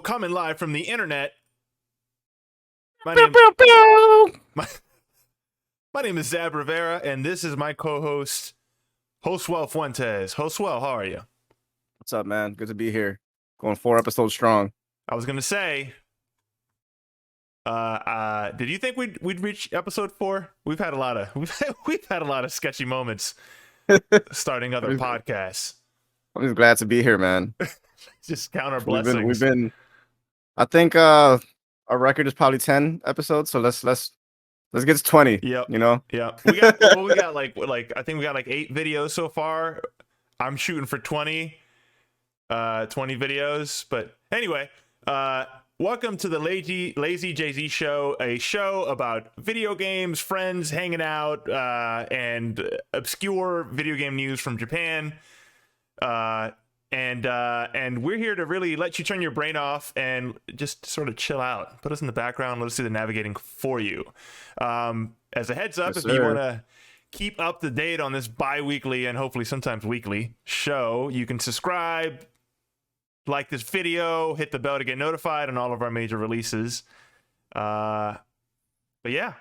coming live from the internet. My Pew, name, pew, pew. my, my name is Zab Rivera, and this is my co-host, Joswell Fuentes. Joswell, how are you? What's up, man? Good to be here. Going 4 episodes strong. I was gonna say, did you think we'd reach episode 4? We've had a lot of sketchy moments starting other podcasts. I'm just glad to be here, man. Just count our We've blessings. been. I think our record is probably 10 episodes, so let's get to 20. Yep. You know. Yeah. We got like I think we got like 8 videos so far. I'm shooting for 20 videos, but anyway, welcome to the Lazy Jay-Z show, a show about video games, friends hanging out, and obscure video game news from Japan. And we're here to really let you turn your brain off and just sort of chill out. Put us in the background. Let us do the navigating for you. As a heads up, Yes, if you sir. want to keep up to date on this bi-weekly and hopefully sometimes weekly show, you can subscribe, like this video, hit the bell to get notified on all of our major releases. But yeah,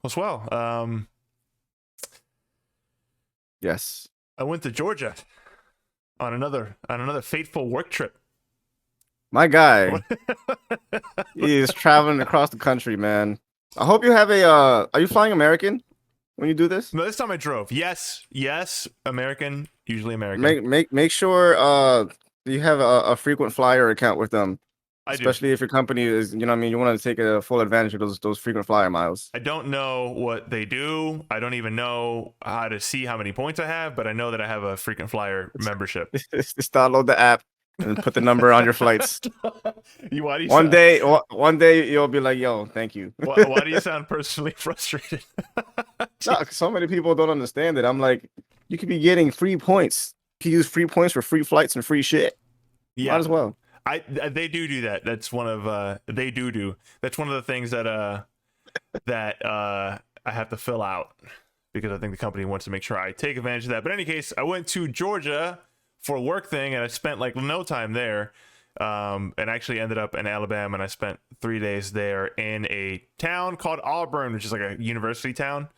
as well. Yes. I went to Georgia on another fateful work trip. My guy, he is traveling across the country, man. I hope you have a. Are you flying American when you do this? No, this time I drove. Yes, American, usually American. Make sure you have a frequent flyer account with them. Especially if your company is, you know what I mean, you want to take a full advantage of those frequent flyer miles. I don't know what they do. I don't even know how to see how many points I have, but I know that I have a frequent flyer membership. Just download the app and put the number on your flights. One day you'll be like, yo, thank you. Why do you sound personally frustrated? No, so many people don't understand it. I'm like, you could be getting free points. You can use free points for free flights and free shit. Yeah. Might as well. They do that. That's one of That's one of the things that I have to fill out because I think the company wants to make sure I take advantage of that. But in any case, I went to Georgia for a work thing and I spent like no time there. And actually ended up in Alabama and I spent 3 days there in a town called Auburn, which is like a university town.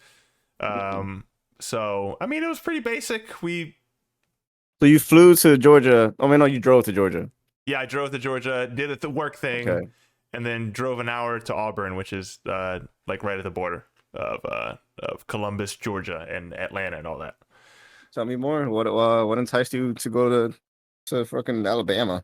So I mean it was pretty basic. So you flew to Georgia. Oh no, you drove to Georgia. Yeah, I drove to Georgia, did the work thing, okay. And then drove an hour to Auburn, which is like right at the border of Columbus, Georgia, and Atlanta, and all that. Tell me more. What enticed you to go to fucking Alabama?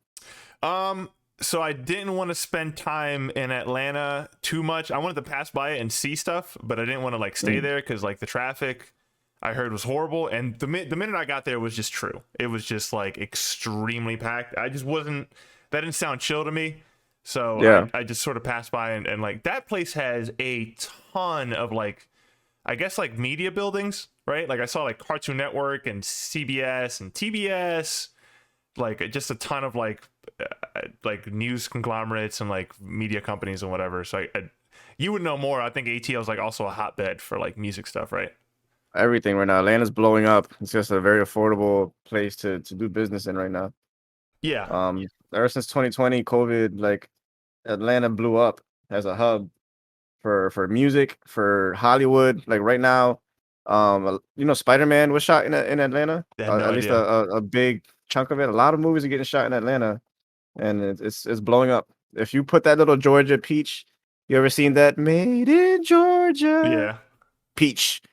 So I didn't want to spend time in Atlanta too much. I wanted to pass by it and see stuff, but I didn't want to like stay there because like the traffic I heard was horrible, and the minute I got there was just true. It was just like extremely packed. I just wasn't. That didn't sound chill to me. So yeah. I just sort of passed by and like that place has a ton of like, I guess like media buildings, right? Like I saw like Cartoon Network and CBS and TBS, like just a ton of like news conglomerates and like media companies and whatever. So you would know more. I think ATL is like also a hotbed for like music stuff, right? Everything right now. Atlanta's blowing up. It's just a very affordable place to do business in right now. Yeah. Ever since 2020, COVID, like Atlanta blew up as a hub for music, for Hollywood. Like right now, Spider-Man was shot in Atlanta. At least a big chunk of it. A lot of movies are getting shot in Atlanta, and it's blowing up. If you put that little Georgia peach, you ever seen that Made in Georgia? Yeah. Peach.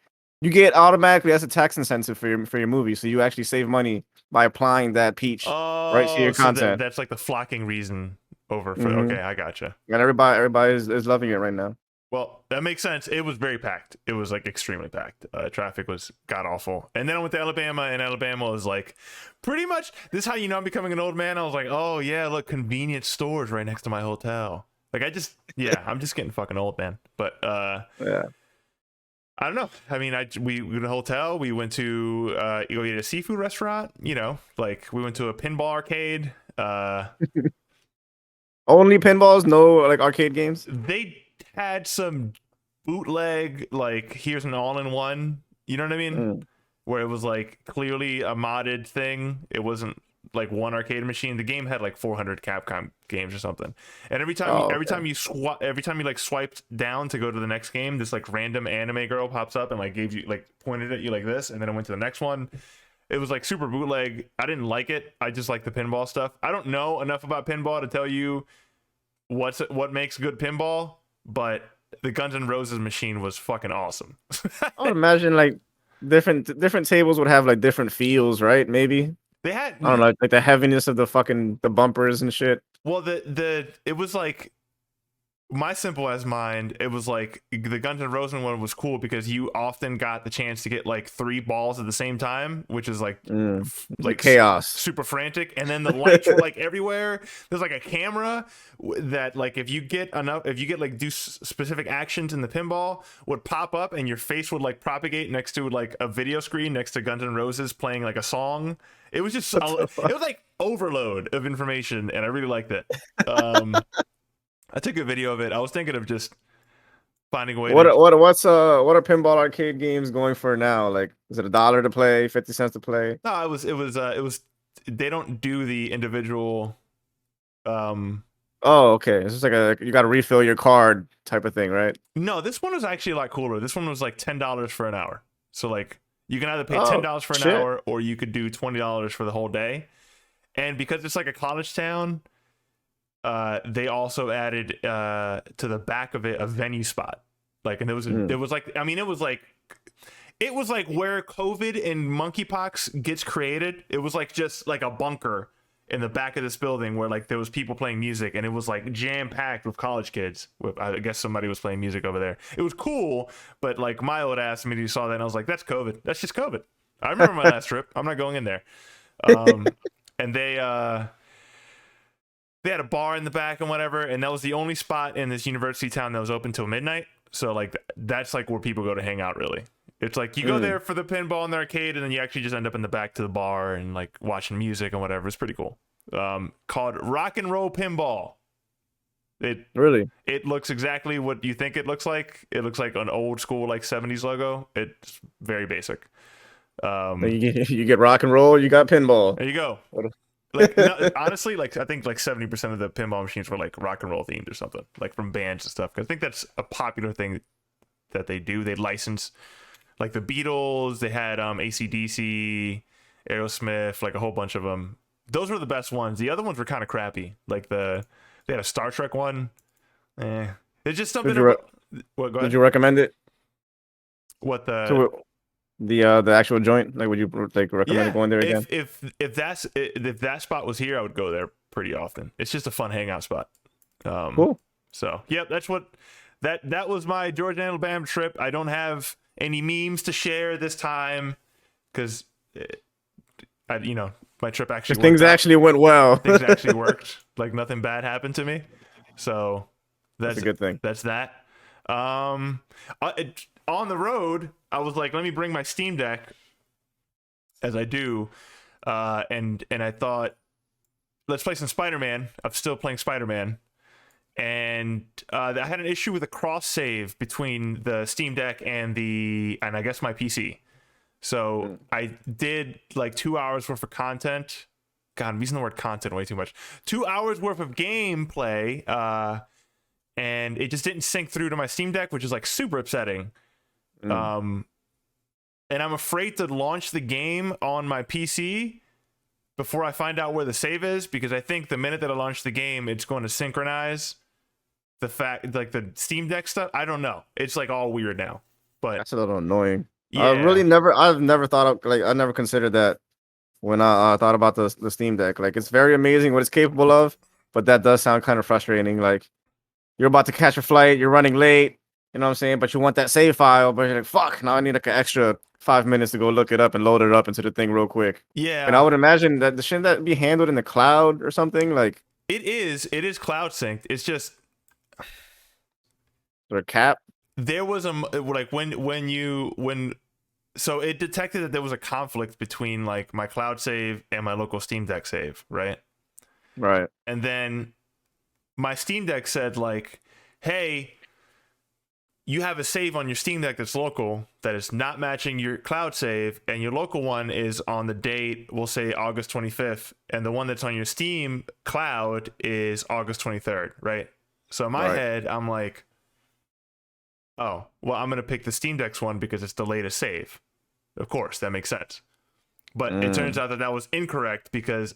You get automatically as a tax incentive for your movie, so you actually save money by applying that peach right to your content. That's like the flocking reason over for. Okay, I gotcha. And everybody is loving it right now. Well, that makes sense. It was very packed. It was like extremely packed. Traffic was god awful. And then I went to Alabama, and Alabama was like pretty much. This is how you know I'm becoming an old man. I was like, oh yeah, look, convenience stores right next to my hotel. Like I'm just getting fucking old, man. But yeah. I don't know. I mean, we went to a hotel. We went to go eat at a seafood restaurant. You know, like we went to a pinball arcade. Only pinballs, no like arcade games. They had some bootleg, like here's an all-in-one. You know what I mean? Where it was like clearly a modded thing. It wasn't like one arcade machine. The game had like 400 Capcom games or something. And every time Oh, every okay. time you like swiped down to go to the next game, this like random anime girl pops up and like gave you like pointed at you like this, and then it went to the next one. It was like super bootleg. I didn't like it. I just like the pinball stuff. I don't know enough about pinball to tell you what makes good pinball, but the Guns N' Roses machine was fucking awesome. I would imagine like different tables would have like different feels, right? Maybe. They had I don't know, like the heaviness of the bumpers and shit. well the it was like my simple as mind, it was like the Guns N' Roses one was cool because you often got the chance to get like 3 balls at the same time, which is like The chaos. super frantic. And then the lights were like everywhere. There's like a camera that like if you get like do specific actions in the pinball would pop up and your face would like propagate next to like a video screen next to Guns N' Roses playing like a song. It was just it was like overload of information, and I really liked it. I took a video of it. I was thinking of just finding a way What to. what are pinball arcade games going for now? Like, is it $1 to play, 50 cents to play? No, it was. They don't do the individual. Oh, okay. It's just like you got to refill your card type of thing, right? No, this one was actually a lot cooler. This one was like $10 for an hour. So like you can either pay Oh, $10 for an shit. hour, or you could do $20 for the whole day. And because it's like a college town, they also added to the back of it a venue spot. Like, and it was like, I mean, it was like where COVID and monkeypox gets created. It was like just like a bunker in the back of this building where like there was people playing music, and it was like jam packed with college kids. I guess somebody was playing music over there. It was cool, but like my old ass immediately saw that and I was like, that's COVID. That's just COVID. I remember my last trip. I'm not going in there. And they had a bar in the back and whatever, and that was the only spot in this university town that was open till midnight. So like that's like where people go to hang out. Really, it's like you go there for the pinball and the arcade, and then you actually just end up in the back to the bar and like watching music and whatever. It's pretty cool. Called Rock and Roll Pinball. It looks exactly what you think it looks like. It looks like an old school like 70s logo. It's very basic. You get rock and roll, you got pinball. There you go. Like no, honestly, like I think like 70% of the pinball machines were like rock and roll themed or something, like from bands and stuff. 'Cause I think that's a popular thing that they do. They license like the Beatles. They had AC/DC, Aerosmith, like a whole bunch of them. Those were the best ones. The other ones were kind of crappy. Like they had a Star Trek one. It's just something. What? Go ahead. Would you recommend it? What the? To the actual joint? Like, would you like recommend going there again? If that spot was here, I would go there pretty often. It's just a fun hangout spot. Cool. So yep, that's what that was my Georgia and Alabama trip. I don't have any memes to share this time because my trip actually Things actually went well. Things actually worked. Like nothing bad happened to me. So that's a good thing. That's that. On the road, I was like, let me bring my Steam Deck, as I do, and I thought, let's play some Spider-Man. I'm still playing Spider-Man, and I had an issue with a cross save between the Steam Deck and I guess my PC. So I did like 2 hours worth of content. God, I'm using the word content way too much. 2 hours worth of gameplay, and it just didn't sync through to my Steam Deck, which is like super upsetting. And I'm afraid to launch the game on my PC before I find out where the save is, because I think the minute that I launch the game, it's going to synchronize the fact, like the Steam Deck stuff. I don't know. It's like all weird now, but That's a little annoying. yeah. I've never thought of, like, I never considered that when I thought about the Steam Deck. Like, it's very amazing what it's capable of, but that does sound kind of frustrating. Like, you're about to catch a flight, you're running late, you know what I'm saying? But you want that save file, but you're like, fuck, now I need like an extra 5 minutes to go look it up and load it up into the thing real quick. Yeah. And I would imagine that shouldn't that be handled in the cloud or something? Like, it is cloud synced. It's just or cap. there was like so it detected that there was a conflict between like my cloud save and my local Steam Deck save, right? Right. And then my Steam Deck said like, hey, you have a save on your Steam Deck that's local that is not matching your cloud save, and your local one is on the date, we'll say August 25th, and the one that's on your Steam cloud is August 23rd, right? So in my head, I'm like, oh, well, I'm going to pick the Steam Deck's one because it's the latest save. Of course, that makes sense. But it turns out that was incorrect because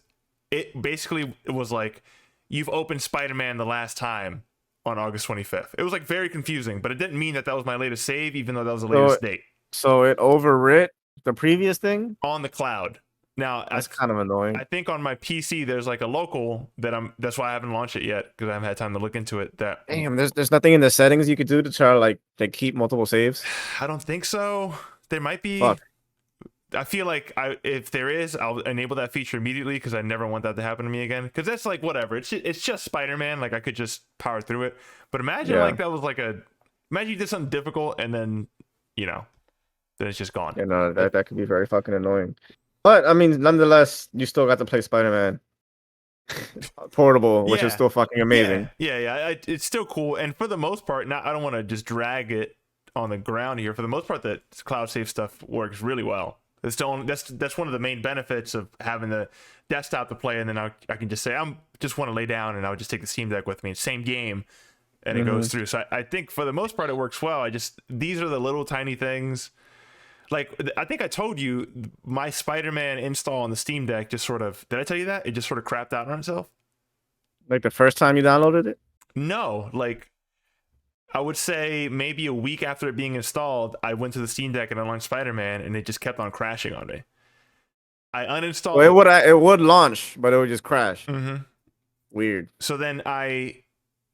it basically was like, you've opened Spider-Man the last time on August 25th. It was like very confusing, but it didn't mean that was my latest save, even though that was the latest date. So it overwrit the previous thing? On the cloud. Now, that's kind of annoying. I think on my PC there's like a local that's why I haven't launched it yet, because I haven't had time to look into it. Damn, there's nothing in the settings you could do to try to like keep multiple saves? I don't think so. There might be. Fuck. I feel like if there is, I'll enable that feature immediately because I never want that to happen to me again. Because that's like whatever. It's just Spider-Man. Like I could just power through it. But imagine like that was like imagine you did something difficult and then then it's just gone. You know that could be very fucking annoying. But I mean, nonetheless, you still got to play Spider-Man portable, which is still fucking amazing. Yeah. It's still cool, and for the most part, I don't want to just drag it on the ground here. For the most part, the cloud save stuff works really well. That's one of the main benefits of having the desktop to play, and then I can just say I just want to lay down, and I would just take the Steam Deck with me, same game, and it goes through. So I think for the most part it works well. These are the little tiny things. Like I think I told you, my Spider-Man install on the Steam Deck just sort of, did I tell you that? It just sort of crapped out on itself. Like the first time you downloaded it? No, like I would say maybe a week after it being installed, I went to the Steam Deck and I launched Spider-Man, and it just kept on crashing on me. I uninstalled. Well, it would launch, but it would just crash. Weird. So then I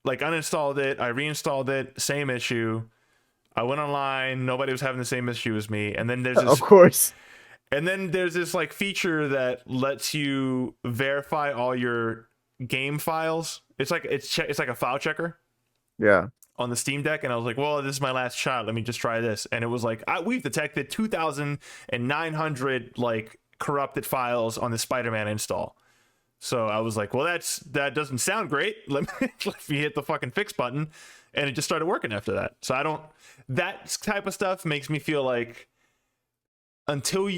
uninstalled it. I reinstalled it. Same issue. I went online. Nobody was having the same issue as me. And then there's this, of course. And then there's this like feature that lets you verify all your game files. It's like a file checker. Yeah. On the Steam Deck, and I was like, well, this is my last shot. Let me just try this. And it was like, we've detected 2,900 like corrupted files on the Spider-Man install. So I was like, well, that doesn't sound great. Let me hit the fucking fix button, and it just started working after that. So that type of stuff makes me feel like until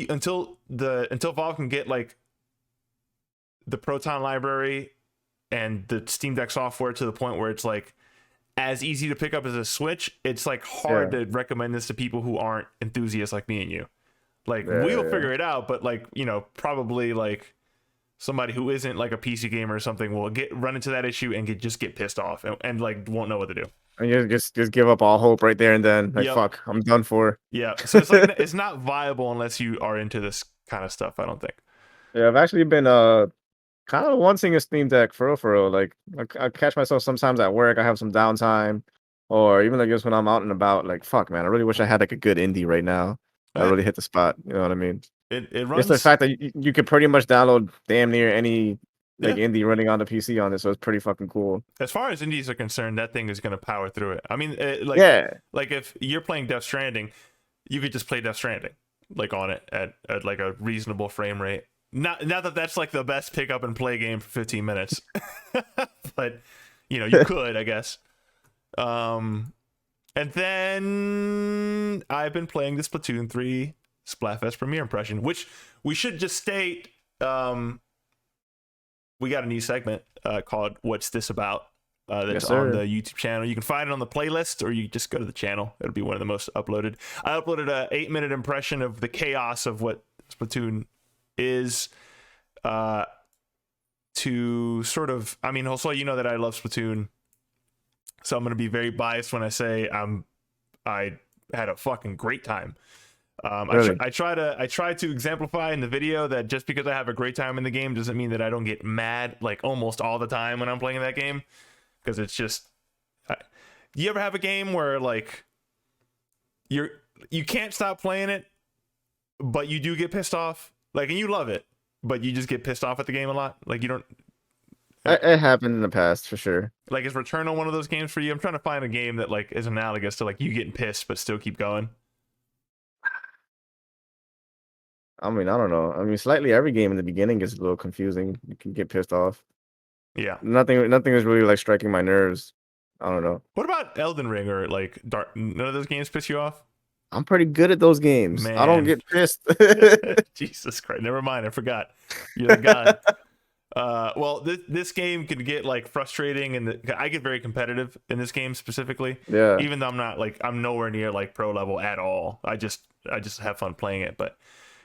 Valve can get like the Proton library and the Steam Deck software to the point where it's like as easy to pick up as a Switch, it's like hard to recommend this to people who aren't enthusiasts like me and you. Like we'll figure it out, but like, probably like somebody who isn't like a PC gamer or something will run into that issue and just get pissed off and like won't know what to do. And you just give up all hope right there and then. Like, fuck, I'm done for. Yeah. So it's like it's not viable unless you are into this kind of stuff, I don't think. Yeah, I've actually been kind of wanting a Steam Deck for real. Like I catch myself sometimes at work, I have some downtime, or even like just when I'm out and about, like fuck man, I really wish I had like a good indie right now. I really hit the spot. You know what I mean? It runs. It's the fact that you could pretty much download damn near any like indie running on the PC on it, so it's pretty fucking cool. As far as indies are concerned, that thing is gonna power through it. I mean, like if you're playing Death Stranding, you could just play Death Stranding like on it at like a reasonable frame rate. Not that that's like the best pick up and play game for 15 minutes, but you could, I guess. And then I've been playing the Splatoon 3 Splatfest premiere impression, which we should just state. We got a new segment called "What's This About?" That's on the YouTube channel. You can find it on the playlist, or you just go to the channel. It'll be one of the most uploaded. I uploaded a 8-minute impression of the chaos of what Splatoon is, to sort of, I mean, also that I love Splatoon, so I'm gonna be very biased when I say I had a fucking great time. Really? I try to exemplify in the video that just because I have a great time in the game doesn't mean that I don't get mad like almost all the time when I'm playing that game, because it's just, do you ever have a game where like you can't stop playing it, but you do get pissed off, like, and you love it, but you just get pissed off at the game a lot, like you don't. It happened in the past for sure. Like, is Returnal one of those games for you? I'm trying to find a game that like is analogous to like you getting pissed but still keep going. I mean, I don't know. I mean, slightly every game in the beginning gets a little confusing. You can get pissed off. Yeah. Nothing is really like striking my nerves. I don't know. What about Elden Ring or like Dark? None of those games piss you off? I'm pretty good at those games. I don't Man, get pissed. Jesus Christ! Never mind. I forgot. You're the god. Well, this game can get like frustrating, and I get very competitive in this game specifically. Yeah. Even though I'm nowhere near like pro level at all. I just have fun playing it. But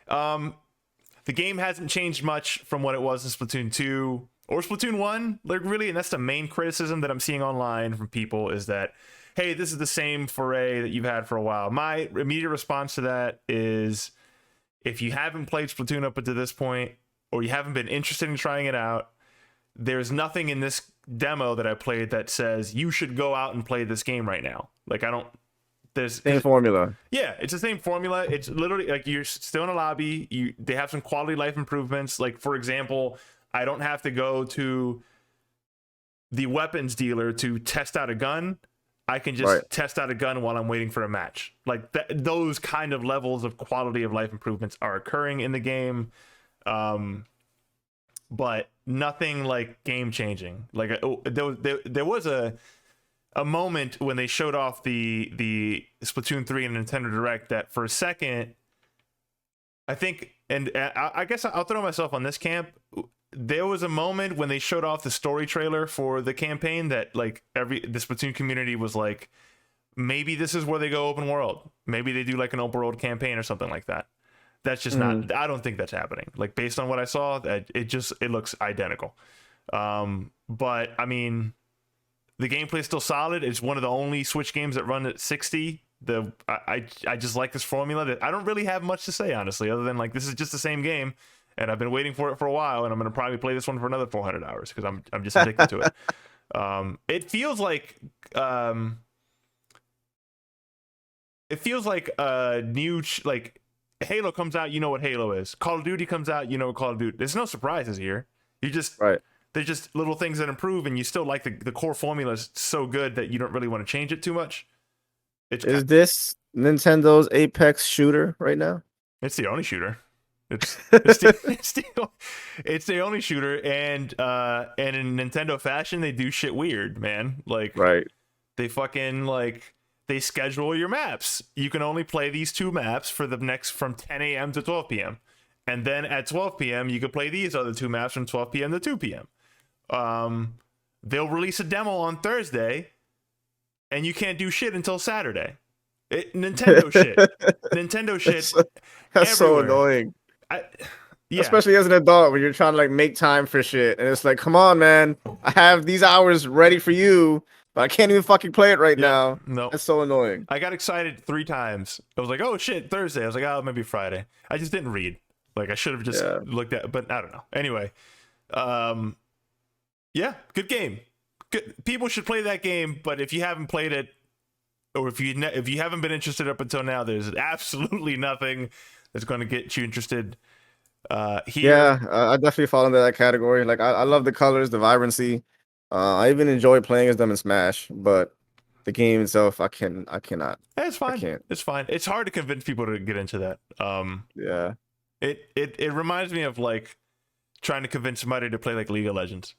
the game hasn't changed much from what it was in Splatoon 2 or Splatoon 1. Like really, and that's the main criticism that I'm seeing online from people is that, hey, this is the same foray that you've had for a while. My immediate response to that is, if you haven't played Splatoon up until this point, or you haven't been interested in trying it out, there's nothing in this demo that I played that says you should go out and play this game right now. Like I don't. There's Same formula. yeah, it's the same formula. It's literally like you're still in a lobby. They have some quality life improvements. Like for example, I don't have to go to the weapons dealer to test out a gun. I can just Right. test out a gun while I'm waiting for a match. Like those kind of levels of quality of life improvements are occurring in the game, but nothing like game changing. Like there was a moment when they showed off the Splatoon 3 and Nintendo Direct that for a second, I think, and I guess I'll throw myself on this camp. There was a moment when they showed off the story trailer for the campaign that like the Splatoon community was like, maybe this is where they go open world. Maybe they do like an open world campaign or something like that. That's just not. I don't think that's happening. Like based on what I saw, that it looks identical. But I mean, the gameplay is still solid. It's one of the only Switch games that run at 60. I just like this formula that I don't really have much to say honestly, other than like this is just the same game, and I've been waiting for it for a while, and I'm gonna probably play this one for another 400 hours because I'm just addicted to it. It feels like a new like Halo comes out, you know what Halo is. Call of Duty comes out, you know what Call of Duty. There's no surprises here. You just Right. There's just little things that improve, and you still like the core formula is so good that you don't really want to change it too much. Is this Nintendo's Apex shooter right now? It's the only shooter. It's the only shooter, and in Nintendo fashion, they do shit weird, man. Like Right. they fucking like they schedule your maps. You can only play these two maps for the next from 10 a.m. to 12 p.m. And then at 12 p.m. you can play these other two maps from 12 p.m. to 2 p.m. They'll release a demo on Thursday, and you can't do shit until Saturday. Nintendo shit. Nintendo shit. That's so everywhere. annoying. Yeah. Especially as an adult when you're trying to like make time for shit. And it's like, come on, man. I have these hours ready for you, but I can't even fucking play it right now. No. That's so annoying. I got excited 3 times. I was like, oh shit, Thursday. I was like, oh, maybe Friday. I just didn't read. Like I should have just looked at, but I don't know. Anyway, yeah, good game. Good. People should play that game, but if you haven't played it, or if you haven't been interested up until now, there's absolutely nothing that's going to get you interested. Here. Yeah, I definitely fall into that category. Like I love the colors, the vibrancy. I even enjoy playing as them in Smash, but the game itself, I cannot. It's fine. I can't. It's fine. It's hard to convince people to get into that. Yeah. It reminds me of like trying to convince somebody to play like League of Legends,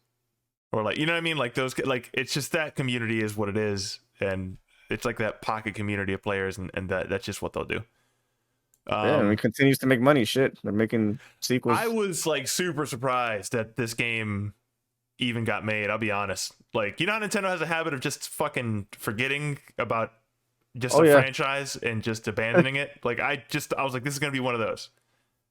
or like, you know what I mean? Like those, like it's just that community is what it is, and it's like that pocket community of players, and that's just what they'll do. Yeah, and it continues to make money. Shit, they're making sequels. I was like super surprised that this game even got made. I'll be honest. Like, you know how Nintendo has a habit of just fucking forgetting about just a franchise and just abandoning it. Like I was like, this is gonna be one of those.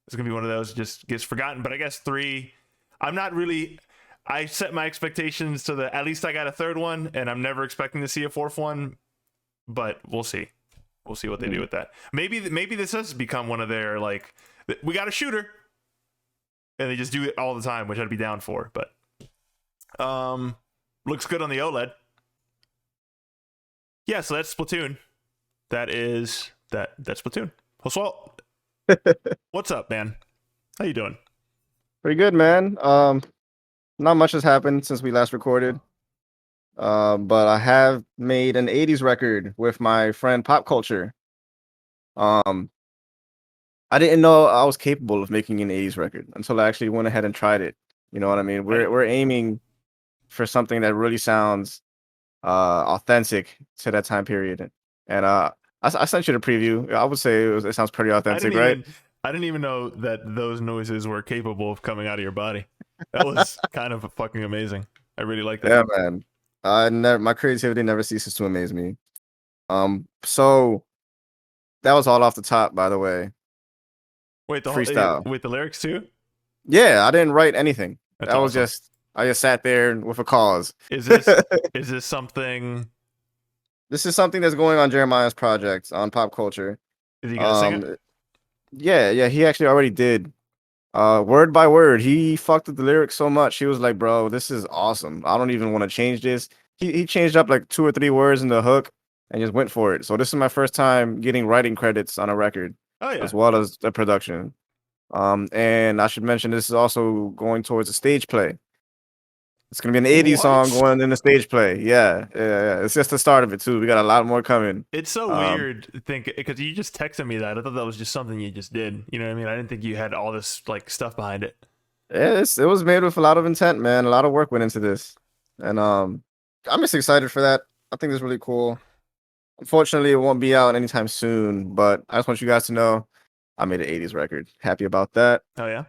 It's gonna be one of those. Just gets forgotten. But I guess 3. I'm not really. I set my expectations to at least I got a 3rd one, and I'm never expecting to see a 4th one. But we'll see. We'll see what they do with that. Maybe this has become one of their like, we got a shooter, and they just do it all the time, which I'd be down for. But looks good on the OLED. Yeah, so that's Splatoon. That's Splatoon. Josue, what's up, man? How you doing? Pretty good, man. Not much has happened since we last recorded. But I have made an 80s record with my friend Pop Culture. I didn't know I was capable of making an 80s record until I actually went ahead and tried it. You know what I mean? We're aiming for something that really sounds authentic to that time period. And I sent you the preview. I would say it sounds pretty I authentic, didn't right? even I didn't even know that those noises were capable of coming out of your body. That was kind of fucking amazing. I really like that. Yeah, man. My creativity never ceases to amaze me. So that was all off the top, by the way. Wait, Freestyle. wait, the lyrics too? Yeah, I didn't write anything. That's That was awesome. just I just sat there with a cause. Is this is this something? This is something that's going on Jeremiah's project on pop culture. Is he gonna sing it? Um, yeah, he actually already did. Word by word, he fucked with the lyrics so much. He was like, "Bro, this is awesome. I don't even want to change this." He changed up like 2 or 3 words in the hook and just went for it. So this is my first time getting writing credits on a record, Oh yeah. as well as the production. And I should mention this is also going towards a stage play. It's gonna be an '80s song What? going in the stage play. Yeah. It's just the start of it too. We got a lot more coming. It's so Um, weird think because you just texted me that. I thought that was just something you just did. You know what I mean? I didn't think you had all this like stuff behind it. yeah, it was made with a lot of intent, man. A lot of work went into this, and I'm just excited for that. I think it's really cool. Unfortunately, it won't be out anytime soon, but I just want you guys to know I made an '80s record. Happy about that. Oh yeah.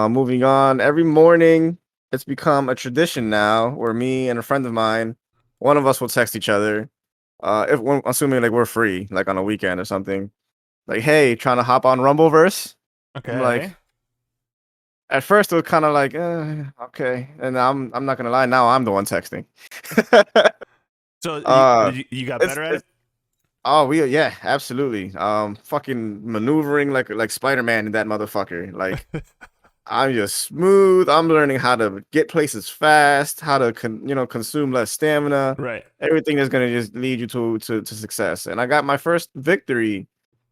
Moving on. Every morning, it's become a tradition now where me and a friend of mine, one of us will text each other. If assuming like we're free, like on a weekend or something, like, hey, trying to hop on Rumbleverse. I'm like, Okay. at first it was kind of like, okay, and I'm not gonna lie, now I'm the one texting. So uh, you got it's better at it's it? oh we yeah, absolutely. Fucking maneuvering like Spider-Man in that motherfucker. Like I'm just smooth. I'm learning how to get places fast, how to consume less stamina. Right. Everything is gonna just lead you to success. And I got my first victory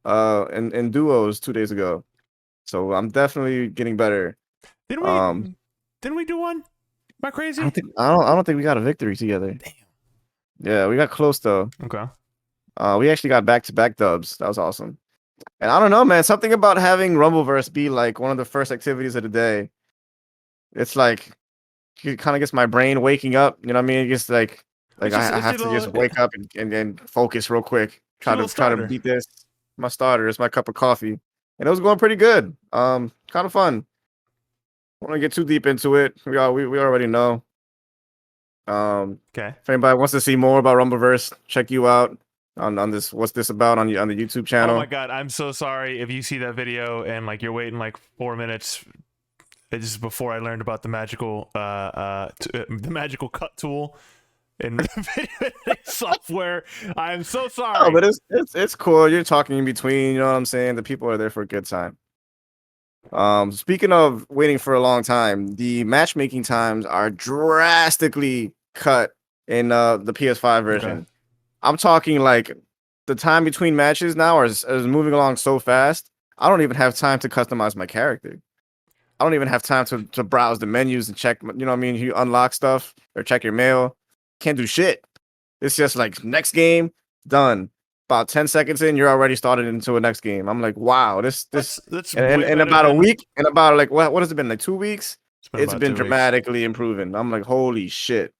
in duos 2 days ago. So I'm definitely getting better. Didn't we Um didn't we do one? Am I I don't crazy? think I don't think we got a victory together. Damn. Yeah, we got close though. Okay. We actually got back-to-back dubs. That was awesome. And I don't know, man. Something about having Rumbleverse be like one of the first activities of the day. It's like it kind of gets my brain waking up. You know what I mean? It gets like I It's have your to just little wake up and focus real quick. it's your little Try to starter. beat this. My starter. It's my cup of coffee, and it was going pretty good. Kind of fun. I don't want to get too deep into it. We already know. Okay. If anybody wants to see more about Rumbleverse, check you out on this. What's this about on the YouTube Oh my channel? god, I'm so sorry if you see that video and like you're waiting like 4 minutes. This is before I learned about the magical the magical cut tool in video editing software. I'm so Oh, sorry. but it's cool. You're talking in between. You know what I'm saying? The people are there for a good time. Speaking of waiting for a long time, the matchmaking times are drastically cut in the PS5 Okay. version. I'm talking like the time between matches now is moving along so fast. I don't even have time to customize my character. I don't even have time to browse the menus and check. You know what I mean? You unlock stuff or check your mail. Can't do shit. It's just like next game done. About 10 seconds in, you're already started into a next game. I'm like, wow, this That's and way in better about a than week, in about like what has it been like 2 weeks? it's been It's about been 2 weeks. dramatically improving. I'm like, holy shit.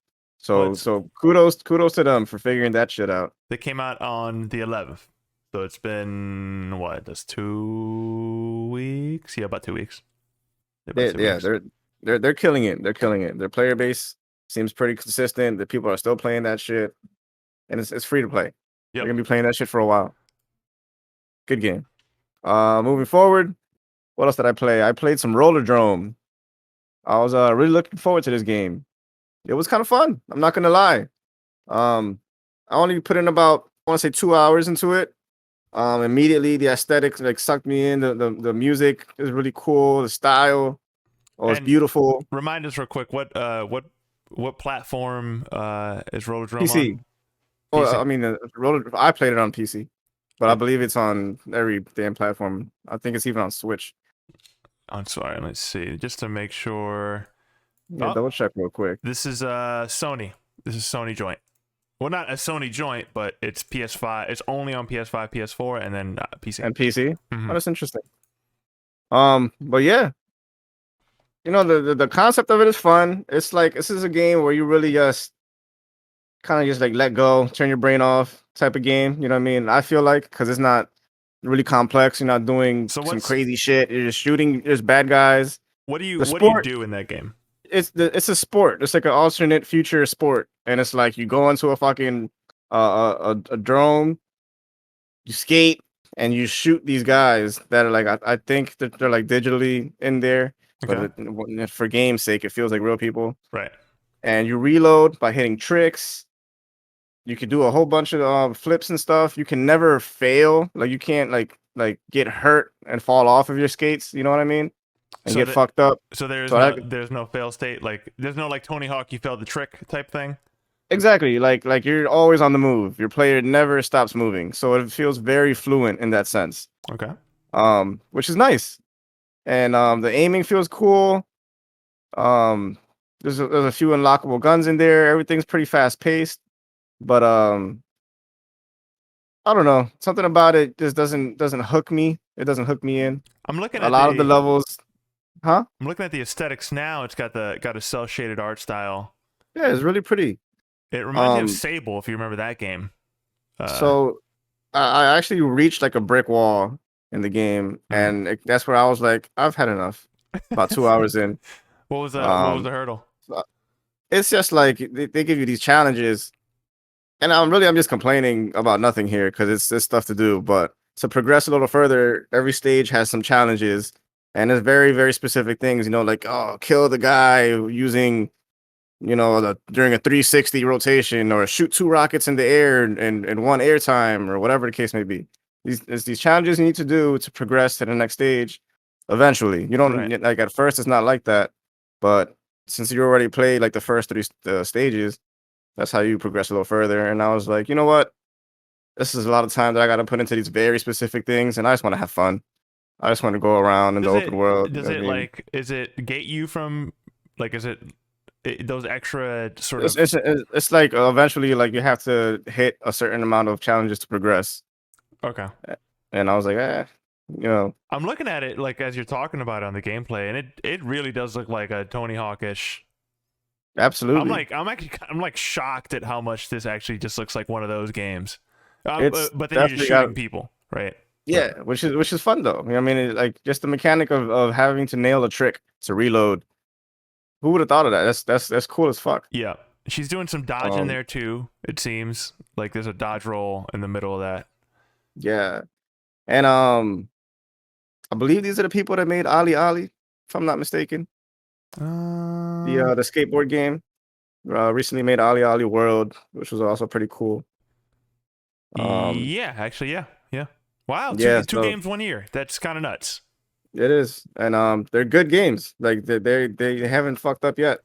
Well, So kudos to them for figuring that shit out. they came out on the 11th. So it's been what? That's 2 weeks. Yeah, about 2 weeks. About two Yeah, weeks. they're killing it. They're killing it. Their player base seems pretty consistent. The people are still playing that shit, and it's free to play. They're Yep. gonna be playing that shit for a while. Good game. Moving forward, what else did I play? I played some Roller Drome. I was really looking forward to this game. It was kind of fun. I'm not gonna lie. Um, I only put in about I want to say 2 hours into it. Immediately the aesthetics like sucked me in. The music is really cool. The style, oh, it's And beautiful. remind us real quick what platform is Rollerdrome PC. on? Well, PC. I mean, I played it on PC, but I It, believe it's on every damn platform. I think it's even on Switch. I'm sorry. Let's see, just to make sure. Yeah, Oh, double check real quick. this is Sony. This is Sony joint. Well, not a Sony joint, but it's PS5. It's only on PS5, PS4, and then PC. And PC. Mm-hmm. Oh, that's interesting. But yeah, the concept of it is fun. It's like this is a game where you really just kind of just like let go, turn your brain off type of game. You know what I mean? I feel like because it's not really complex. You're not doing So some what's crazy shit. You're just shooting. There's bad guys. The what do you sport, do in that game? it's a sport. It's like an alternate future sport, and it's like you go into a fucking a drone, you skate, and you shoot these guys that are like I think that they're like digitally in there, but Okay. for game's sake, it feels like real people. Right. And you reload by hitting tricks. You can do a whole bunch of flips and stuff. You can never fail. Like you can't like get hurt and fall off of your skates. You know what I mean? And So get that fucked up. so So that, there's no fail state, like there's no like Tony Hawk, you failed the trick type thing. exactly, like you're always on the move. Your player never stops moving. So it feels very fluent in that sense. Okay. Which is nice. And the aiming feels cool. Um, there's a few unlockable guns in there. Everything's pretty fast paced. But I don't know. Something about it just doesn't hook me. It doesn't hook me in. I'm looking A at lot of the the levels, huh? I'm looking at the aesthetics now. It's got a cell shaded art style. Yeah, it's really pretty. It reminds me of Um, Sable, if you remember that game. Uh, so I actually reached like a brick wall in the game, hmm. and that's where I was like, I've had enough. About 2 hours in. What was Um, the hurdle? so it's just like they give you these challenges, and I'm just complaining about nothing here because it's stuff to do. But to progress a little further, every stage has some challenges, and it's very very specific things. You know, like oh, kill the guy using during a 360 rotation, or shoot 2 rockets in the air and one air time, or whatever the case may be. These challenges you need to do to progress to the next stage. Eventually, you don't Right. like at first it's not like that, but since you already played like the first three stages, that's how you progress a little further. And I was like, you know what? This is a lot of time that I got to put into these very specific things, and I just want to have fun. I just want to go around in the open world. Does I it mean, like is it gate you from like is those extra sort it's of it's it's like eventually like you have to hit a certain amount of challenges to progress. okay. And I was like, you know, I'm looking at it like as you're talking about it on the gameplay, and it really does look like a Tony Hawkish. absolutely. I'm like shocked at how much this actually just looks like one of those games. It's But then you're just definitely got shooting people, right? yeah, which is fun though. I mean, like just the mechanic of having to nail a trick to reload. Who would have thought of that? That's cool as fuck. Yeah. She's doing some dodge in Um, there too, it seems. Like there's a dodge roll in the middle of that. yeah, and I believe these are the people that made Ali Ali, if I'm not mistaken. Uh, The skateboard game recently made Ali Ali World, which was also pretty cool. Um, yeah, actually, yeah, yeah. Wow, yeah, two so games 1 year. That's kind of nuts. it is, and they're good games. Like they haven't fucked up yet.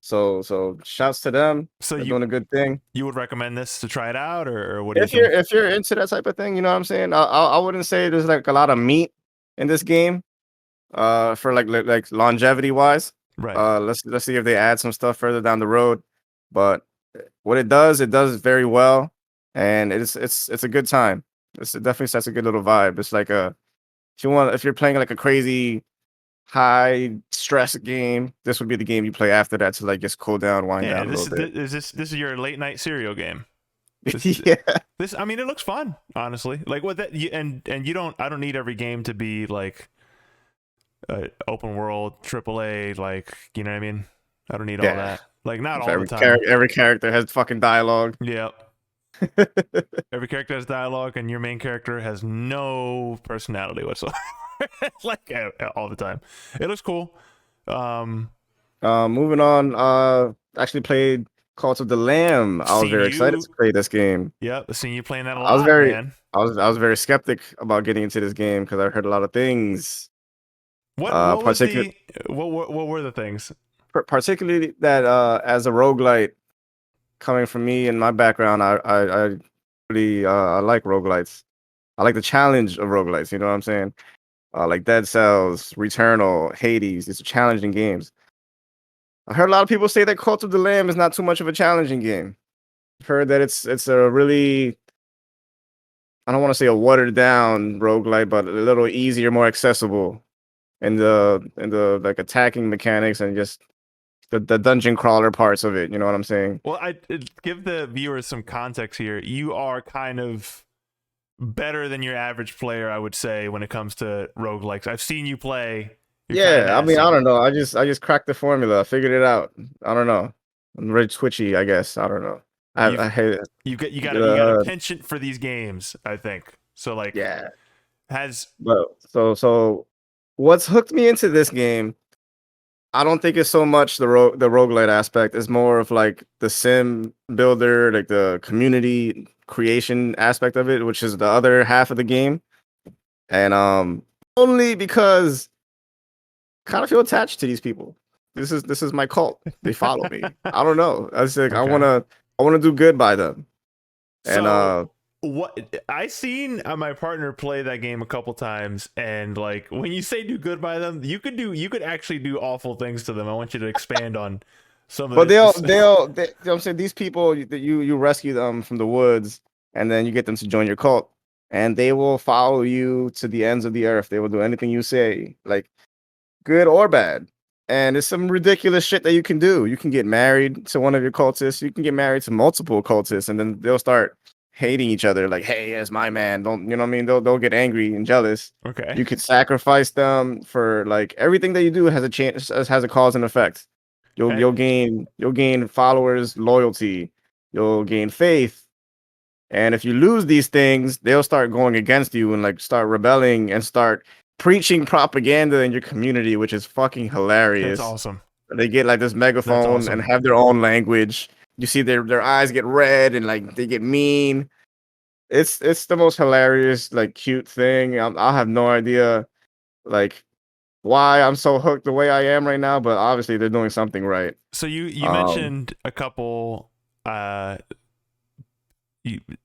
So shouts to them. So They're doing a good thing. you would recommend this to try it out, or what do you If you're think? if you're into that type of thing, you know what I'm saying. I wouldn't say there's like a lot of meat in this game. For like longevity wise. Right. Let's see if they add some stuff further down the road. But what it does very well, and it's a good time. It definitely sets a good little vibe. It's like a if you're playing like a crazy high stress game, this would be the game you play after that to like just cool down, wind Yeah. down a little bit. This is your late night cereal game. This Yeah, I mean, it looks fun, honestly. Like what that and you don't. I don't need every game to be like open world AAA. Like you know what I mean. I don't need all yeah. that. Like not If all the time. every character has fucking dialogue. Yeah. Every character has dialogue, and your main character has no personality whatsoever. Like all the time. It looks cool. Um, Moving on. Actually played Cult of the Lamb. I was seen very excited you. to play this game. Yep, seen you playing that a I was lot, very, man. I was very skeptic about getting into this game because I heard a lot of things. What was Particular, the what were the things? particularly that as a roguelite coming from me and my background, I really I like roguelites. I like the challenge of roguelites. You know what I'm saying? Like Dead Cells, Returnal, Hades. These are challenging games. I heard a lot of people say that Cult of the Lamb is not too much of a challenging game. I've heard that it's a really, I don't want to say a watered down roguelite, but a little easier, more accessible in the like attacking mechanics and just the dungeon crawler parts of it. You know what I'm saying? Well, give the viewers some context here. You are kind of better than your average player, I would say, when it comes to roguelikes. I've seen you play. You're kind of Yeah, I mean, I nasty. don't know. I just cracked the formula. I figured it out. I don't know. I'm very twitchy, I guess. I don't know. I You've hate it. you got a penchant for these games, I think. So like Yeah. has But so what's hooked me into this game, I don't think it's so much the roguelite aspect. It's more of like the sim builder, like the community creation aspect of it, which is the other half of the game. And only because kind of feel attached to these people. This is my cult. They follow me. I don't know. I was like, okay. I wanna do good by them. And So what I seen my partner play that game a couple times, and like when you say do good by them, you could actually do awful things to them. I want you to expand on some of but this. you know what I'm saying, these people that you rescue them from the woods, and then you get them to join your cult, and they will follow you to the ends of the earth. They will do anything you say, like good or bad. And it's some ridiculous shit that you can do. You can get married to one of your cultists. You can get married to multiple cultists, and then they'll start hating each other. Like, hey, it's my man. Don't you know what I mean? They'll get angry and jealous. Okay. You could sacrifice them for like everything that you do has a chance, has a cause and effect. And You'll gain followers, loyalty. You'll gain faith. And if you lose these things, they'll start going against you and like start rebelling and start preaching propaganda in your community, which is fucking that's hilarious. awesome. They get like this That's megaphone and awesome. have their own language. You see their eyes get red and like they get mean. It's the most hilarious, like cute thing. I have no idea like why I'm so hooked the way I am right now, but obviously they're doing something right. So you Um, mentioned a couple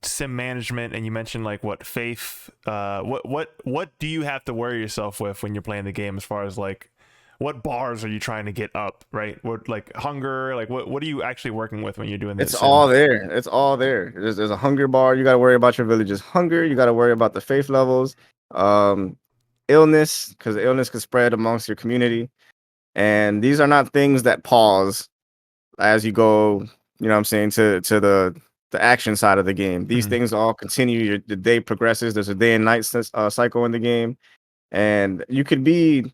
sim management, and you mentioned like what faith what do you have to worry yourself with when you're playing the game, as far as like what bars are you trying to get up, right? What like hunger, like what are you actually working with when you're doing it's this all sim? there. It's all there. There's a hunger bar. You got to worry about your village's hunger. You got to worry about the faith levels, um, illness, because illness could spread amongst your community. And these are not things that pause as you go, you know what I'm saying, to the action side of the game. These Mhm. things all continue. The day progresses. There's a day and night cycle in the game. And you could be,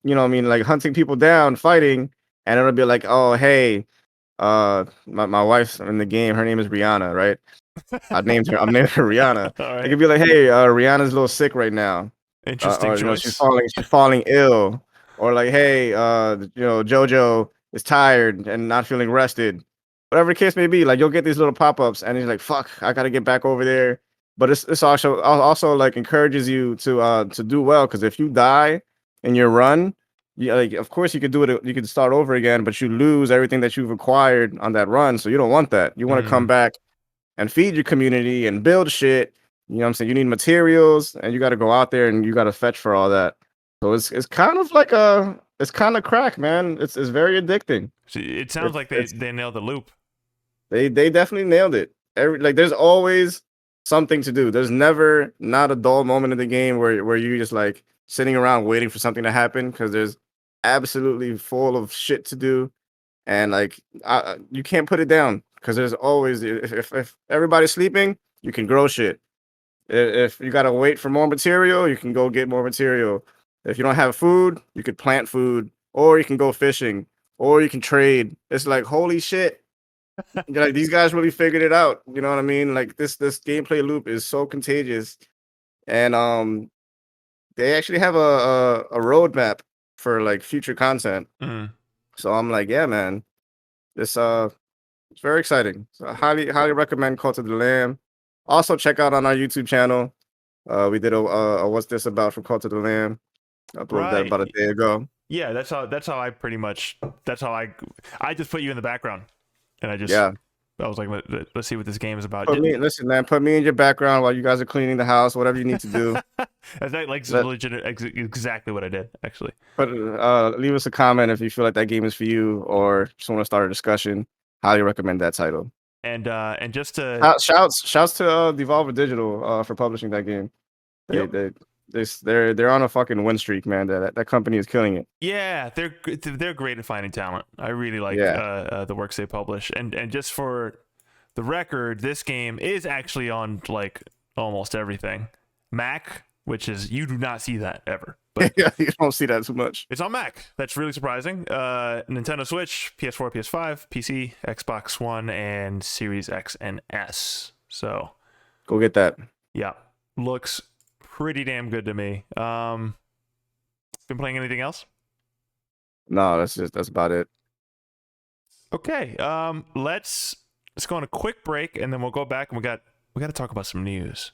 you know what I mean, like hunting people down, fighting, and it'll be like, oh, hey, my wife's in the game. Her name is Rihanna, right? I'm named her Rihanna. All It right. could be like, hey, Rihanna's a little sick right now, Interesting or choice. she's falling ill, or like, hey, JoJo is tired and not feeling rested. Whatever the case may be, like you'll get these little pop ups, and he's like, fuck, I gotta get back over there. But it's also like encourages you to do well, because if you die in your run, yeah, like of course you could do it. You could start over again, but you lose everything that you've acquired on that run. So you don't want that. You want to come Mm. back and feed your community and build shit. You know what I'm saying? You need materials and you got to go out there and you got to fetch for all that. So it's kind of like it's kind of crack, man. It's very addicting. So it sounds It's like it's they nailed the loop. they definitely nailed it. There's always something to do. There's never not a dull moment in the game where you just like sitting around waiting for something to happen, because there's absolutely full of shit to do. And like you can't put it down, because there's always, if everybody's sleeping, you can grow shit. If you gotta wait for more material, you can go get more material. If you don't have food, you could plant food, or you can go fishing, or you can trade. It's like holy shit. Like these guys really figured it out. You know what I mean? Like this gameplay loop is so contagious. And they actually have a roadmap for like future content. Mm. So I'm like, yeah, man. This it's very exciting. So I highly recommend Cult of the Lamb. Also check out on our YouTube channel. We did a what's this about for Cult of the Lamb. I uploaded that about a Right. day ago. Yeah, that's how I pretty much that's how I just put you in the background, and Yeah. I was like, let's see what this game is about. Listen, man, put me in your background while you guys are cleaning the house, whatever you need to do. That's like Let legit exactly what I did, actually. put leave us a comment if you feel like that game is for you or just want to start a discussion. Highly recommend that title. And just to Shouts to Devolver Digital for publishing that game. They yep, they they're on a fucking win streak, man. That company is killing it. Yeah, they're great at finding talent. I really like Yeah. the works they publish, and just for the record, this game is actually on like almost everything. Mac, which is you do not see that ever, but Yeah, you don't see that too much. it's on Mac. That's really surprising. Nintendo Switch, PS4, PS5, PC, Xbox One, and Series X and S. So Go get that. yeah, looks pretty damn good to me. Been playing anything else? No, that's about it. Okay. Let's go on a quick break and then we'll go back and we got to talk about some news.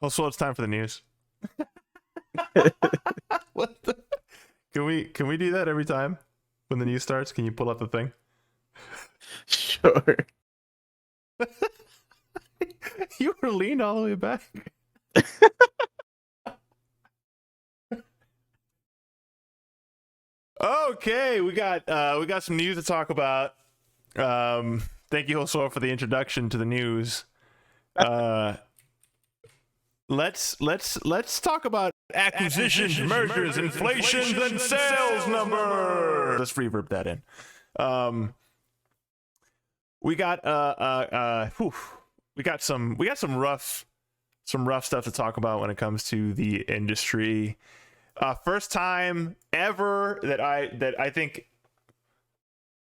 Also, it's time for the news. What the? Can we do that every time when the news starts? Can you pull up the thing? Sure. You were leaned all the way back. Okay, we got some news to talk about. Thank you, Josue, for the introduction to the news. Let's talk about acquisitions, mergers, inflations, and sales numbers. Let's reverb that in. We got some rough stuff to talk about when it comes to the industry. First time ever that I think.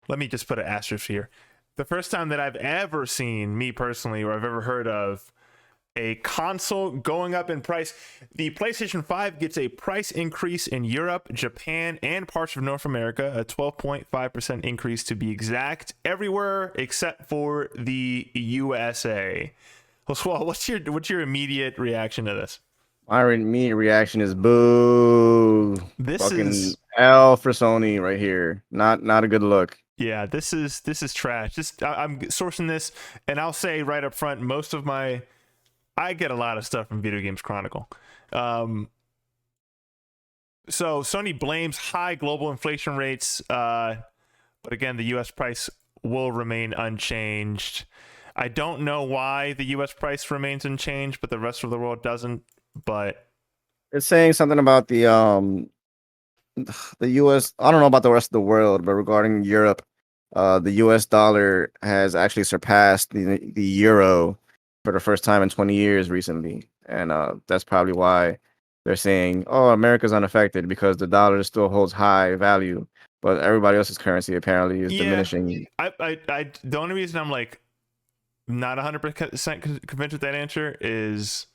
Let me just put an asterisk here. The first time that I've ever seen, me personally, or I've ever heard of a console going up in price. The PlayStation 5 gets a price increase in Europe, Japan, and parts of North America, a 12.5% increase to be exact, everywhere except for the USA. Well, what's your immediate reaction to this? My immediate reaction is boo. This Fucking is L for Sony right here. Not a good look. yeah, this is trash. I'm sourcing this, and I'll say right up front, I get a lot of stuff from Video Games Chronicle. So Sony blames high global inflation rates, but again, the U.S. price will remain unchanged. I don't know why the U.S. price remains unchanged, but the rest of the world doesn't. But It's saying something about the US. I don't know about the rest of the world, but regarding Europe, the US dollar has actually surpassed the euro for the first time in 20 years recently. And that's probably why they're saying, oh, America's unaffected because the dollar still holds high value, but everybody else's currency apparently is diminishing. The only reason I'm like not 100% convinced with that answer is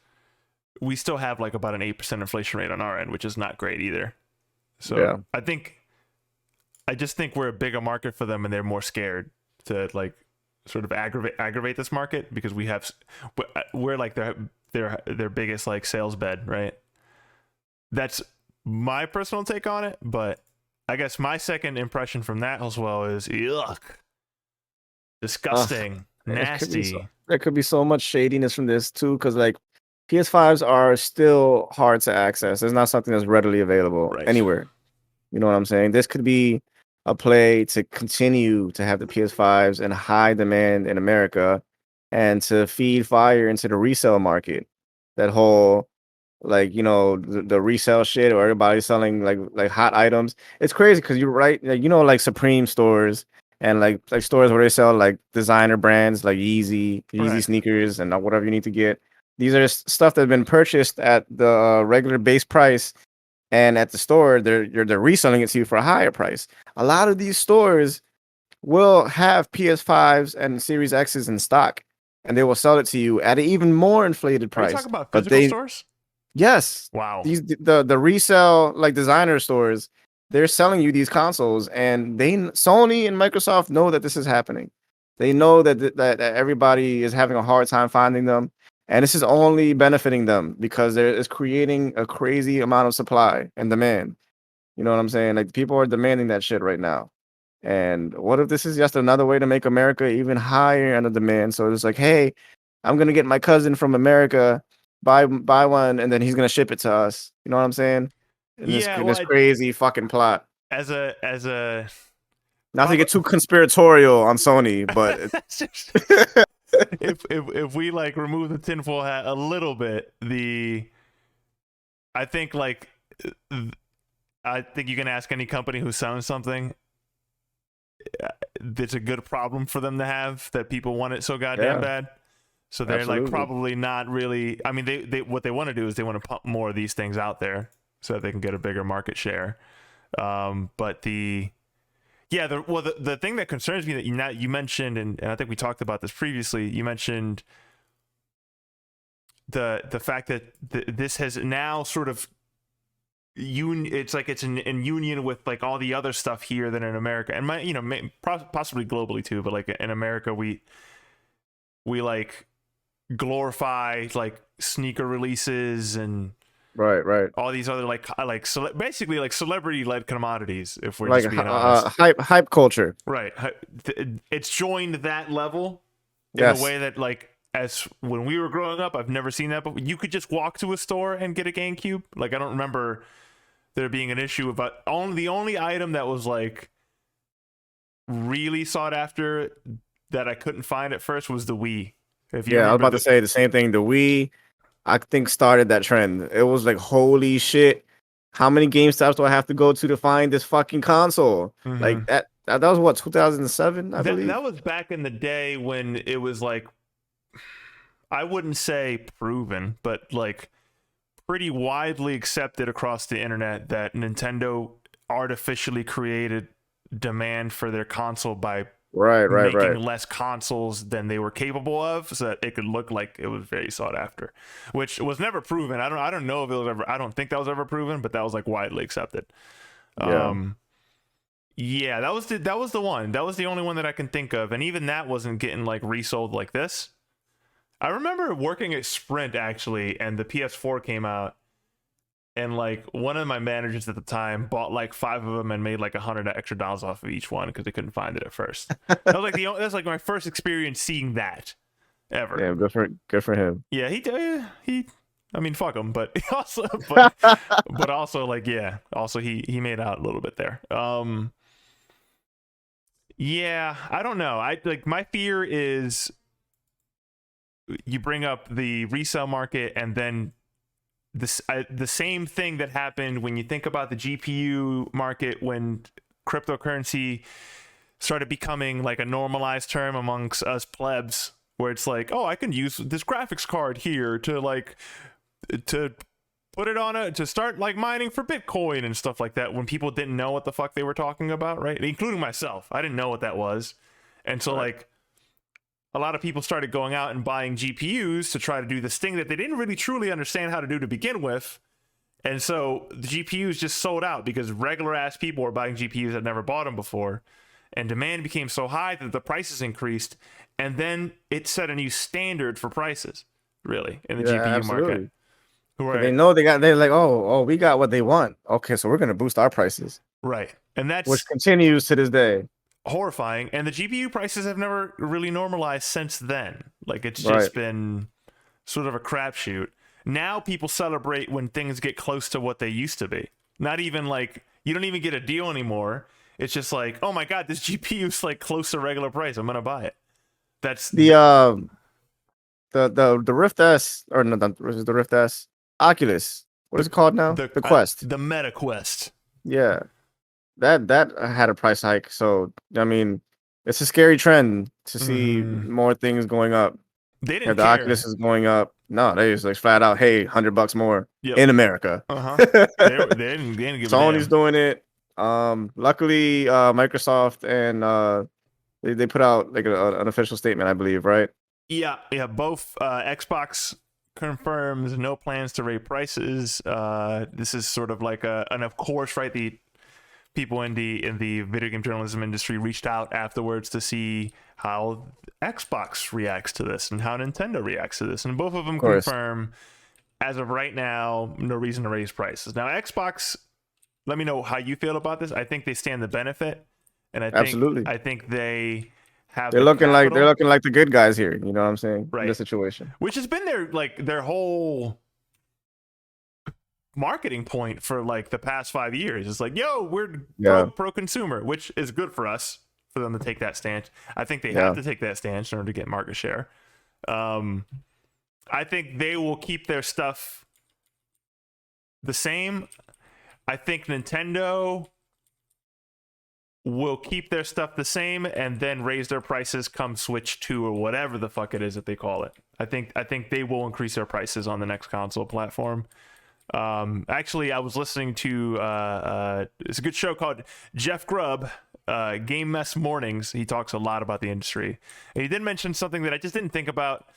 we still have like about an 8% inflation rate on our end, which is not great either. So yeah. I just think we're a bigger market for them and they're more scared to like sort of aggravate this market because we're like their biggest like sales bed, right? That's my personal take on it, but I guess my second impression from that as well is yuck, disgusting, nasty. There could be so much shadiness from this too, because like PS5s are still hard to access. It's not something that's readily available anywhere. You know what I'm saying? This could be a play to continue to have the PS5s in high demand in America and to feed fire into the resale market. That whole like, you know, the resale shit or everybody selling like hot items. It's crazy because you're right, like, you know, like Supreme stores and like stores where they sell like designer brands like Yeezy sneakers and whatever you need to get. These are stuff that have been purchased at the regular base price, and at the store they're reselling it to you for a higher price. A lot of these stores will have PS5s and Series X's in stock, and they will sell it to you at an even more inflated price. Are you talking about physical stores? Yes. Wow. The resale like designer stores, they're selling you these consoles, and Sony and Microsoft know that this is happening. They know that everybody is having a hard time finding them. And this is only benefiting them because there is creating a crazy amount of supply and demand. You know what I'm saying? Like people are demanding that shit right now. And what if this is just another way to make America even higher on the demand? So it's like, hey, I'm gonna get my cousin from America, buy one, and then he's gonna ship it to us. You know what I'm saying? And this crazy fucking plot. As a Not to get too conspiratorial on Sony, but if we like remove the tinfoil hat a little bit, I think like I think you can ask any company who sells something. It's a good problem for them to have, that people want it so goddamn bad. So they're like probably not really. I mean, they what they want to do is they want to pump more of these things out there so that they can get a bigger market share. But the thing that concerns me that you mentioned, and I think we talked about this previously. You mentioned the fact that this has now sort of it's like it's in union with like all the other stuff here than in America, and possibly globally too. But like in America, we like glorify like sneaker releases and right all these other basically like celebrity led commodities, if we're like just being honest. hype culture, right? It's joined that level in a way that like, as when we were growing up, I've never seen that, but you could just walk to a store and get a GameCube. Like, I don't remember there being an issue about the only item that was like really sought after that I couldn't find at first was the Wii. I was about to say the same thing. The Wii, I think, started that trend. It was like, holy shit, how many GameStops do I have to go to find this fucking console? Mm-hmm. Like that was what, 2007, I believe. That was back in the day when it was like, I wouldn't say proven, but like pretty widely accepted across the internet that Nintendo artificially created demand for their console by making less consoles than they were capable of, so that it could look like it was very sought after, which was never proven. I don't know if it was ever. I don't think that was ever proven, but that was like widely accepted. That was the one. That was the only one that I can think of, and even that wasn't getting like resold like this. I remember working at Sprint actually, and the PS4 came out, and like one of my managers at the time bought like 5 of them and made like $100 extra off of each one because they couldn't find it at first. That was like that's like my first experience seeing that ever. Yeah, good for him. Yeah, he. I mean, fuck him, but also, but also like also he made out a little bit there. Yeah, I don't know. I like, my fear is you bring up the resale market, and then the same thing that happened when you think about the GPU market when cryptocurrency started becoming like a normalized term amongst us plebs, where it's like, oh, I can use this graphics card here to put it on to start like mining for Bitcoin and stuff like that, when people didn't know what the fuck they were talking about, right? Including myself. I didn't know what that was. And so like a lot of people started going out and buying GPUs to try to do this thing that they didn't really truly understand how to do to begin with. And so the GPUs just sold out because regular ass people were buying GPUs that never bought them before. And demand became so high that the prices increased. And then it set a new standard for prices, really, in the GPU market. Right. They know they're like, oh, we got what they want. Okay, so we're going to boost our prices. Right. And which continues to this day. Horrifying. And the GPU prices have never really normalized since then. Like, it's just been sort of a crapshoot. Now people celebrate when things get close to what they used to be. Not even like, you don't even get a deal anymore. It's just like, oh my god, this GPU is like close to regular price, I'm gonna buy it. That's the Rift S, or no, the Rift S, Oculus. What is it called now? The Quest. The Meta Quest. Yeah. That had a price hike. So I mean, it's a scary trend to see more things going up. They didn't the care. Oculus is going up. No, they just like flat out, hey, $100 more in America. They didn't give Sony's doing it. Luckily, Microsoft and they put out like an official statement, I believe, right? Yeah. Both Xbox confirms no plans to raise prices. This is sort of like and of course, right, the people in the video game journalism industry reached out afterwards to see how Xbox reacts to this and how Nintendo reacts to this, and both of them confirm, as of right now, no reason to raise prices. Now, Xbox, let me know how you feel about this. I think they stand the benefit, and I think they have. They're looking like the good guys here. You know what I'm saying? Right. In this situation, which has been their whole marketing point for like the past 5 years. It's like, yo, we're pro consumer, which is good for us. for them to take that stance. I think they Yeah. have to take that stance in order to get market share. I think they will keep their stuff the same. I think Nintendo will keep their stuff the same and then raise their prices come Switch 2 or whatever the fuck it is that they call it. I think they will increase their prices on the next console platform. Actually, I was listening to it's a good show called Geoff Grubb, Game Mess Mornings. He talks a lot about the industry. And he did mention something that I just didn't think about,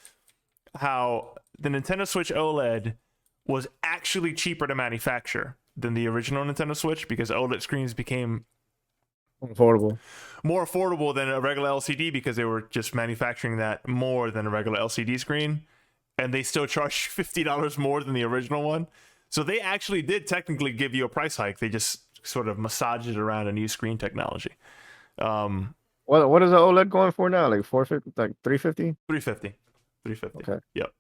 how the Nintendo Switch OLED was actually cheaper to manufacture than the original Nintendo Switch because OLED screens became Affordable. more affordable than a regular LCD because they were just manufacturing that more than a regular LCD screen, and they still charge $50 more than the original one. So they actually did technically give you a price hike. They just sort of massaged it around a new screen technology. What is the OLED going for now? Like 450, like 350? 350. Okay. Yep.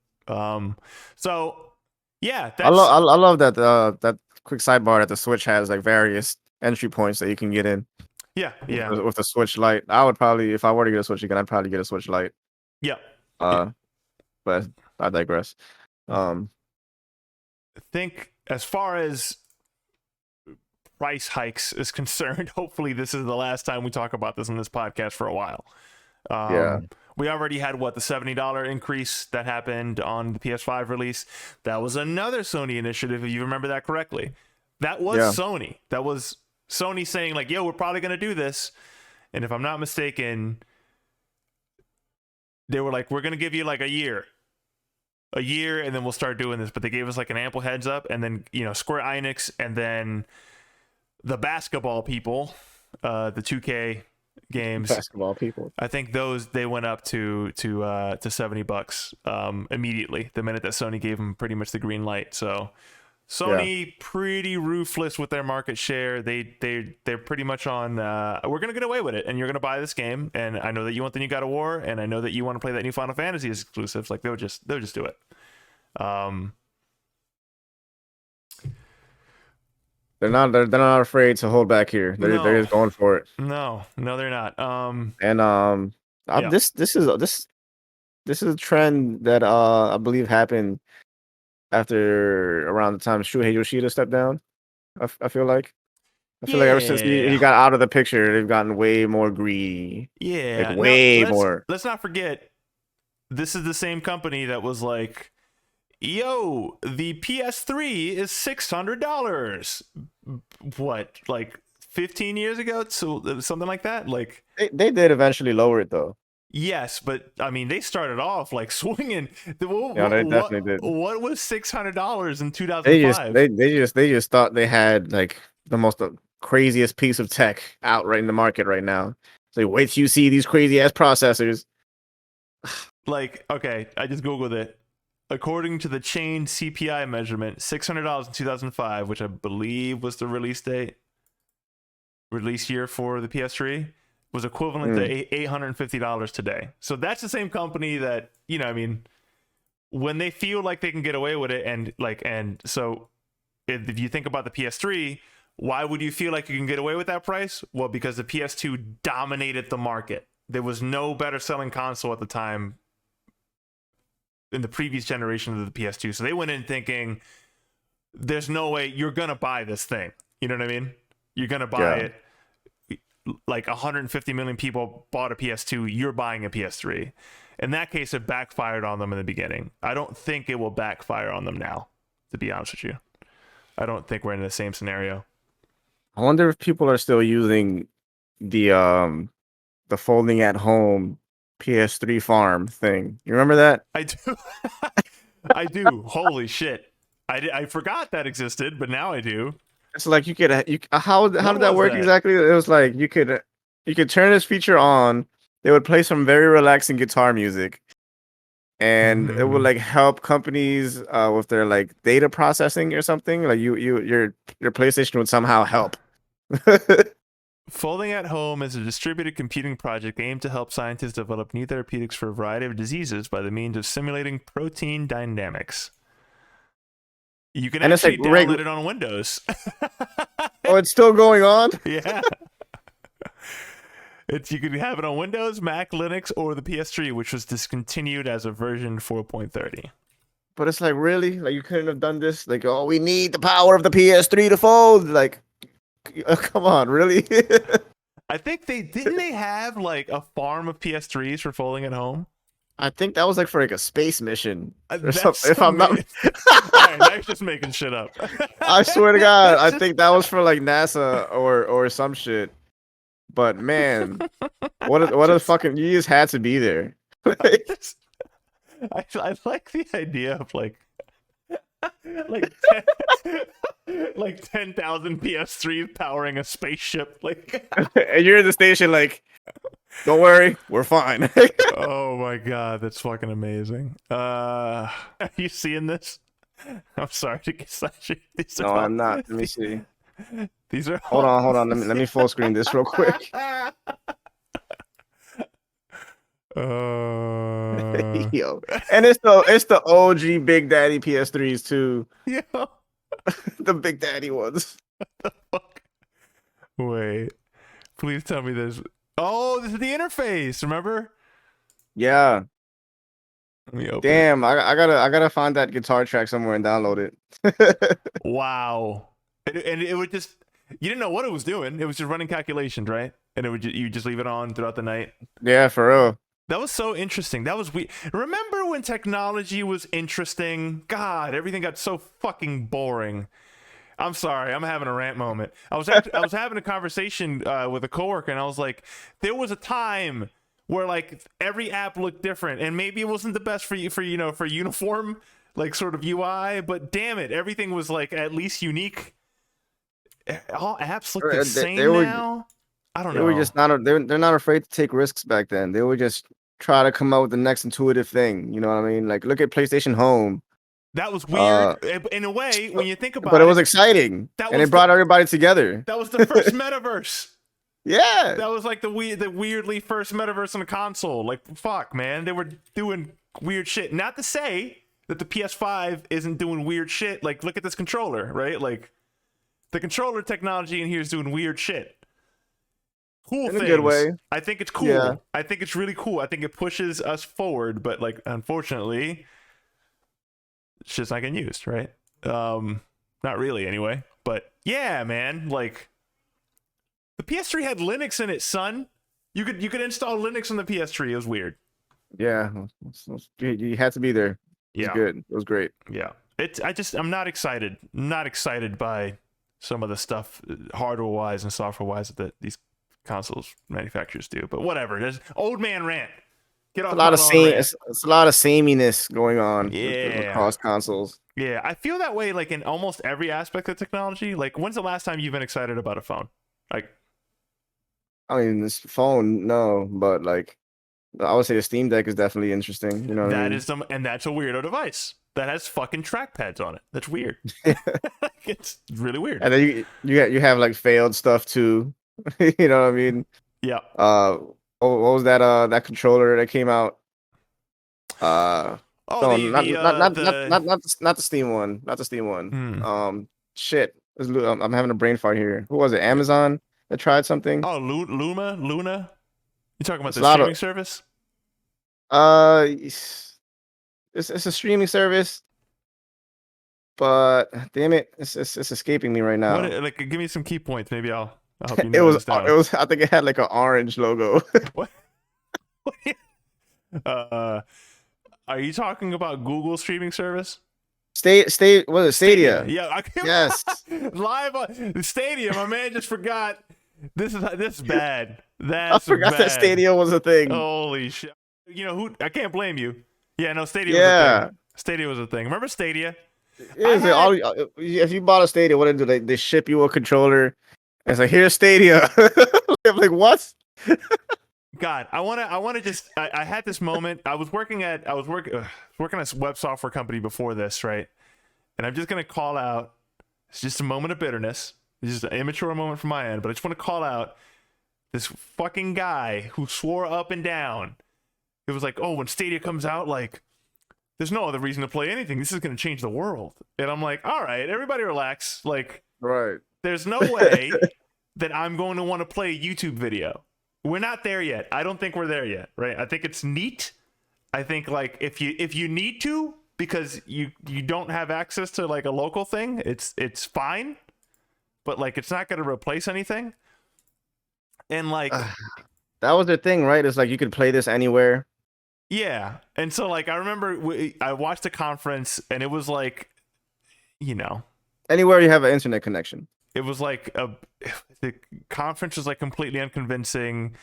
So yeah, I that's love that that quick sidebar that the Switch has, like various entry points that you can get in. yeah. With the Switch Lite. I would probably, if I were to get a Switch again, I'd probably get a Switch Lite. Yep. But I digress. I think as far as price hikes is concerned, hopefully this is the last time we talk about this on this podcast for a while. Yeah. We already had the $70 increase that happened on the PS5 release. That was another Sony initiative, if you remember that correctly. That was Sony. That was Sony saying like, yo, we're probably going to do this. And if I'm not mistaken, they were like, we're going to give you like a year, and then we'll start doing this. But they gave us like an ample heads up. And then, Square Enix and then the basketball people, the 2K games, Basketball people. I think they went up to $70 immediately the minute that Sony gave them pretty much the green light. So Sony pretty ruthless with their market share. They're pretty much on we're gonna get away with it, and you're gonna buy this game. And I know that you want the new God of War, and I know that you want to play that new Final Fantasy as exclusives. Like they'll just do it. They're not afraid to hold back here. They're just going for it. No, they're not. This is a trend that I believe happened after around the time Shuhei Yoshida stepped down. I feel like ever since he got out of the picture, they've gotten way more greedy. Yeah, like way more. Let's not forget, this is the same company that was like, yo, the PS3 is $600. What, like 15 years ago? So something like that. Like they did eventually lower it though. Yes, but I mean, they started off like swinging. They definitely did. What was $600 in 2005? They just thought they had like the most craziest piece of tech out right in the market right now. So wait till you see these crazy ass processors. Like, okay, I just googled it. According to the chain CPI measurement, $600 in 2005, which I believe was the release year for the PS3. Was equivalent to $850 today. So that's the same company that, I mean, when they feel like they can get away with it, and so if you think about the PS3, why would you feel like you can get away with that price? Well, because the PS2 dominated the market. There was no better selling console at the time in the previous generation of the PS2. So they went in thinking, there's no way you're going to buy this thing. You know what I mean? You're going to buy it. Like 150 million people bought a PS2, you're buying a PS3. In that case, it backfired on them in the beginning. I don't think it will backfire on them now, to be honest with you. I don't think we're in the same scenario. I wonder if people are still using the folding at home PS3 farm thing. You remember that? I do. I do. Holy shit. I forgot that existed, but now I do. It's like how did that work exactly? It was like you could turn this feature on. They would play some very relaxing guitar music, and it would like help companies with their like data processing or something. Like your PlayStation would somehow help. Folding at Home is a distributed computing project aimed to help scientists develop new therapeutics for a variety of diseases by the means of simulating protein dynamics. You can actually download it on Windows. Oh, it's still going on? Yeah. It's you could have it on Windows, Mac, Linux, or the PS3, which was discontinued as of version 4.30. But it's like, really? Like, you couldn't have done this? Like, oh, we need the power of the PS3 to fold. Like, come on, really? I think they have like a farm of PS3s for folding at home. I think that was like for like a space mission or That's something. If I'm not, All right, now you're just making shit up. I swear to God, I think that was for like NASA or some shit. But man, what a fucking, you just had to be there. I like the idea of like 10,000 PS3s powering a spaceship. Like, And you're in the station, like, don't worry, we're fine. oh my god, that's fucking amazing. Are you seeing this? I'm sorry to get such. No, I'm not. Let me see. These are Hold on. Let me full screen this real quick. Yo, and it's the OG Big Daddy PS3s too. Yeah. The Big Daddy ones. The fuck? Wait, please tell me this. Oh, this is the interface. Remember? Yeah. Let me open Damn, I gotta find that guitar track somewhere and download it. Wow. And it would just, you didn't know what it was doing. It was just running calculations, right? And it would you just leave it on throughout the night. Yeah, for real. That was so interesting. That was weird. Remember when technology was interesting? God, everything got so fucking boring. I'm sorry, I'm having a rant moment. I was having a conversation with a coworker, and I was like, there was a time where like every app looked different, and maybe it wasn't the best for uniform like sort of UI, but damn it, everything was like at least unique. All apps look the same now. I don't know. They were just not. They're not afraid to take risks back then. They would just try to come up with the next intuitive thing. You know what I mean? Like, look at PlayStation Home. That was weird in a way when you think about it. But it was exciting, and it brought everybody together. That was the first metaverse. Yeah, that was like the weirdly first metaverse on a console. Like, fuck, man, they were doing weird shit. Not to say that the PS5 isn't doing weird shit. Like, look at this controller, right? Like, the controller technology in here is doing weird shit. Cool in things. a good way. I think it's cool. Yeah. I think it's really cool. I think it pushes us forward, but like, unfortunately, it's just not getting used, right? Not really, anyway. But yeah, man, like the PS3 had Linux in it, son. You could install Linux on the PS3. It was weird. Yeah, you had to be there. It was good. It was great. Yeah, I'm not excited. Not excited by some of the stuff hardware wise and software wise that these consoles manufacturers do. But whatever. There's old man rant. Get off. It's a lot of sameness going on. Across consoles. Yeah, I feel that way like in almost every aspect of technology. Like, when's the last time you've been excited about a phone? Like, I mean, this phone, no, but like, I would say the Steam Deck is definitely interesting. You know what I mean? And that's a weirdo device that has fucking trackpads on it. That's weird. It's really weird. And then you have like failed stuff too. You know what I mean? Yeah. What was that controller that came out? Not the Steam one. Not the Steam one. Shit. I'm having a brain fart here. Who was it? Amazon that tried something? Oh, Luna. You talking about the streaming service? It's a streaming service, but damn it, it's escaping me right now. Like, give me some key points. Maybe I'll help you. It was. I think it had like an orange logo. What? Are you talking about Google streaming service? What is it? Stadia. Yeah. Yes. Live on Stadia. My man just forgot. This is bad. I forgot that Stadia was a thing. Holy shit! You know who? I can't blame you. Yeah, no, Stadia. Was a thing. Stadia was a thing. Remember Stadia? If you bought a Stadia, what do they ship you a controller? And it's like, here's Stadia. I'm like, what? God, I wanna just. I had this moment. I was working at a web software company before this, right? And I'm just gonna call out. It's just a moment of bitterness. It's just an immature moment from my end, but I just want to call out this fucking guy who swore up and down. It was like, oh, when Stadia comes out, like, there's no other reason to play anything. This is going to change the world. And I'm like, all right, everybody relax. Like, right. There's no way that I'm going to want to play a YouTube video. we're not there yet. I don't think we're there yet, right? I think it's neat. I think like if you need to because you don't have access to like a local thing, it's fine, but like it's not going to replace anything. And like That was the thing, right? It's like you could play this anywhere. yeah, and so like I remember I watched the conference and it was like, you know, Anywhere you have an internet connection. it was like the conference was like completely unconvincing.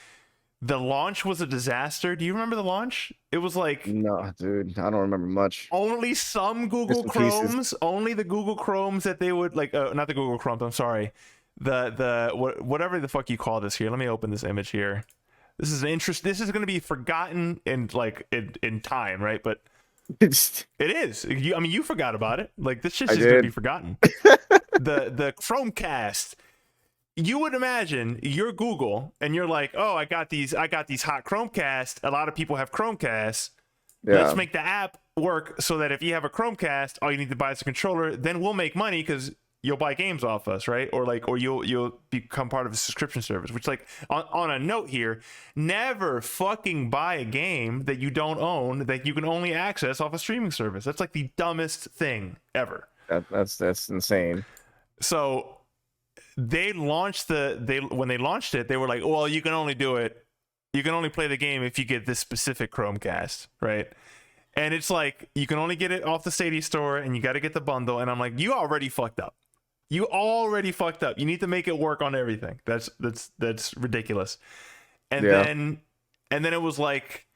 The launch was a disaster. Do you remember the launch? It was like No, dude, I don't remember much. only some Google Bits and pieces. Chromes, only the Google Chromes that they would like. Not the Google Chromes. I'm sorry. Whatever the fuck you call this here. Let me open this image here. This is This is going to be forgotten in like in time, right? But It's, it is. I mean, you forgot about it. Like this shit's I just going to did. be forgotten. The Chromecast. You would imagine you're Google and you're like, oh, I got these hot Chromecast. A lot of people have Chromecast. Yeah. Let's make the app work so that if you have a Chromecast, all you need to buy is a controller. Then we'll make money because you'll buy games off us, right? Or like, or you'll become part of a subscription service. Which, like, on a note here, never fucking buy a game that you don't own that you can only access off a streaming service. That's like the dumbest thing ever. That's insane. So they launched when they launched it, they were like, well, you can only do it. You can only play the game if you get this specific Chromecast, right? And it's like you can only get it off the Stadia store, and you got to get the bundle. And I'm like, you already fucked up. You already fucked up. You need to make it work on everything. That's ridiculous. And Yeah. then it was like,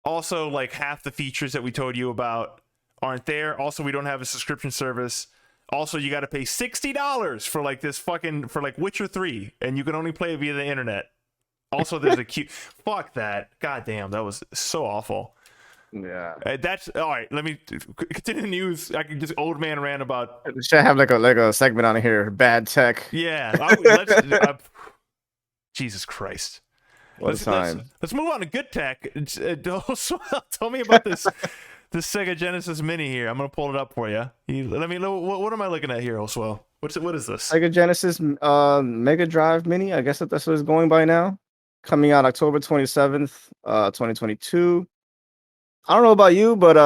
also like half the features that we told you about aren't there. Also, we don't have a subscription service. Also, you got to pay $60 for like this fucking for like Witcher 3, and you can only play it via the internet. Also, there's a cute fuck that. God damn, that was so awful. Yeah. That's all right. Let me continue the news. I can just old man rant about. Should I have like a segment on here? Bad tech. Yeah. Jesus Christ. What a time. Let's move on to good tech. Tell me about this Sega Genesis Mini here. I'm gonna pull it up for you. Let me know what am I looking at here, Oswell? What is this? Sega Genesis Mega Drive Mini. I guess that's what it's going by now. Coming out October 27th, 2022. I don't know about you, but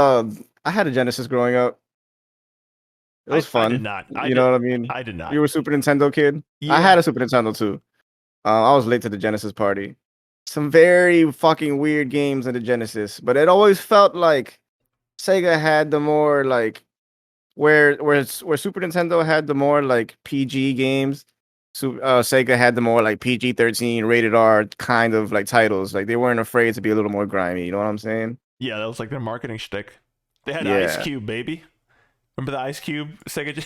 I had a Genesis growing up. It was fun. I did not. You know what I mean? I did not. You were a Super Nintendo kid? Yeah. I had a Super Nintendo too. I was late to the Genesis party. Some very fucking weird games in the Genesis, but it always felt like Sega had the more like where Super Nintendo had the more like PG games. Sega had the more like PG-13 rated R kind of like titles. Like they weren't afraid to be a little more grimy. You know what I'm saying? Yeah, that was like their marketing shtick. They had Yeah. Ice Cube, baby. Remember the Ice Cube Sega?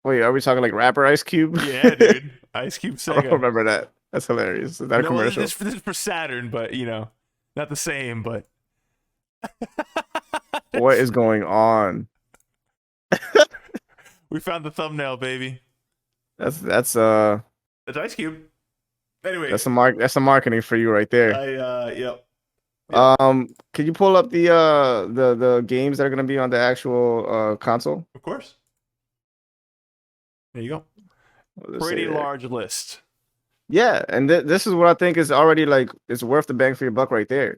Wait, are we talking like rapper Ice Cube? Yeah, dude. Ice Cube I don't Sega. remember that. That's hilarious. Is that a No, commercial? this is for Saturn, but you know, not the same. But What is going on? we found the thumbnail, baby. That's It's Ice Cube. Anyway, that's some marketing for you right there. Yep. Can you pull up the games that are gonna be on the actual console? Of course. There you go. I'll just say Pretty that. large list. Yeah, and this is what I think is already like it's worth the bang for your buck right there,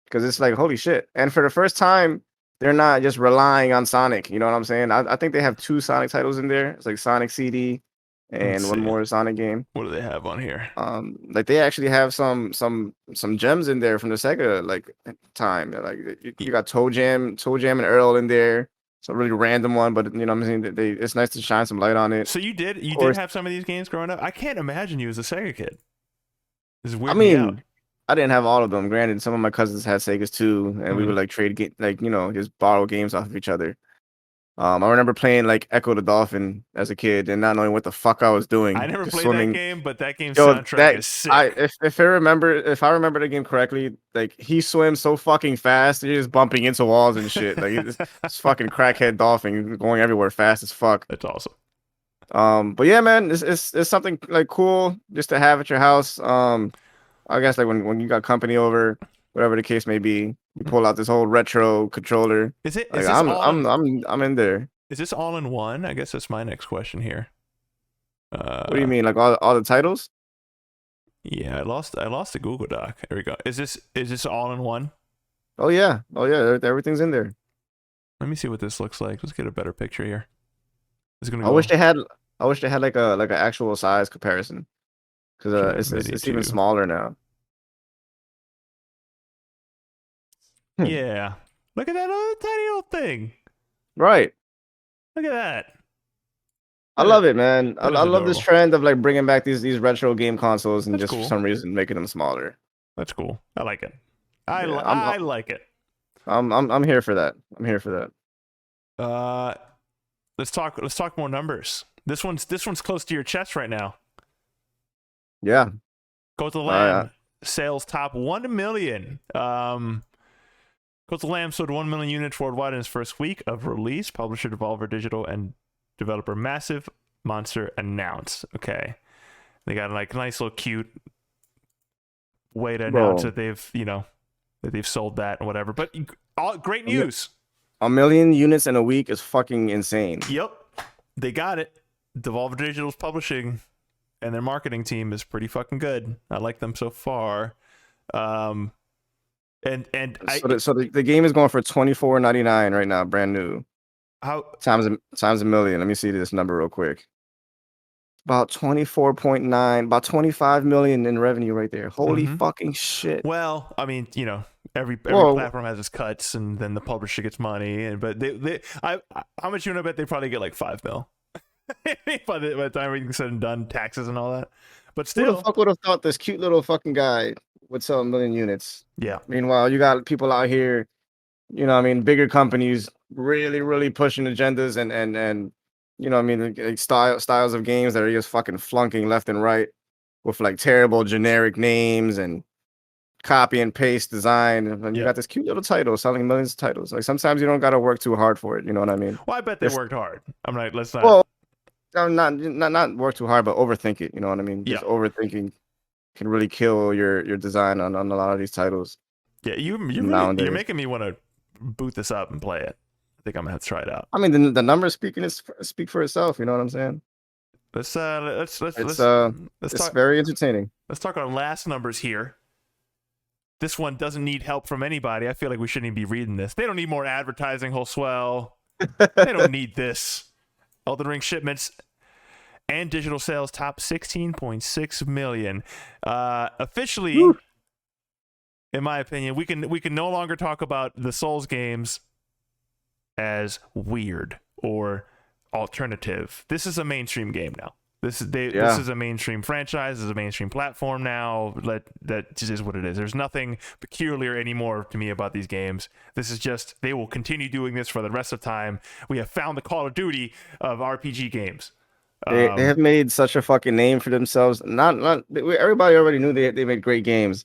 because it's like holy shit. And for the first time, they're not just relying on Sonic. You know what I'm saying? I think they have 2 Sonic titles in there. It's like Sonic CD and Let's one see. more Sonic game. What do they have on here? Like they actually have some gems in there from the Sega like time. Like you got Toe Jam and Earl in there. It's a really random one, but you know what I'm saying. It's nice to shine some light on it. So you did course. have some of these games growing up? I can't imagine you as a Sega kid. This is weird. I mean, I didn't have all of them. Granted, some of my cousins had Segas too, and we Mhm. would like trade like just borrow games off of each other. I remember playing like Echo the Dolphin as a kid and not knowing what the fuck I was doing. I never just played swimming. that game, but that game's Yo, soundtrack is sick. if I remember the game correctly, like he swims so fucking fast, you're just bumping into walls and shit. Like it's fucking crackhead dolphin going everywhere fast as fuck. That's awesome. But yeah, man, it's something like cool just to have at your house. I guess like when you got company over, whatever the case may be, you pull out this whole retro controller. Is it? Like Is this I'm in there. Is this all in one? I guess that's my next question here. What do you mean, like all the titles? Yeah, I lost the Google Doc. There we go. Is this all in one? Oh yeah, everything's in there. Let me see what this looks like. Let's get a better picture here. It's gonna I wish go they had I wish they had like an actual size comparison because Geoff it's Mini even 2. smaller now. Hmm. Yeah. Look at that little tiny old thing. Right. Look at that. I That is, love it, man. I, that is I love this adorable. trend of like bringing back these retro game consoles and That's just for cool. some reason making them smaller. That's cool. I like it. Yeah, I like it. I'm here for that. I'm here for that. Uh, let's talk more numbers. This one's close to your chest right now. Yeah. Go to the I Lamb sales top 1 million. Go to the Lamb sold 1 million units worldwide in its first week of release. Publisher Devolver Digital and developer Massive Monster announced. Okay, they got like a nice little cute way to announce bro, that they've sold that and whatever. But all great a mi- news. a million units in a week is fucking insane. Yep, they got it. Devolver Digital's publishing and their marketing team is pretty fucking good. I like them so far. Um, So the game is going for $24.99 right now, brand new. how Times a million. Let me see this number real quick. About 24.9, about 25 million in revenue right there. Holy Mhm. fucking shit. Well, I mean, every Whoa. platform has its cuts, and then the publisher gets money. And but how much you want to bet they probably get like 5 mil by the time everything's said and done, taxes and all that. But Who the still, fuck would have thought this cute little fucking guy would sell a million units? yeah, Meanwhile, you got people out here, bigger companies really, really pushing agendas and like styles of games that are just fucking flunking left and right with like terrible generic names and copy and paste design. And you yeah. got this cute little title selling millions of titles. Like sometimes you don't gotta work too hard for it. You know what I mean? Well, I bet they Just worked hard. I'm like, let's not. well, not work too hard, but overthink it. You know what I mean? Yeah, Just overthinking can really kill your design on a lot of these titles yeah. You're nowadays. making me want to boot this up and play it. I think I'm gonna have to try it out. I mean, the numbers speak for itself. You know what I'm saying? Let's let's It's talk very entertaining. let's talk our last numbers here. This one doesn't need help from anybody. I feel like we shouldn't even be reading this. They don't need more advertising, Joswell. They don't need this. Elden Ring shipments and digital sales top 16.6 million. Officially, Whew. in my opinion, we can no longer talk about the Souls games as weird or alternative. This is a mainstream game now. This is a mainstream franchise. This is a mainstream platform now. That just is what it is. There's nothing peculiar anymore to me about these games. This is just they will continue doing this for the rest of time. We have found the Call of Duty of RPG games. They have made such a fucking name for themselves. Everybody already knew they made great games,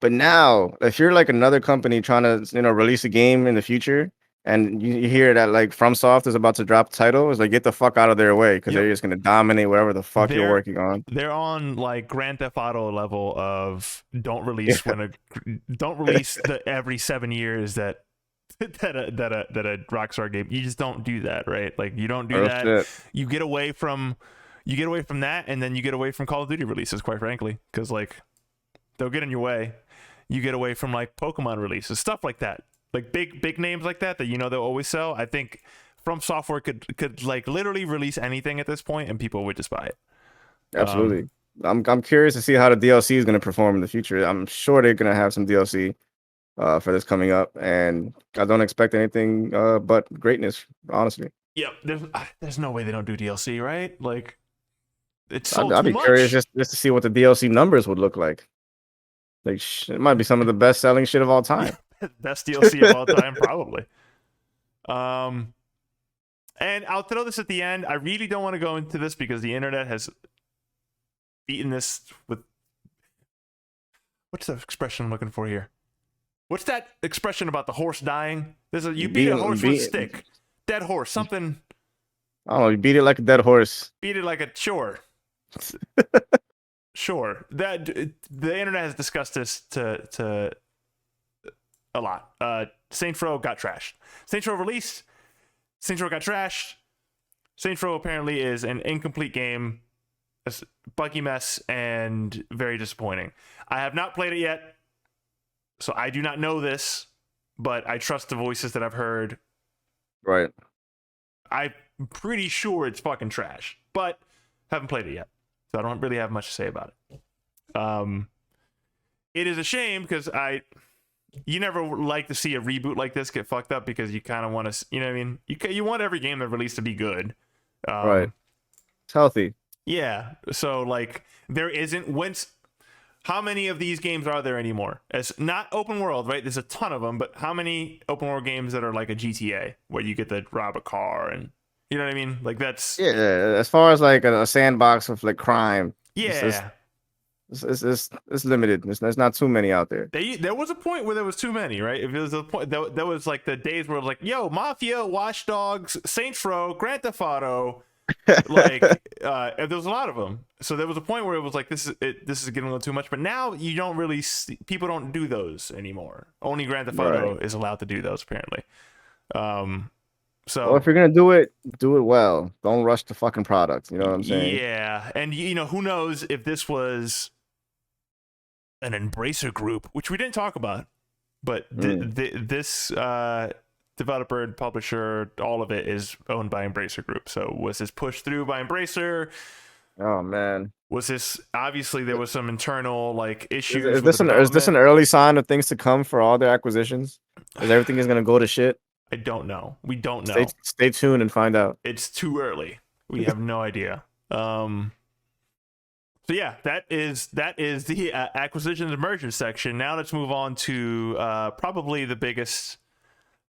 but now if you're like another company trying to release a game in the future, and you hear that like FromSoft is about to drop a title, it's like get the fuck out of their way because Yep. they're just gonna dominate whatever the fuck you're working on. They're on like Grand Theft Auto level of don't release the every 7 years that a Rockstar game. You just don't do that, right? Like you don't do Oh, that. shit. You get away from that, and then you get away from Call of Duty releases, quite frankly, because like they'll get in your way. You get away from like Pokemon releases, stuff like that. Like big names like that they'll always sell. I think From Software could like literally release anything at this point and people would just buy it. Absolutely. I'm curious to see how the DLC is going to perform in the future. I'm sure they're going to have some DLC for this coming up, and I don't expect anything but greatness, honestly. Yeah, there's no way they don't do DLC, right? Like it's I'd, sold I'd too be curious much. just to see what the DLC numbers would look like. Like it might be some of the best selling shit of all time. Best DLC of all time, probably. And I'll throw this at the end. I really don't want to go into this because the internet has beaten this with what's the expression I'm looking for here? What's that expression about the horse dying? You beat a horse with a stick. Dead horse, something. I don't know. You beat it like a dead horse. Beat it like a sure. Sure. That the internet has discussed this to a lot. Saints Row got trashed. Saints Row released. Saints Row got trashed. Saints Row apparently is an incomplete game. a buggy mess and very disappointing. I have not played it yet, so I do not know this, but I trust the voices that I've heard. Right. I'm pretty sure it's fucking trash, but haven't played it yet, so I don't really have much to say about it. It is a shame because you never like to see a reboot like this get fucked up because you kind of want to, you know what I mean? You want every game that released to be good. Right. It's healthy. Yeah. So like there isn't how many of these games are there anymore? It's not open world, right? There's a ton of them, but how many open world games that are like a GTA where you get to rob a car and you know what I mean? Like that's Yeah. As far as like a sandbox of like crime, yeah. it's limited. There's not too many out there. There was a point where there was too many, right? If it was a point, there was like the days where it was like, yo, Mafia, Watch Dogs, Saints Row, Grand Theft Auto, like there was a lot of them. So there was a point where it was like, this is getting a little too much. But now you don't really people don't do those anymore. Only Grand Theft Auto is allowed to do those apparently. So well, if you're gonna do it well. Don't rush the fucking product. You know what I'm saying? Yeah, and who knows if this was an Embracer Group, which we didn't talk about, but this developer and publisher, all of it is owned by Embracer Group. So was this pushed through by Embracer? Oh man, was this obviously there was some internal like issues? Is this an early sign of things to come for all their acquisitions? Is everything is gonna go to shit? I don't know. We don't know. Stay tuned and find out. It's too early. We have no idea. So yeah, that is the acquisitions and mergers section. Now let's move on to probably the biggest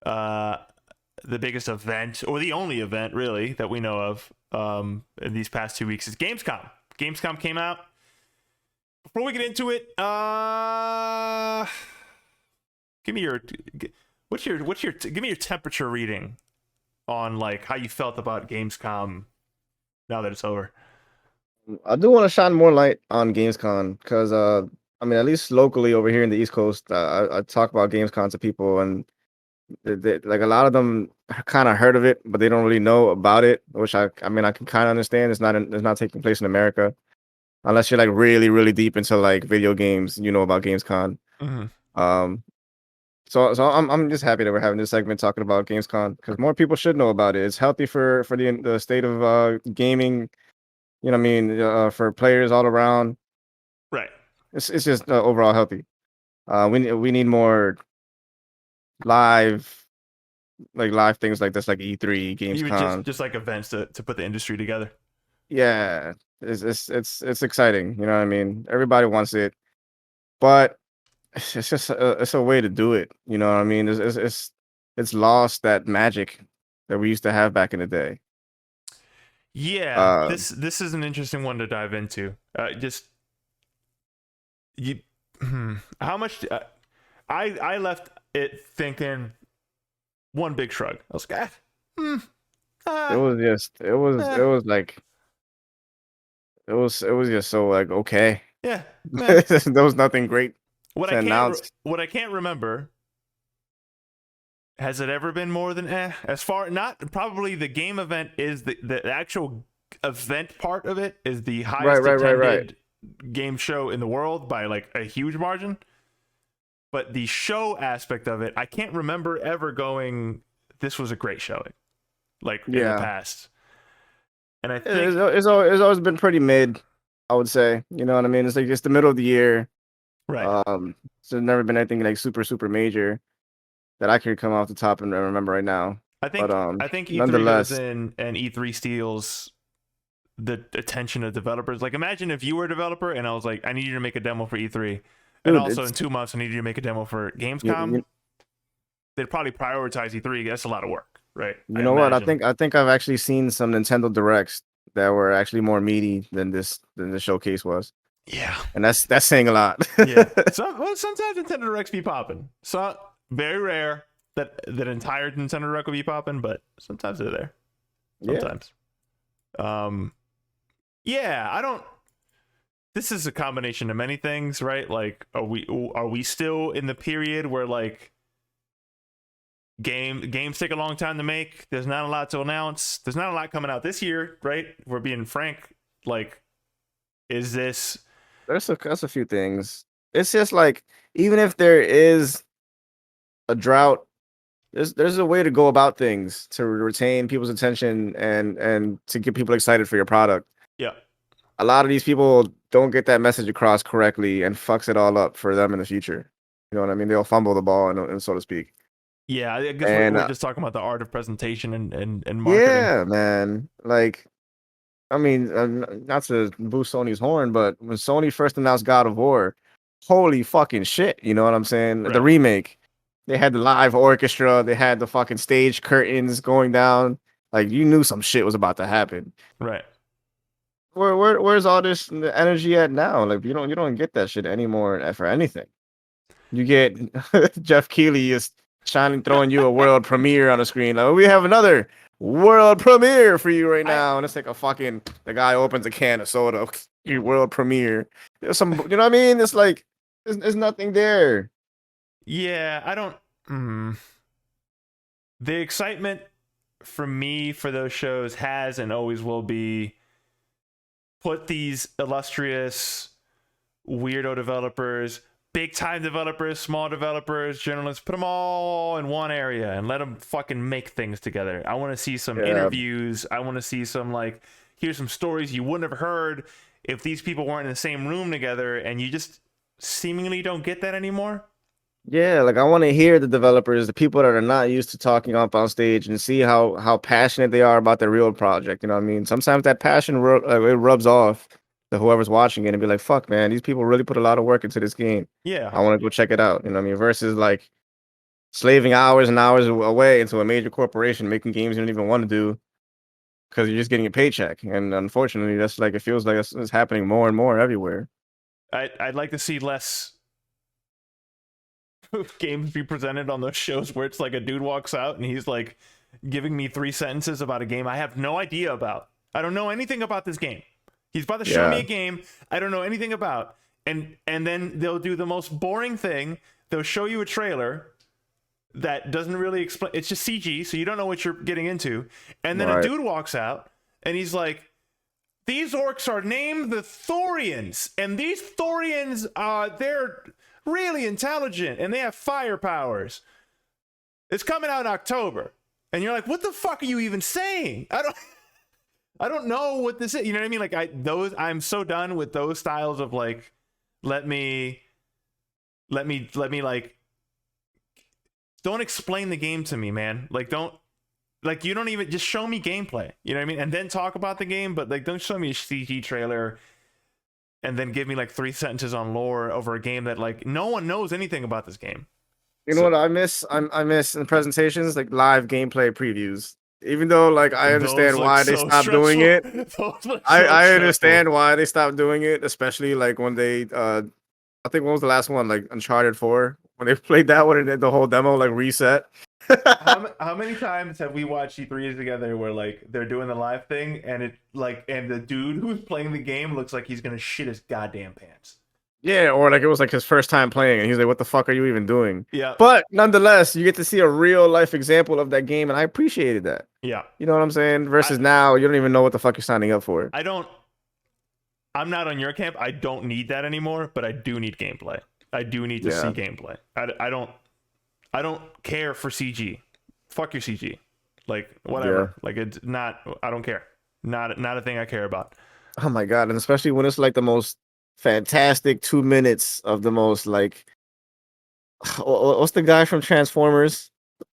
event, or the only event really that we know of in these past 2 weeks is Gamescom. Gamescom came out. Before we get into it, give me your temperature reading on like how you felt about Gamescom now that it's over. I do want to shine more light on Gamescom because, I mean, at least locally over here in the East Coast, I talk about Gamescom to people, and like a lot of them kind of heard of it, but they don't really know about it. Which I mean, I can kind of understand. It's not taking place in America, unless you're like really, really deep into like video games. You know about Gamescom. Mm-hmm. So I'm just happy that we're having this segment talking about Gamescom because more people should know about it. It's healthy for the state of gaming. You know what I mean? For players all around. Right. It's just overall healthy. We need more live things like this, like E3, Gamescom. Just like events to put the industry together. Yeah, it's exciting. You know what I mean? Everybody wants it, but it's just it's a way to do it. You know what I mean? It's lost that magic that we used to have back in the day. Yeah, this is an interesting one to dive into. How much? I left it thinking one big shrug. I was like, it was just so like okay. Yeah, there was nothing great. What I can't remember. Has it ever been more than as far not probably the game event is the actual event part of it is the highest attended game show in the world by like a huge margin. But the show aspect of it, I can't remember ever going, this was a great showing. Like in the past. And I think it's always been pretty mid, I would say. You know what I mean? It's like it's the middle of the year. Right. So there's never been anything like super, super major that I can come off the top and remember right now. I think E3 goes in and E3 steals the attention of developers. Like imagine if you were a developer and I was like, I need you to make a demo for E3. And also in 2 months I need you to make a demo for Gamescom. They'd probably prioritize E3. That's a lot of work, right? You know what? I think I've actually seen some Nintendo Directs that were actually more meaty than the showcase was. Yeah. And that's saying a lot. Yeah. Sometimes Nintendo Directs be popping. So very rare that entire Nintendo Direct will be popping, but sometimes they're there. Sometimes. Yeah, I don't. This is a combination of many things, right? Like, are we still in the period where like games take a long time to make? There's not a lot to announce. There's not a lot coming out this year, right? If we're being frank, like Is this That's a few things. It's just like even if there is a drought, there's a way to go about things to retain people's attention and to get people excited for your product. yeah. A lot of these people don't get that message across correctly and fucks it all up for them in the future. You know what I mean? They'll fumble the ball and so to speak. Yeah, I guess And we're just talking about the art of presentation and marketing. yeah, man. Like, I mean, not to boost Sony's horn, but when Sony first announced God of War, holy fucking shit. You know what I'm saying? The Right. remake, they had the live orchestra, they had the fucking stage curtains going down. Like, you knew some shit was about to happen. Right. Where's all this energy at now? Like, you don't get that shit anymore for anything. You get Jeff Keighley is shining, throwing you a world premiere on the screen. Like, we have another world premiere for you right I now, and it's like a fucking the guy opens a can of soda. Your world premiere. There's some, you know what I mean? It's like there's nothing there. yeah, I don't the excitement for me for those shows has and always will be put these illustrious weirdo developers, big time developers, small developers, journalists, put them all in one area and let them fucking make things together. I want to see some Yeah, interviews. I want to see some, like, here's some stories you wouldn't have heard if these people weren't in the same room together, and you just seemingly don't get that anymore. yeah. Like I want to hear the developers, the people that are not used to talking up on stage, and see how passionate they are about their real project. You know what I mean? Sometimes that passion it rubs off to whoever's watching it and be like, "Fuck, man, these people really put a lot of work into this game. Yeah. I want to go check it out." You know what I mean? Versus like slaving hours and hours away into a major corporation making games you don't even want to do because you're just getting a paycheck. And unfortunately, that's like it feels like it's happening more and more everywhere. I'd like to see less games be presented on those shows where it's like a dude walks out and he's like giving me 3 sentences about a game I have no idea about. I don't know anything about this game. He's about to show me Yeah, a game I don't know anything about. And then they'll do the most boring thing. They'll show you a trailer that doesn't really explain. It's just CG, so you don't know what you're getting into. And then a right. dude walks out and he's like, these orcs are named the Thorians, and these Thorians, they're really intelligent, and they have fire powers. It's coming out in October, and you're like, what the fuck are you even saying? I don't know what this is. You know what I mean? Like I'm so done with those styles of like, let me like, don't explain the game to me, man. Like don't. Like, you don't even just show me gameplay, you know what I mean, and then talk about the game, but like don't show me a CG trailer and then give me like 3 sentences on lore over a game that like no one knows anything about this game. You know So what I miss? I miss in presentations like live gameplay previews. Even though like I those understand look why they so stopped doing stressful. it, Those look so I stressful. understand why they stopped doing it, especially like when they I think what was the last one? Like Uncharted 4. When they played that one and then the whole demo like reset. How many times have we watched E3s together where like they're doing the live thing and it like and the dude who's playing the game looks like he's gonna shit his goddamn pants? Yeah, or like it was like his first time playing and he's like, what the fuck are you even doing? Yeah, But nonetheless, you get to see a real life example of that game, and I appreciated that. yeah. You know what I'm saying? I Versus now, you don't even know what the fuck you're signing up for. I don't. I'm not on your camp. I don't need that anymore, but I do need gameplay. I do need to see Yeah. gameplay. I don't. I don't care for CG. Fuck your CG. Like Yeah. whatever. Like it's not. I don't care. Not a thing I care about. Oh my god, and especially when it's like the most fantastic 2 minutes of the most like what's the guy from Transformers?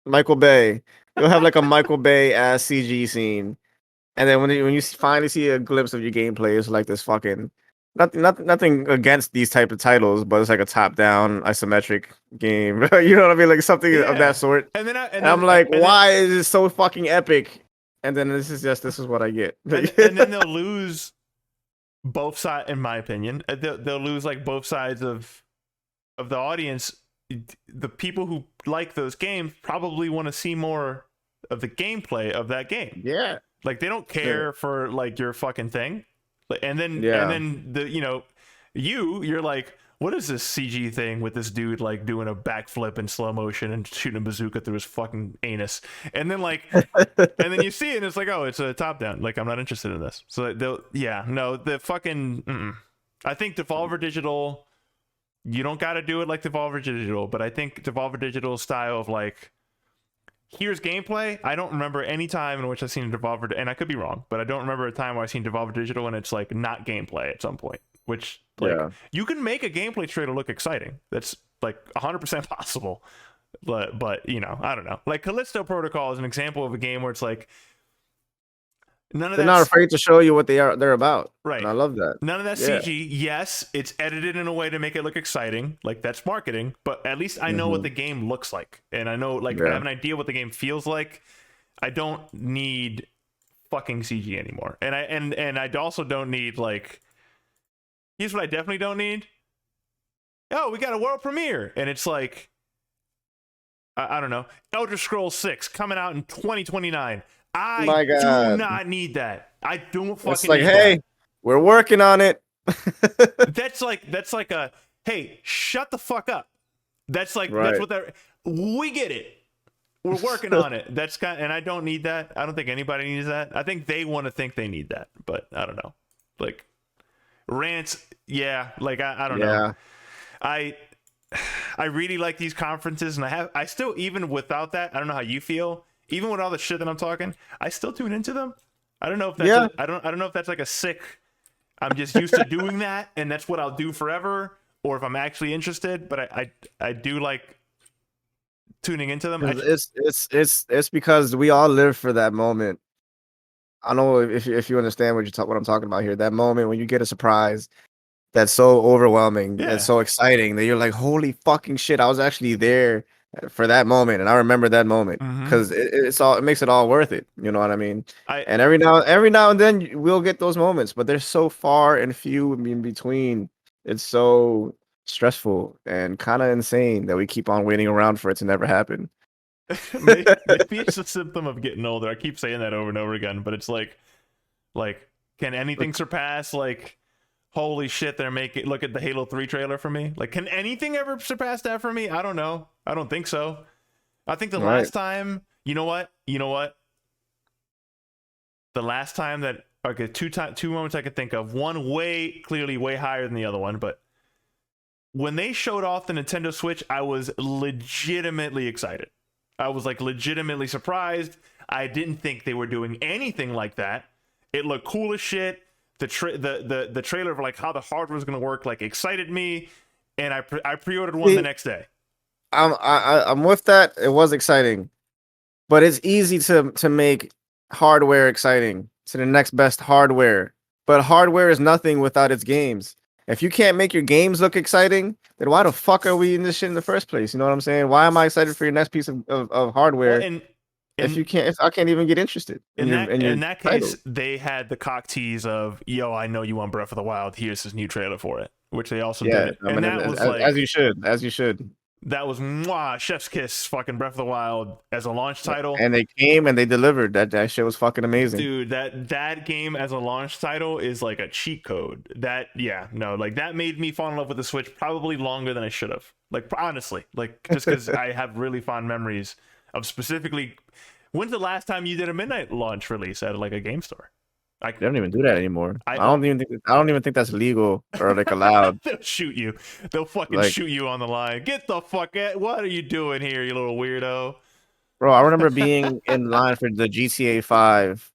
Michael Bay. You'll have like a Michael Bay ass CG scene, and then when you finally see a glimpse of your gameplay, it's like this fucking nothing against these type of titles, but it's like a top down isometric game. You know what I mean? Like something of that Yeah. sort. And then I And I'm like, why is it so fucking epic? And then this is what I get. and then they'll lose both sides. In my opinion, they'll lose like both sides of the audience. The people who like those games probably want to see more of the gameplay of that game. Yeah. Like they don't Sure. care for like your fucking thing. And Yeah. then the you're like, what is this CG thing with this dude like doing a backflip in slow motion and shooting a bazooka through his fucking anus, and then like, and then you see it and it's like, oh, it's a top down. Like, I'm not interested in this. So they'll, yeah, no, the fucking. I think Devolver Digital. You don't got to do it like Devolver Digital, but I think Devolver Digital style of like, here's gameplay. I don't remember any time in which I've seen Devolver, and I could be wrong, but I don't remember a time where I've seen Devolver Digital and it's like not gameplay at some point. Which like Yeah. you can make a gameplay trailer look exciting. That's like 100% possible. But you know, I don't know. Like Callisto Protocol is an example of a game where it's like none of They're not that's afraid to show you what they're about. right. And I love that. None of that Yeah. CG. Yes, it's edited in a way to make it look exciting. Like that's marketing, but at least I know what the game looks like. And I know like I Yeah. have an idea what the game feels like. I don't need fucking CG anymore. And I also don't need like here's what I definitely don't need. Oh, we got a world premiere. And it's like I don't know. Elder Scrolls 6 coming out in 2029. My I God. do not need that. I don't fucking It's like, need hey, that. we're working on it. That's like a hey, shut the fuck up. That's like Right. that's what that we get it. We're working on it. That's kind and I don't need that. I don't think anybody needs that. I think they want to think they need that, but I don't know. Like rants, yeah, like I don't know. I really like these conferences and I still even without that, I don't know how you feel. Even with all the shit that I'm talking, I still tune into them. I don't know if that's I don't know if that's like a sick I'm just used to doing that and that's what I'll do forever or if I'm actually interested, but I do like tuning into them. It's because we all live for that moment. I don't know if you understand what I'm talking about here. That moment when you get a surprise that's so overwhelming, Yeah. that's so exciting that you're like, holy fucking shit, I was actually there for that moment, and I remember that moment because it makes it all worth it. You know what I mean? And every now and then we'll get those moments, but they're so far and few in between. It's so stressful and kind of insane that we keep on waiting around for it to never happen. maybe it's a symptom of getting older. I keep saying that over and over again, but it's like can anything surpass like holy shit they're making look at the Halo 3 trailer for me? Like can anything ever surpass that for me? I don't know. I don't think so. I think the last time, you know what? The last time that okay, two moments I could think of. One way higher than the other one, but when they showed off the Nintendo Switch, I was legitimately excited. I was like legitimately surprised. I didn't think they were doing anything like that. It looked cool as shit. The trailer of like how the hardware was gonna work like excited me, and I pre-ordered one the next day. I'm with that. It was exciting, but it's easy to make hardware exciting to the next best hardware. But hardware is nothing without its games. If you can't make your games look exciting, then why the fuck are we in this shit in the first place? You know what I'm saying? Why am I excited for your next piece of hardware? Well, if I can't even get interested in that case, they had the cock tease of yo, I know you want Breath of the Wild. Here's this new trailer for it, which they also did. I mean, that was as you should. That was mwah, chef's kiss, fucking Breath of the Wild as a launch title. And they came and they delivered. That shit was fucking amazing. Dude, that game as a launch title is like a cheat code. That made me fall in love with the Switch probably longer than I should have. Like honestly, like just because I have really fond memories of specifically. When's the last time you did a midnight launch release at like a game store? They don't even do that anymore. I don't even think that's legal or like allowed. They'll shoot you. They'll fucking shoot you on the line. Get the fuck out! What are you doing here, you little weirdo? Bro, I remember being in line for the GTA 5,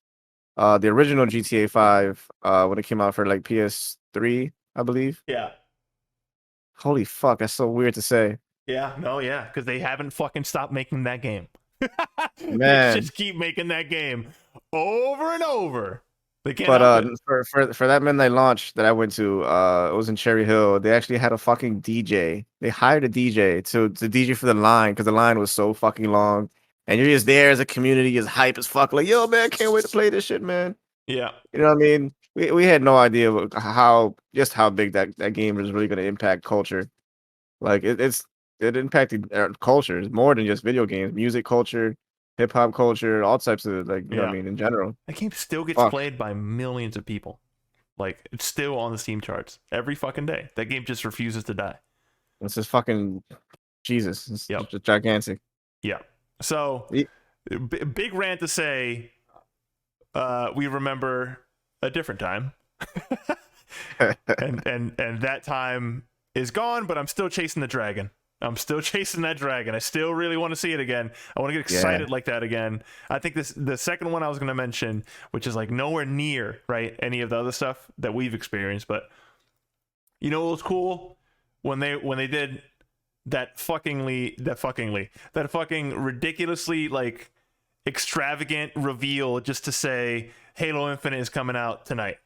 the original GTA 5, when it came out for like PS3, I believe. Yeah. Holy fuck, that's so weird to say. Yeah, no, yeah, because they haven't fucking stopped making that game. Man, they just keep making that game over and over. They can't. But for that midnight launch that I went to, it was in Cherry Hill. They actually had a fucking DJ. They hired a DJ to DJ for the line because the line was so fucking long. And you're just there as a community, as hype as fuck. Like, yo, man, can't wait to play this shit, man. Yeah, you know what I mean. We had no idea how big that game was really going to impact culture. Like it impacted cultures more than just video games, music culture, hip hop culture, all types of like you know what I mean in general. That game still gets played by millions of people. Like, it's still on the Steam charts every fucking day. That game just refuses to die. It's just fucking Jesus. It's Yep. just gigantic. Yeah. So, Ye- big rant to say, we remember a different time. and that time is gone, but I'm still chasing the dragon. I'm still chasing that dragon. I still really want to see it again. I want to get excited like that again. I think the second one I was going to mention, which is like nowhere near, right, any of the other stuff that we've experienced, but you know what was cool? When they did that fucking ridiculously like extravagant reveal just to say Halo Infinite is coming out tonight.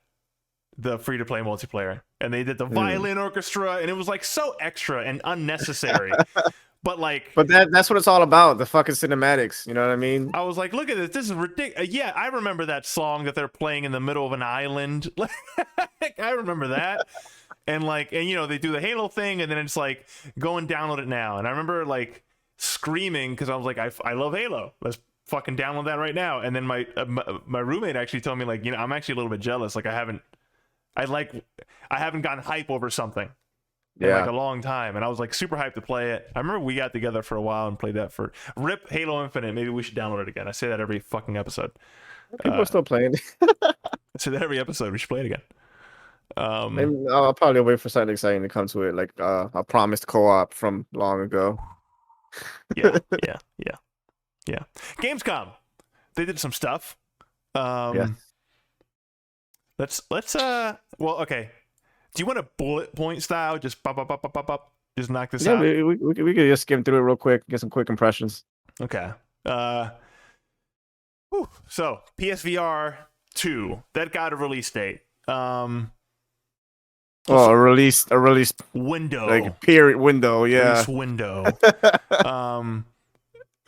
The free-to-play multiplayer, and they did the violin orchestra, and it was like so extra and unnecessary. But that's what it's all about, the fucking cinematics. You know what I mean? I was like, look at this. This is ridiculous. Yeah, I remember that song that they're playing in the middle of an island. I remember that. And you know, they do the Halo thing, and then it's like, go and download it now. And I remember like screaming because I was like, I love Halo. Let's fucking download that right now. And then my roommate actually told me, like, you know, I'm actually a little bit jealous. Like, I haven't gotten hype over something in like a long time, and I was like super hyped to play it. I remember we got together for a while and played that for RIP Halo Infinite. Maybe we should download it again. I say that every fucking episode. People are still playing. I say that every episode. We should play it again. Maybe I'll probably wait for something exciting to come to it, like a promised co-op from long ago. yeah. Gamescom, they did some stuff. Let's well, okay. Do you want a bullet point style? Just pop, just knock this out. Yeah, we could just skim through it real quick, get some quick impressions. Okay. So PSVR 2, that got a release date. A release window. Like period window, yeah. Release window.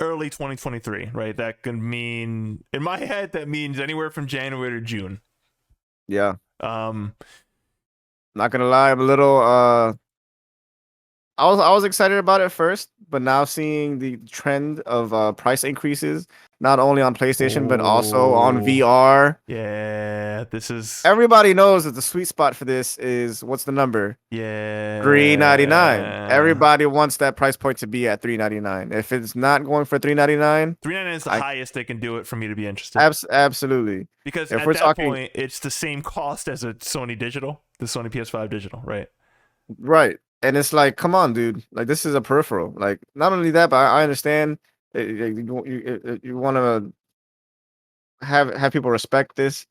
Early 2023, right? That could mean, in my head, that means anywhere from January to June. Yeah. Not gonna lie, I'm a little I was excited about it first, but now seeing the trend of price increases, not only on PlayStation but also on VR. Yeah, this is, everybody knows that the sweet spot for this is, what's the number? Yeah, $399. Everybody wants that price point to be at $399. If it's not going for $399, $399 is the highest they can do it for me to be interested. Absolutely. Because if at that point, it's the same cost as a Sony Digital, the Sony PS5 Digital, right? Right. And it's like, come on, dude. Like, this is a peripheral. Like, not only that, but I understand you want to have people respect this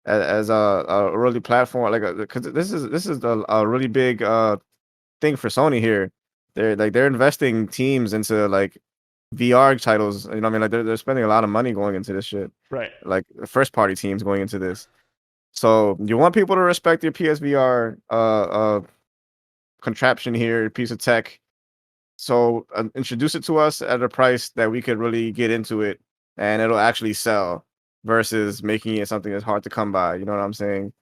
as a really platform, like, because this is a really big thing for Sony here. They're investing teams into like VR titles. You know what I mean? Like, they're spending a lot of money going into this shit. Right. Like, first party teams going into this. So you want people to respect your PSVR contraption here, piece of tech. So introduce it to us at a price that we could really get into it, and it'll actually sell, versus making it something that's hard to come by. You know what I'm saying?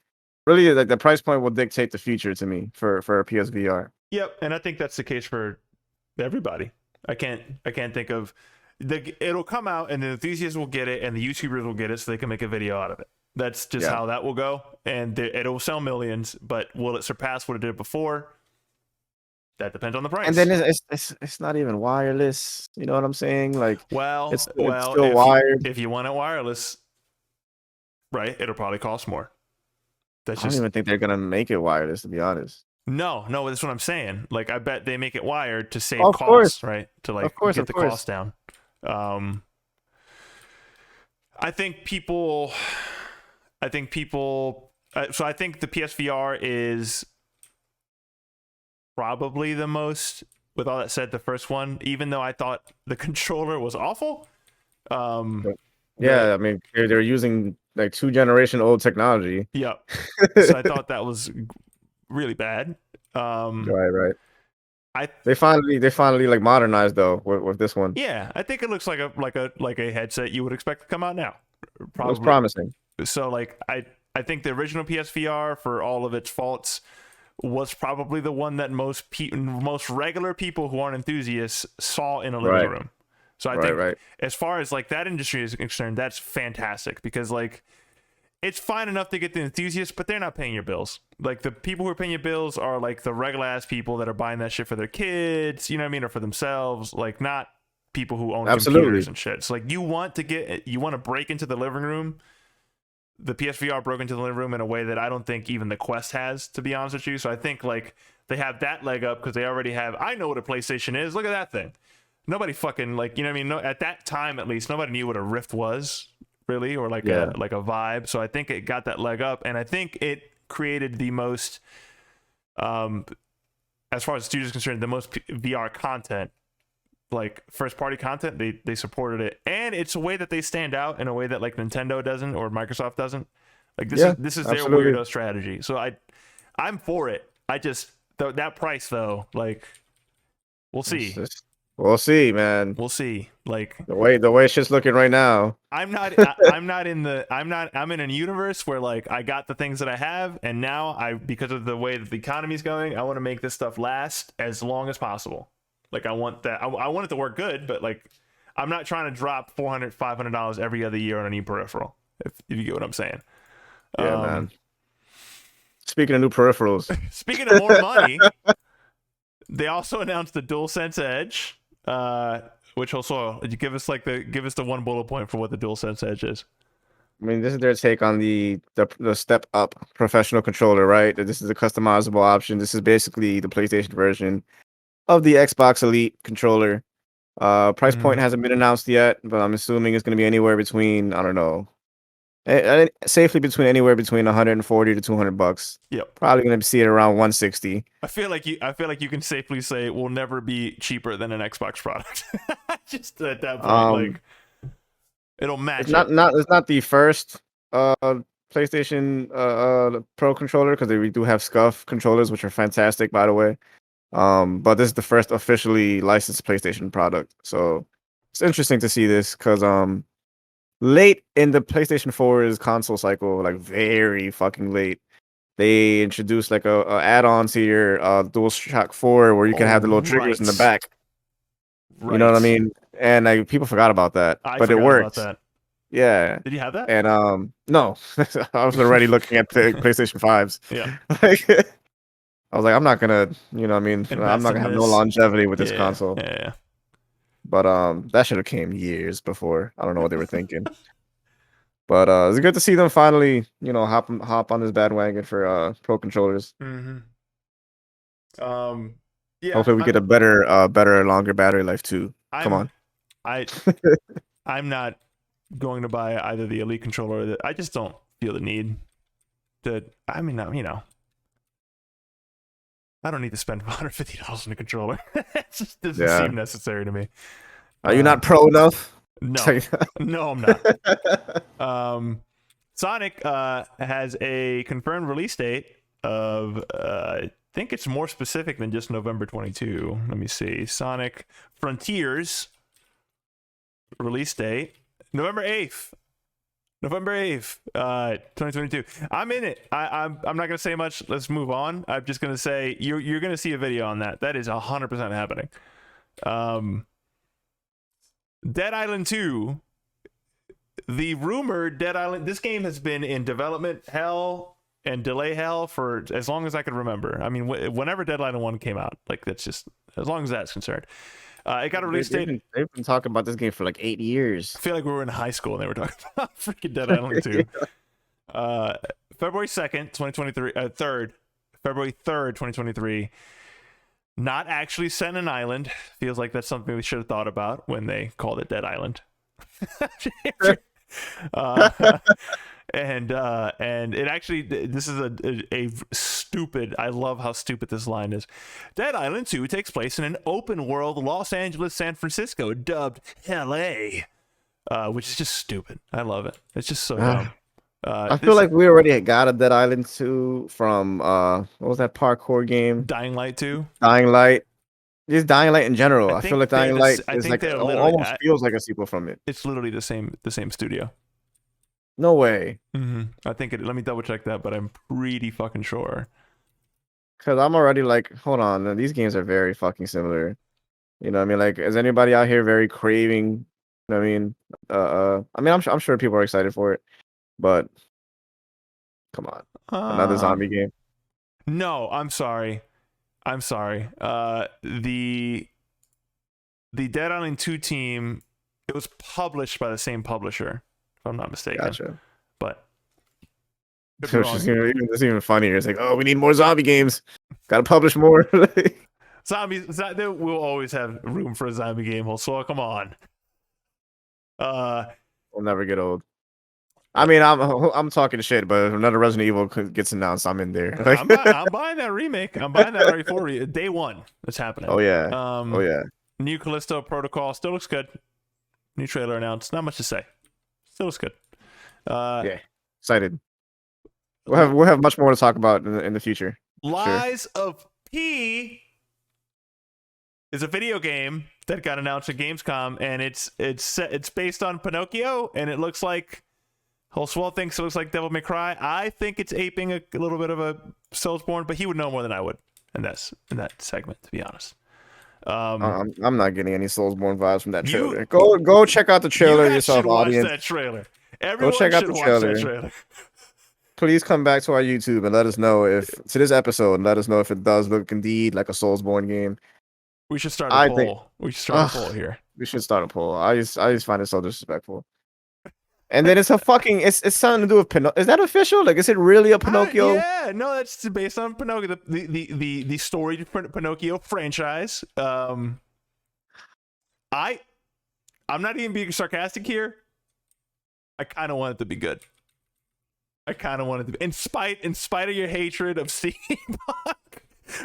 Really, like, the price point will dictate the future to me for a PSVR. Yep, and I think that's the case for everybody. I can't think of it'll come out and the enthusiasts will get it and the YouTubers will get it so they can make a video out of it. That's just how that will go, and it'll sell millions. But will it surpass what it did before? That depends on the price. And then it's not even wireless. You know what I'm saying? Like, it's still if wired. If you want it wireless, right, it'll probably cost more. I don't even think they're gonna make it wireless, to be honest. No, that's what I'm saying. Like, I bet they make it wired to save costs, right? To like get the cost down. I think people. So I think the PSVR is probably the most. With all that said, the first one, even though I thought the controller was awful. I mean, they're using like 2-generation old technology. Yep. So I thought that was really bad. Right. They finally like modernized though with this one. Yeah, I think it looks like a headset you would expect to come out now. Probably. It was promising. So like I think the original PSVR, for all of its faults, was probably the one that most regular people who aren't enthusiasts saw in a living room. So I think as far as like that industry is concerned, that's fantastic, because like it's fine enough to get the enthusiasts, but they're not paying your bills. Like the people who are paying your bills are like the regular ass people that are buying that shit for their kids, you know what I mean, or for themselves. Like not people who own Absolutely. computers and shit. So like you want to break into the living room. The PSVR broke into the living room in a way that I don't think even the Quest has, to be honest with you. So I think like they have that leg up because they already have. I know what a PlayStation is. Look at that thing. Nobody fucking like, you know what I mean. No, at that time at least, nobody knew what a Rift was really, or like Yeah. a vibe. So I think it got that leg up, and I think it created the most, as far as the studio is concerned, the most VR content, like first party content. They supported it, and it's a way that they stand out in a way that like Nintendo doesn't or Microsoft doesn't. Like this is their absolutely. weirdo strategy. So I'm for it. I just that price though, like we'll see. We'll see, man. We'll see. Like The way shit's looking right now. I'm not in I'm in a universe where like I got the things that I have, and now because of the way that the economy's going, I want to make this stuff last as long as possible. Like I want that I want it to work good, but like I'm not trying to drop $400-$500 every other year on a new peripheral, if you get what I'm saying. Yeah, man. Speaking of new peripherals. Speaking of more money, they also announced the DualSense Edge, which also give us the one bullet point for what the DualSense Edge is. I mean, this is their take on the step up professional controller, right? This is a customizable option. This is basically the PlayStation version of the Xbox Elite controller. Price point hasn't been announced yet, but I'm assuming it's going to be anywhere between, I don't know, safely anywhere between $140 to $200. Yep. Probably going to see it around 160. I feel like you can safely say it will never be cheaper than an Xbox product. Just at that point, like it'll match. It's not the first PlayStation Pro controller, because they do have SCUF controllers, which are fantastic, by the way. But this is the first officially licensed PlayStation product, so it's interesting to see this because late in the PlayStation 4's console cycle, like very fucking late, they introduced like a add-on to your DualShock 4 where you can have the little triggers in the back. Right. You know what I mean? And like people forgot about that, but it worked. About that. Yeah. Did you have that? And no, I was already looking at the PlayStation 5s. Yeah. I was like, I'm not gonna, you know what I mean? I'm not gonna have no longevity with this console. Yeah. But that should have came years before. I don't know what they were thinking. But it's good to see them finally, you know, hop on this bandwagon for pro controllers. Mm-hmm. Yeah. Hopefully we get a better, longer battery life too. Come on. I'm not going to buy either the Elite controller or I just don't feel the need to. I mean, you know, I don't need to spend $150 on a controller. It just doesn't seem necessary to me. Are you not pro enough? No, no, I'm not. Sonic has a confirmed release date of I think it's more specific than just November 22. Let me see. Sonic Frontiers release date November 8th. November 8th, 2022. I'm in it. I'm not gonna say much. Let's move on. I'm just gonna say you're gonna see a video on that. That is 100% happening. Dead Island 2. The rumored Dead Island. This game has been in development hell and delay hell for as long as I can remember. I mean, whenever Dead Island 1 came out, like that's just as long as that's concerned. It got a release date. They've been talking about this game for like 8 years. I feel like we were in high school and they were talking about freaking Dead Island 2. February 2nd, 2023. February 3rd, 2023. Not actually set in an island. Feels like that's something we should have thought about when they called it Dead Island. And it actually, this is a stupid, I love how stupid this line is. Dead Island 2 takes place in an open world Los Angeles, San Francisco, dubbed LA, which is just stupid. I love it. It's just so dumb. I feel like we already got a Dead Island 2 from what was that parkour game? Dying Light 2. Dying Light. Just Dying Light in general. I feel like Dying Light is like almost feels like a sequel from it. It's literally the same studio. No way. Mm-hmm. I think it. Let me double check that, but I'm pretty fucking sure. Cause I'm already like, hold on, these games are very fucking similar. You know what I mean? Like, is anybody out here very craving? You know what I mean? I mean, I'm sure people are excited for it, but Come on, another zombie game. No, I'm sorry. I'm sorry. The Dead Island 2 team, it was published by the same publisher, if I'm not mistaken. Gotcha. But Which is it's even funnier. It's like, oh, we need more zombie games. Got to publish more. zombies, we'll always have room for a zombie game. So come on. We'll never get old. I mean, I'm talking shit, but if another Resident Evil gets announced, I'm in there. Like, I'm buying that remake. I'm buying that RE4 day one. It's happening. oh yeah. Oh yeah. New Callisto Protocol still looks good. New trailer announced. Not much to say. Still looks good. Yeah. Excited. We'll have much more to talk about in the future. Lies of P is a video game that got announced at Gamescom, and it's based on Pinocchio, and it looks like Holswell thinks it looks like Devil May Cry. I think it's aping a little bit of a Soulsborne, but he would know more than I would in that segment, to be honest. I'm not getting any Soulsborne vibes from that trailer. Go check out the trailer yourself, audience. Watch that trailer. Everyone go check out should the watch trailer. that trailer. Please come back to our YouTube and let us know if it does look indeed like a Soulsborne game. We should start a poll. We should start a poll here. We should start a poll. I just find it so disrespectful. And then it's it's something to do with Pinocchio. Is that official? Like, is it really a Pinocchio? Yeah, no, that's based on Pinocchio, the storied Pinocchio franchise. I'm not even being sarcastic here. I kind of want it to be good. I kind of want it to be, in spite of your hatred of steampunk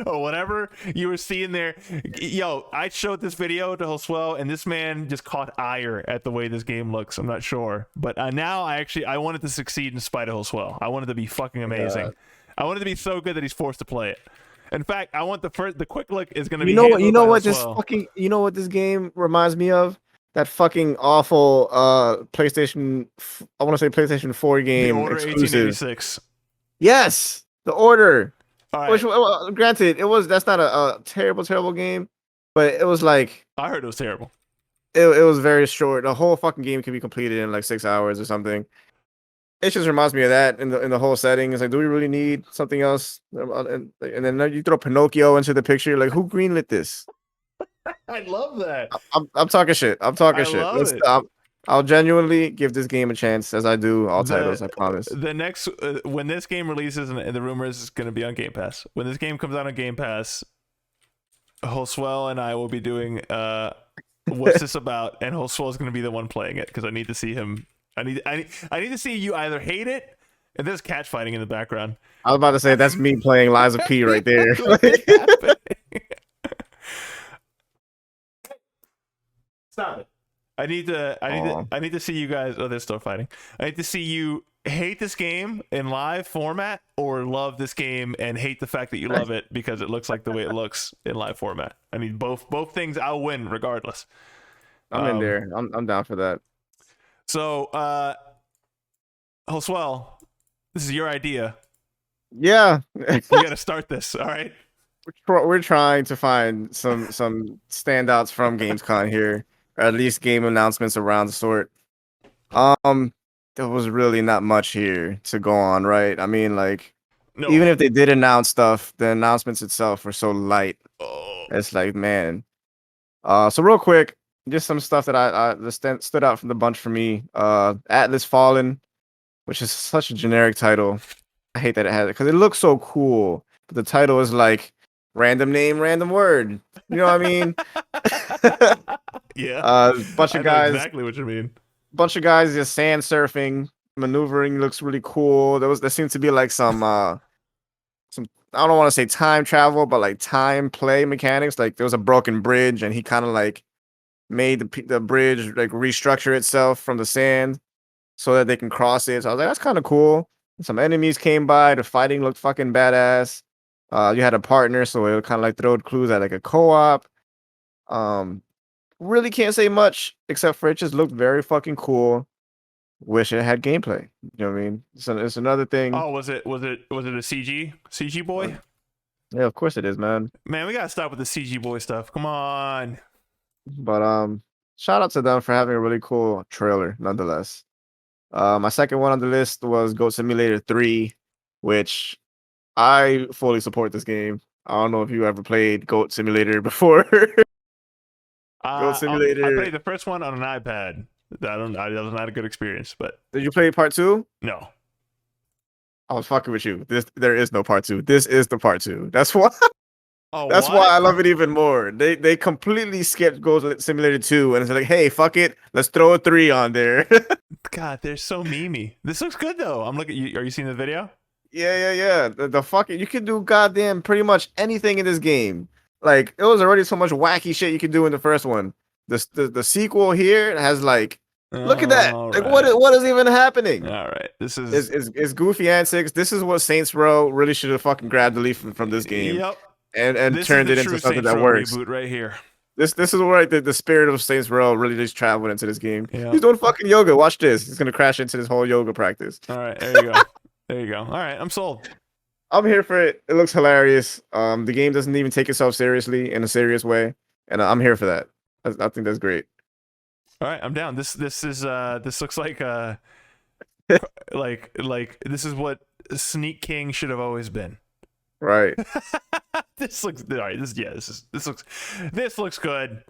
or whatever you were seeing there. Yo, I showed this video to Joswell, and this man just caught ire at the way this game looks. I'm not sure, but now I want it to succeed in spite of Joswell. I want it to be fucking amazing. I want it to be so good that he's forced to play it. In fact, I want the quick look is going to be. You know what this game reminds me of? That fucking awful PlayStation. I want to say PlayStation 4 game. The Order exclusive. 1886. Yes, The Order. Right. Which, granted, that's not a terrible game, but it was like, I heard it was terrible. It was very short. The whole fucking game can be completed in like 6 hours or something. It just reminds me of that in the whole setting. It's like, do we really need something else? And then you throw Pinocchio into the picture. Like, who greenlit this? I love that. I'm talking shit. I'll genuinely give this game a chance, as I do all titles. I promise. The next when this game releases, and the rumor is it's going to be on Game Pass. When this game comes out on Game Pass, Joswell and I will be doing what's this about, and Joswell is going to be the one playing it because I need to see him. I need to see you either hate it, and there's catch fighting in the background. I was about to say that's me playing Lies of P right there. Stop it. I need to see you guys. Oh, they're still fighting. I need to see you hate this game in live format, or love this game and hate the fact that you love it because it looks like the way it looks in live format. I need both things. I'll win regardless. I'm in there. I'm down for that. So, Joswell, this is your idea. Yeah, you got to start this. All right. We're trying to find some standouts from Gamescom here, or at least game announcements around the sort. There was really not much here to go on, right? I mean, like, even if they did announce stuff, the announcements itself were so light. It's like, man. So real quick, just some stuff that I stood out from the bunch for me. Atlas Fallen, which is such a generic title. I hate that it has it because it looks so cool, but the title is like random name, random word. You know what I mean? Yeah. Bunch of guys. Exactly what you mean. Bunch of guys just sand surfing, maneuvering looks really cool. There seems to be like some I don't want to say time travel, but like time play mechanics. Like there was a broken bridge, and he kind of like made the bridge like restructure itself from the sand so that they can cross it. So I was like, that's kind of cool. Some enemies came by. The fighting looked fucking badass. You had a partner, so it kind of like throw clues at like a co-op. Really can't say much except for it just looked very fucking cool. Wish it had gameplay. You know what I mean? It's another thing. Oh, was it a CG boy? Yeah, of course it is, man. Man, we gotta stop with the CG boy stuff. Come on. But shout out to them for having a really cool trailer, nonetheless. My second one on the list was Goat Simulator 3. which I fully support this game. I don't know if you ever played Goat Simulator before. Goat I Simulator. played the first one on an iPad. That was not a good experience, but Did you play part 2? no. I was fucking with you. There is no part 2. This is the part 2. That's why. Oh, That's why what? I love it even more. They completely skipped Goat Simulator 2 and it's like, hey, fuck it, let's throw a 3 on there. God, they're so memey. This looks good though. I'm looking. Are you seeing the video? Yeah. The fucking you can do goddamn pretty much anything in this game. Like it was already so much wacky shit you could do in the first one. The sequel here has like, look at that. All Like right. what is even happening? All right. This It's, is. it's, it's goofy antics. This is what Saints Row really should have fucking grabbed the leaf from this game Yep. and This is turned the it into true something Saints that Row works. reboot right here. This is where the spirit of Saints Row really just traveled into this game. Yeah. He's doing fucking yoga. Watch this. He's gonna crash into this whole yoga practice. All right. There you go. There you go. All right. I'm sold. I'm here for it. It looks hilarious. The game doesn't even take itself seriously in a serious way, and I'm here for that. I think that's great. All right. I'm down. This looks like like this is what Sneak King should have always been. Right. This looks all right. This looks good.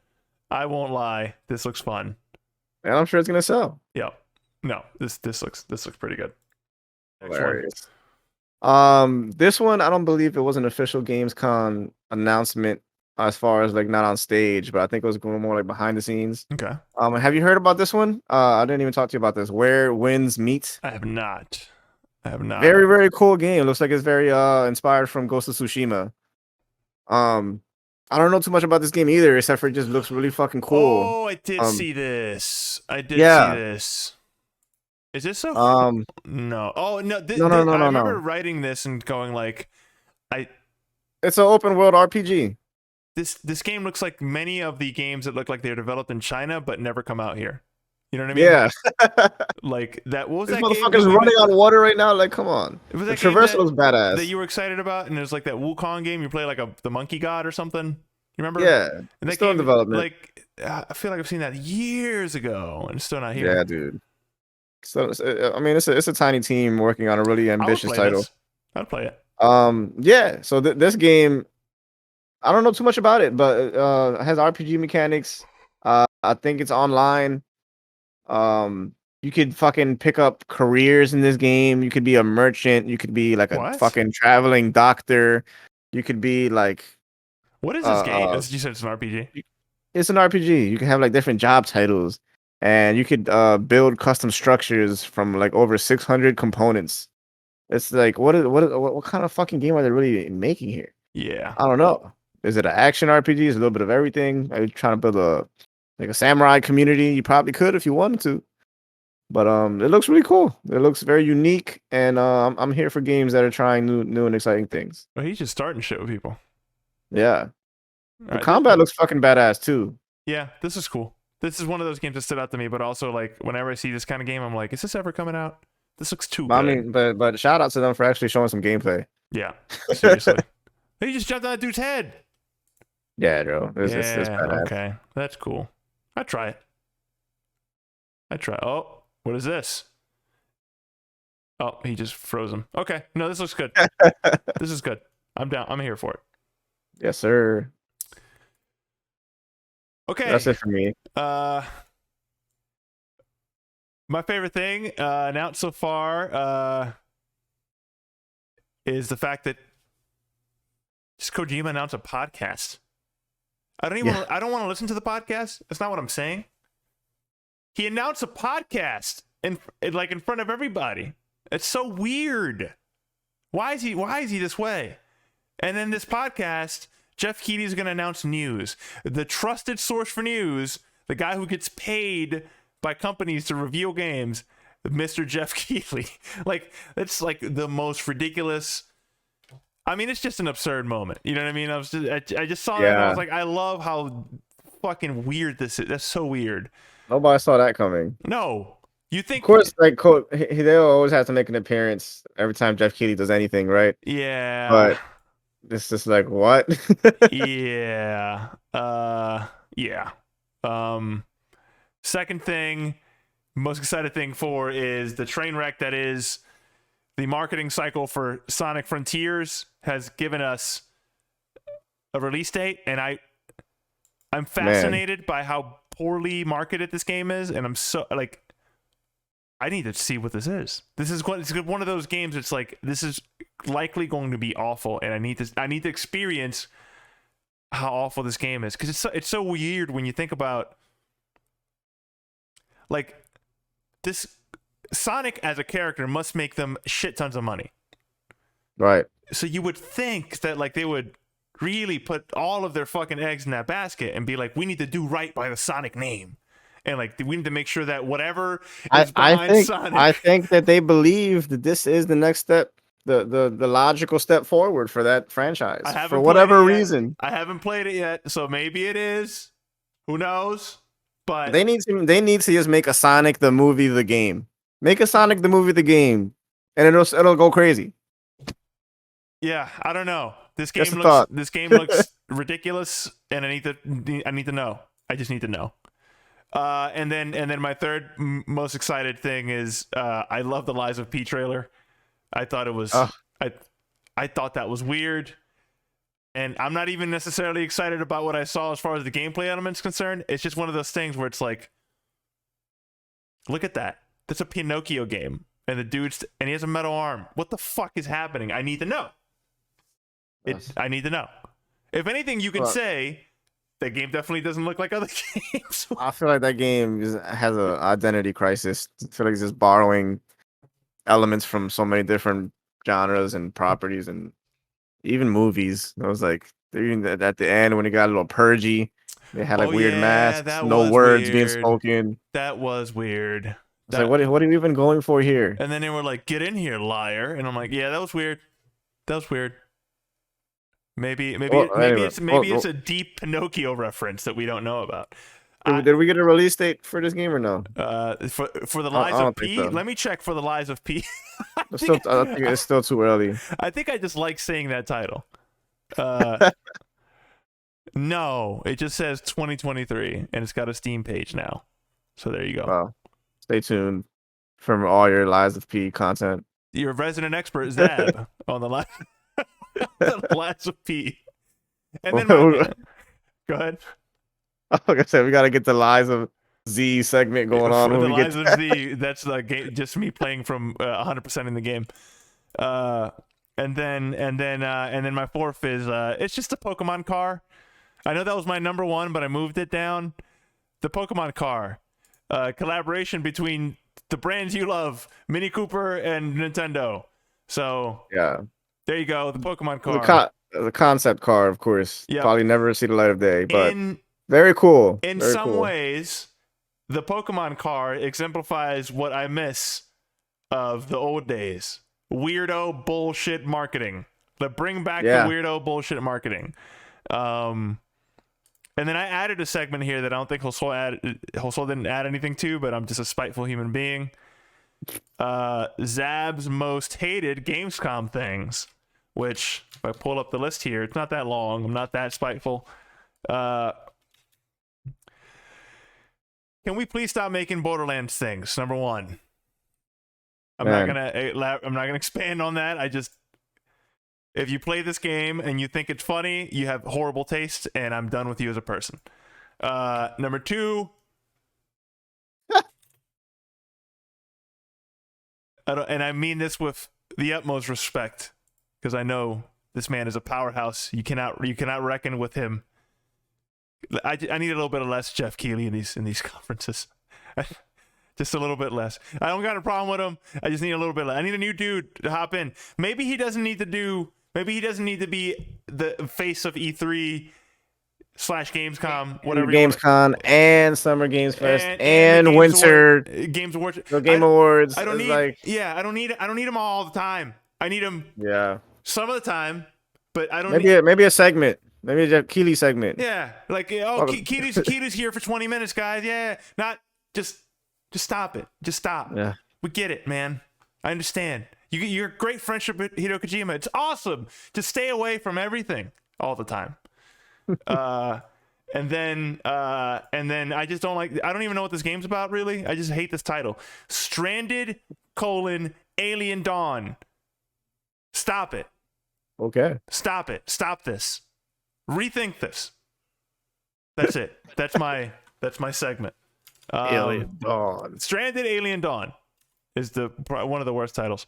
I won't lie. This looks fun. And I'm sure it's gonna sell. Yep. No. This looks pretty good. Next one. Hilarious. This one I don't believe it was an official gamescom announcement as far as like not on stage, but I think it was going more like behind the scenes. Okay. Have you heard about this one? I didn't even talk to you about this. Where Winds Meet. I have not. Very, very cool game. Looks like it's very inspired from Ghost of Tsushima. I don't know too much about this game either, except for it just looks really fucking cool. Oh, I did see this. I did yeah. see this. Is this so? No. Oh no. No. I remember writing this and going like, It's an open world RPG. This game looks like many of the games that look like they're developed in China but never come out here. You know what I mean? Yeah. Like that. What was this that motherfucker's game? running on water right now. Like, come on. It was the that game traversal was badass. that you were excited about, and it was like that Wukong game. You play like the monkey god or something. You remember? Yeah. And that still in game, development. Like I feel like I've seen that years ago, and it's still not here. Yeah, dude. So I mean, it's a tiny team working on a really ambitious title. I'd play it. Yeah. So this game, I don't know too much about it, but it has RPG mechanics. I think it's online. You could fucking pick up careers in this game. You could be a merchant. You could be like a fucking traveling doctor. You could be like. What is this game? You said it's an RPG. It's an RPG. You can have like different job titles, and you could build custom structures from like over 600 components. It's like what kind of fucking game are they really making here? Yeah, I don't know. Is it an action RPG? Is it a little bit of everything? Are you trying to build a samurai community? You probably could if you wanted to. But it looks really cool. It looks very unique, and I'm here for games that are trying new and exciting things. Well, he's just starting shit with people. Yeah. The combat looks fucking badass too. Yeah, this is cool. This is one of those games that stood out to me, but also like whenever I see this kind of game, I'm like, is this ever coming out? This looks too good. I mean, but shout out to them for actually showing some gameplay. Yeah, seriously. He just jumped on that dude's head. Yeah, bro. It's badass. Okay, that's cool. I'd try it. Oh, what is this? Oh, he just froze him. Okay, no, this looks good. This is good. I'm down. I'm here for it. Yes, sir. Okay, that's it for me. My favorite thing announced so far is the fact that just Kojima announced a podcast. I don't want to listen to the podcast. That's not what I'm saying. He announced a podcast in front of everybody. It's so weird. Why is he this way? And then this podcast, Geoff Keighley is going to announce news. The trusted source for news, the guy who gets paid by companies to review games, Mr. Geoff Keighley. Like, it's like the most ridiculous. I mean, it's just an absurd moment. You know what I mean? I just saw that and I was like, I love how fucking weird this is. That's so weird. Nobody saw that coming. No. You think? Of course, like they always have to make an appearance every time Geoff Keighley does anything, right? Yeah. But it's just like, what? Yeah. Yeah. Second thing, most excited thing for is the train wreck that is the marketing cycle for Sonic Frontiers has given us a release date, and I'm fascinated by how poorly marketed this game is, and I'm so like, I need to see what this is. It's one of those games. It's like, this is likely going to be awful, and I need to experience how awful this game is, because it's so weird when you think about like this. Sonic as a character must make them shit tons of money, right? So you would think that like they would really put all of their fucking eggs in that basket and be like, we need to do right by the Sonic name, and like we need to make sure that whatever is behind Sonic. I think that they believe that this is the next step, the logical step forward for that franchise. For whatever reason, I haven't played it yet, so maybe it is. Who knows? But they need to just make a Sonic the movie the game. Make a Sonic the movie the game, and it'll go crazy. Yeah, I don't know. This game looks ridiculous, and I need to know. I just need to know. And then my third most excited thing is I love the Lies of P trailer. I thought it was I thought that was weird, and I'm not even necessarily excited about what I saw as far as the gameplay element's concerned. It's just one of those things where it's like, look at that. That's a Pinocchio game, and he has a metal arm. What the fuck is happening? I need to know. I need to know. If anything, you can say that game definitely doesn't look like other games. I feel like that game has an identity crisis. I feel like it's just borrowing elements from so many different genres and properties, and even movies. I was like, at the end when it got a little purgy, they had like weird masks, no words being spoken. That was weird. Like, what are you even going for here? And then they were like, "Get in here, liar!" And I'm like, "Yeah, that was weird. That was weird. Maybe it's a deep Pinocchio reference that we don't know about." Did we get a release date for this game or no? For the Lies of P, so. Let me check for the Lies of P. I think it's still too early. I think I just like saying that title. No, it just says 2023, and it's got a Steam page now. So there you go. Wow. Stay tuned for all your Lies of P content. Your resident expert, Zab, on the Lies of P. And then go ahead. Like I said, we got to get the Lies of Z segment going on. For the Lies of Z, that's the game, just me playing from 100% in the game. And then my fourth is it's just a Pokemon car. I know that was my number one, but I moved it down. The Pokemon car. Collaboration between the brands you love, Mini Cooper and Nintendo. So yeah, there you go. The Pokemon car, the concept car, of course. Yep. Probably never see the light of day, but very cool. In some ways, the Pokemon car exemplifies what I miss of the old days: weirdo bullshit marketing. Bring back the weirdo bullshit marketing. And then I added a segment here that I don't think Hosol didn't add anything to, but I'm just a spiteful human being. Zab's most hated Gamescom things, which if I pull up the list here, it's not that long. I'm not that spiteful. Can we please stop making Borderlands things? Number one. I'm not gonna expand on that. If you play this game and you think it's funny, you have horrible taste, and I'm done with you as a person. Number two, and I mean this with the utmost respect, because I know this man is a powerhouse. You cannot reckon with him. I need a little bit of less Geoff Keighley in these conferences. Just a little bit less. I don't got a problem with him. I just need a little bit less. I need a new dude to hop in. Maybe he doesn't need to be the face of E3 / Gamescom, whatever. Gamescom and Summer Games Fest and Winter Games Awards. The Game Awards. I don't need them all the time. I need them some of the time, but I don't maybe a segment. Maybe a Keighley segment. Yeah. Like, Keighley's here for 20 minutes, guys. Yeah. Not just stop it. Just stop. Yeah. We get it, man. I understand. You're a great friendship with Hideo Kojima. It's awesome. Just stay away from everything all the time. And then I just don't like. I don't even know what this game's about, really. I just hate this title. Stranded: Alien Dawn. Stop it. Okay. Stop it. Stop this. Rethink this. That's it. That's my segment. Alien Dawn. Stranded Alien Dawn is one of the worst titles.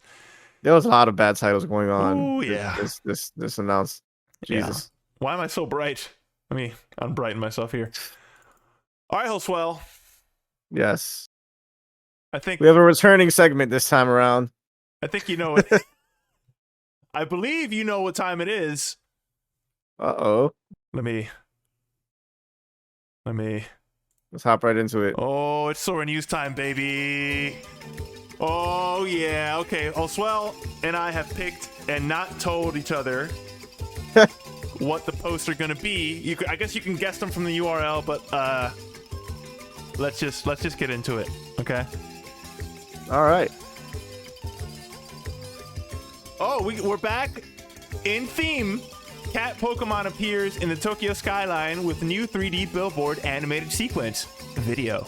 There was a lot of bad titles going on. Oh yeah. This announced. Jesus. Yeah. Why am I so bright? Let me unbrighten myself here. All right, Hillswell. Yes. I think we have a returning segment this time around. I think you know it. I believe you know what time it is. Uh-oh. Let me. Let's hop right into it. Oh, it's Sora News time, baby. Oh, yeah. Okay. Oswell and I have picked and not told each other what the posts are going to be. I guess you can guess them from the URL, but let's just get into it. Okay. All right. Oh, we're back in theme. Cat Pokemon appears in the Tokyo skyline with new 3D billboard animated sequence video.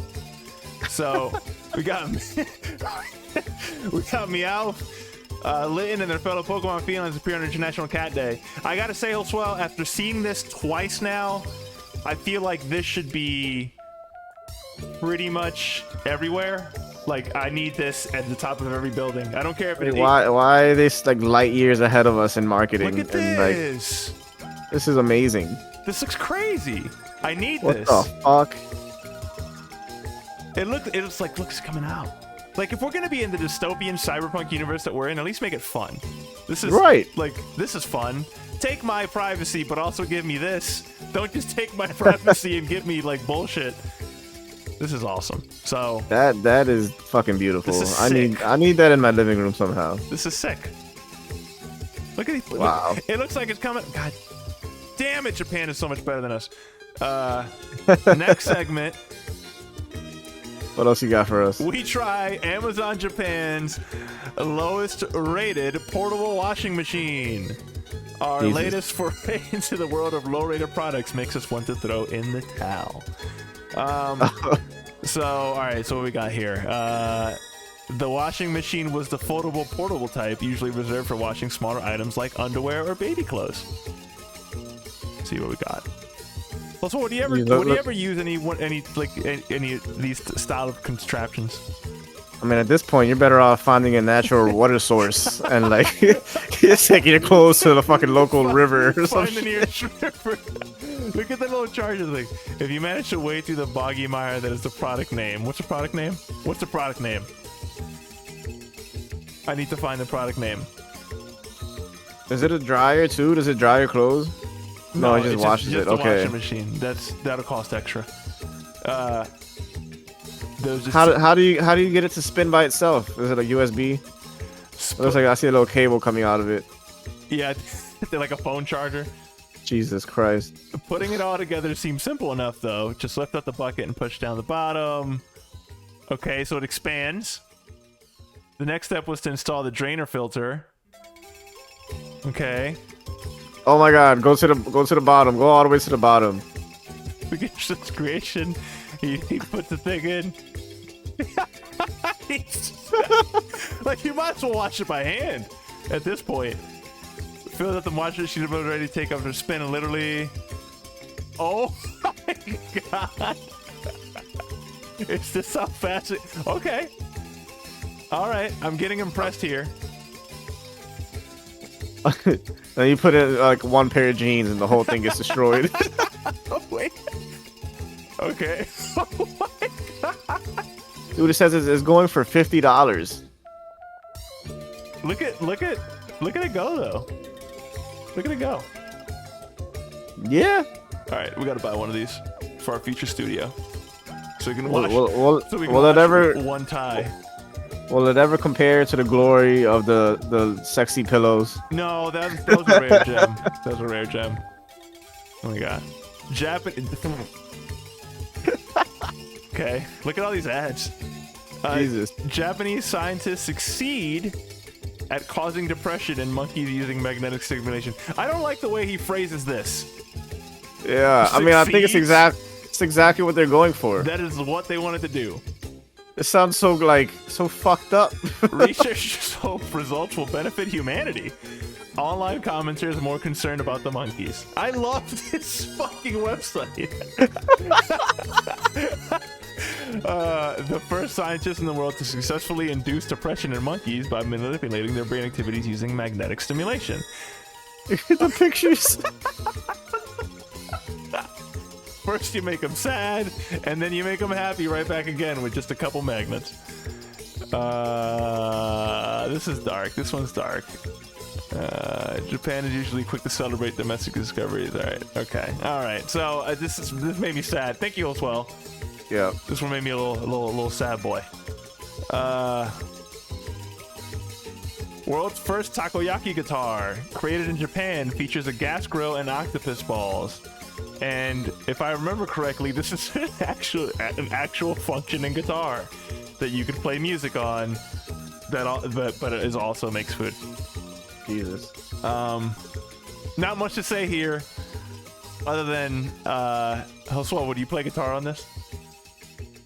So we got Meow, Litten, and their fellow Pokemon felines appear on International Cat Day. I gotta say, Hillswell, after seeing this twice now, I feel like this should be pretty much everywhere. Like, I need this at the top of every building. I don't care if it's... Why are they like light years ahead of us in marketing? Look at this. Like, this is amazing. This looks crazy. I need what this. What the fuck? It looks coming out. Like, if we're gonna be in the dystopian cyberpunk universe that we're in, at least make it fun. This is right. Like, this is fun. Take my privacy, but also give me this. Don't just take my privacy and give me like bullshit. This is awesome. So that is fucking beautiful. This is sick. I need that in my living room somehow. This is sick. Look at these. Wow. It looks like it's coming. God damn it, Japan is so much better than us. Next segment. What else you got for us? We try Amazon Japan's lowest rated portable washing machine. Our latest foray into the world of low-rated products makes us want to throw in the towel. So, all right, so what we got here? The washing machine was the foldable portable type, usually reserved for washing smaller items like underwear or baby clothes. Let's see what we got. Also, would you ever use any of these style of contraptions? I mean, at this point, you're better off finding a natural water source and like just taking your clothes to the fucking local river or something. Find the nearest river. Look at the little charges. Like, if you manage to wade through the boggy mire, that is the product name. What's the product name? What's the product name? I need to find the product name. Is it a dryer too? Does it dry your clothes? No, it just washes it. Okay. Washing machine. That'll cost extra. How do you get it to spin by itself? Is it a USB? It looks like I see a little cable coming out of it. Yeah, they're like a phone charger. Jesus Christ. Putting it all together seems simple enough, though. Just lift up the bucket and push down the bottom. Okay, so it expands. The next step was to install the drainer filter. Okay. Oh my God! Go to the bottom. Go all the way to the bottom. Begins its creation. He puts the thing in. Like, you might as well wash it by hand at this point. Fills up the washing machine about ready to take up their spin and literally. Oh my God! Is this how fast it? Okay. All right, I'm getting impressed here. Then you put in like one pair of jeans and the whole thing gets destroyed. Oh, wait. Okay. Oh my God. Dude, it says it's going for $50. Look at it go though. Look at it go. Yeah. All right, we gotta buy one of these for our future studio, so we can wash. One tie. Will it ever compare to the glory of the sexy pillows? No, those are rare gem. Those are rare gem. Oh my God. Okay, look at all these ads. Jesus. Japanese scientists succeed at causing depression in monkeys using magnetic stimulation. I don't like the way he phrases this. Yeah, I mean, I think it's exactly what they're going for. That is what they wanted to do. It sounds so like so fucked up. Researchers hope results will benefit humanity. Online commenters are more concerned about the monkeys. I love this fucking website. The first scientist in the world to successfully induce depression in monkeys by manipulating their brain activities using magnetic stimulation. The pictures. First you make them sad, and then you make them happy right back again with just a couple magnets. This is dark. This one's dark. Japan is usually quick to celebrate domestic discoveries. All right. Okay. All right. So this made me sad. Thank you, Oswell. Yeah. This one made me a little sad boy. World's first takoyaki guitar, created in Japan, features a gas grill and octopus balls. And if I remember correctly, this is an actual functioning guitar that you could play music on. But it also makes food. Jesus. Not much to say here, other than Josua, would you play guitar on this?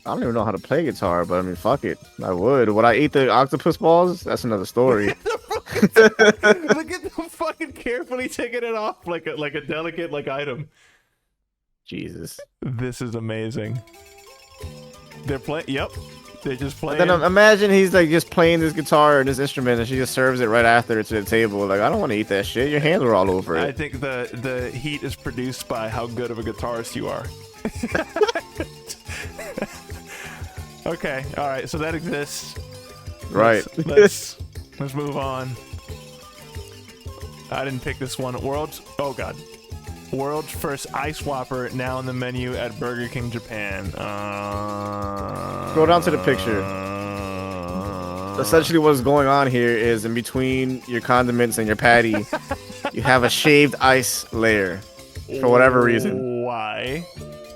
I don't even know how to play guitar, but I mean, fuck it. I would. Would I eat the octopus balls? That's another story. Look at them fucking carefully taking it off like a delicate item. Jesus. This is amazing. They're playing. Yep. They're just playing. And then imagine he's like just playing this guitar and this instrument, and she just serves it right after to the table. Like, I don't want to eat that shit. Your hands are all over it. I think the heat is produced by how good of a guitarist you are. Okay. All right. So that exists. Right. Let's move on. I didn't pick this one. World's first ice whopper now on the menu at Burger King Japan. Scroll down to the picture. Essentially what's going on here is in between your condiments and your patty, you have a shaved ice layer for whatever reason. Why?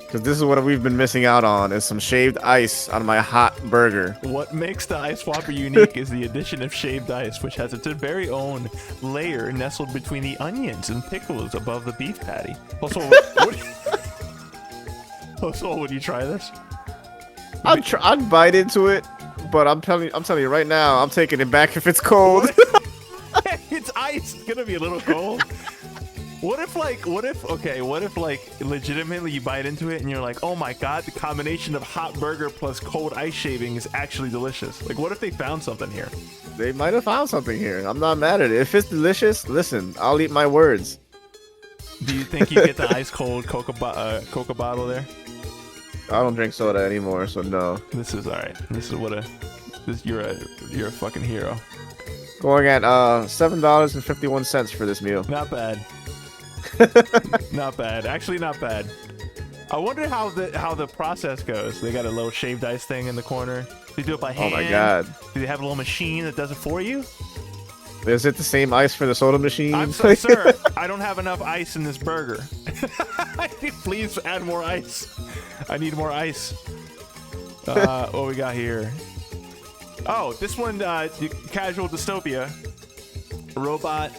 Because this is what we've been missing out on, is some shaved ice on my hot burger. What makes the ice whopper unique is the addition of shaved ice, which has its very own layer nestled between the onions and pickles above the beef patty. Also, would you try this? I'd bite into it, but I'm telling you right now, I'm taking it back if it's cold. It's ice. It's gonna be a little cold. What if legitimately you bite into it and you're like, oh my god, the combination of hot burger plus cold ice shaving is actually delicious. Like, what if they found something here? They might have found something here. I'm not mad at it. If it's delicious, listen, I'll eat my words. Do you think you get the ice cold Coca bottle there? I don't drink soda anymore, so no. This is alright. You're a fucking hero. Going at $7.51 for this meal. Not bad. Not bad. Actually, not bad. I wonder how the process goes. They got a little shaved ice thing in the corner. They do it by hand. Oh my god. Do they have a little machine that does it for you? Is it the same ice for the soda machine? I'm sorry, sir. I don't have enough ice in this burger. Please add more ice. I need more ice. What we got here? Oh, this one, casual dystopia. Robot.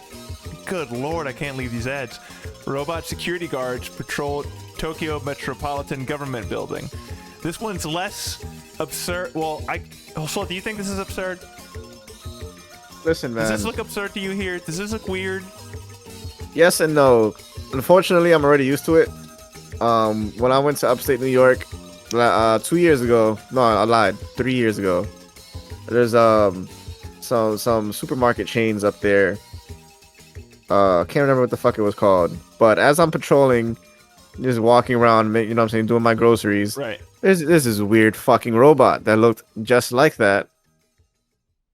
Good lord, I can't leave these ads. Robot security guards patrol Tokyo Metropolitan Government Building. This one's less absurd. Well, also, do you think this is absurd? Listen, man. Does this look absurd to you here? Does this look weird? Yes and no. Unfortunately, I'm already used to it. When I went to upstate New York 2 years ago, no, I lied, 3 years ago. There's some supermarket chains up there. I can't remember what the fuck it was called. But as I'm patrolling, just walking around, you know what I'm saying, doing my groceries. Right. This is a weird fucking robot that looked just like that.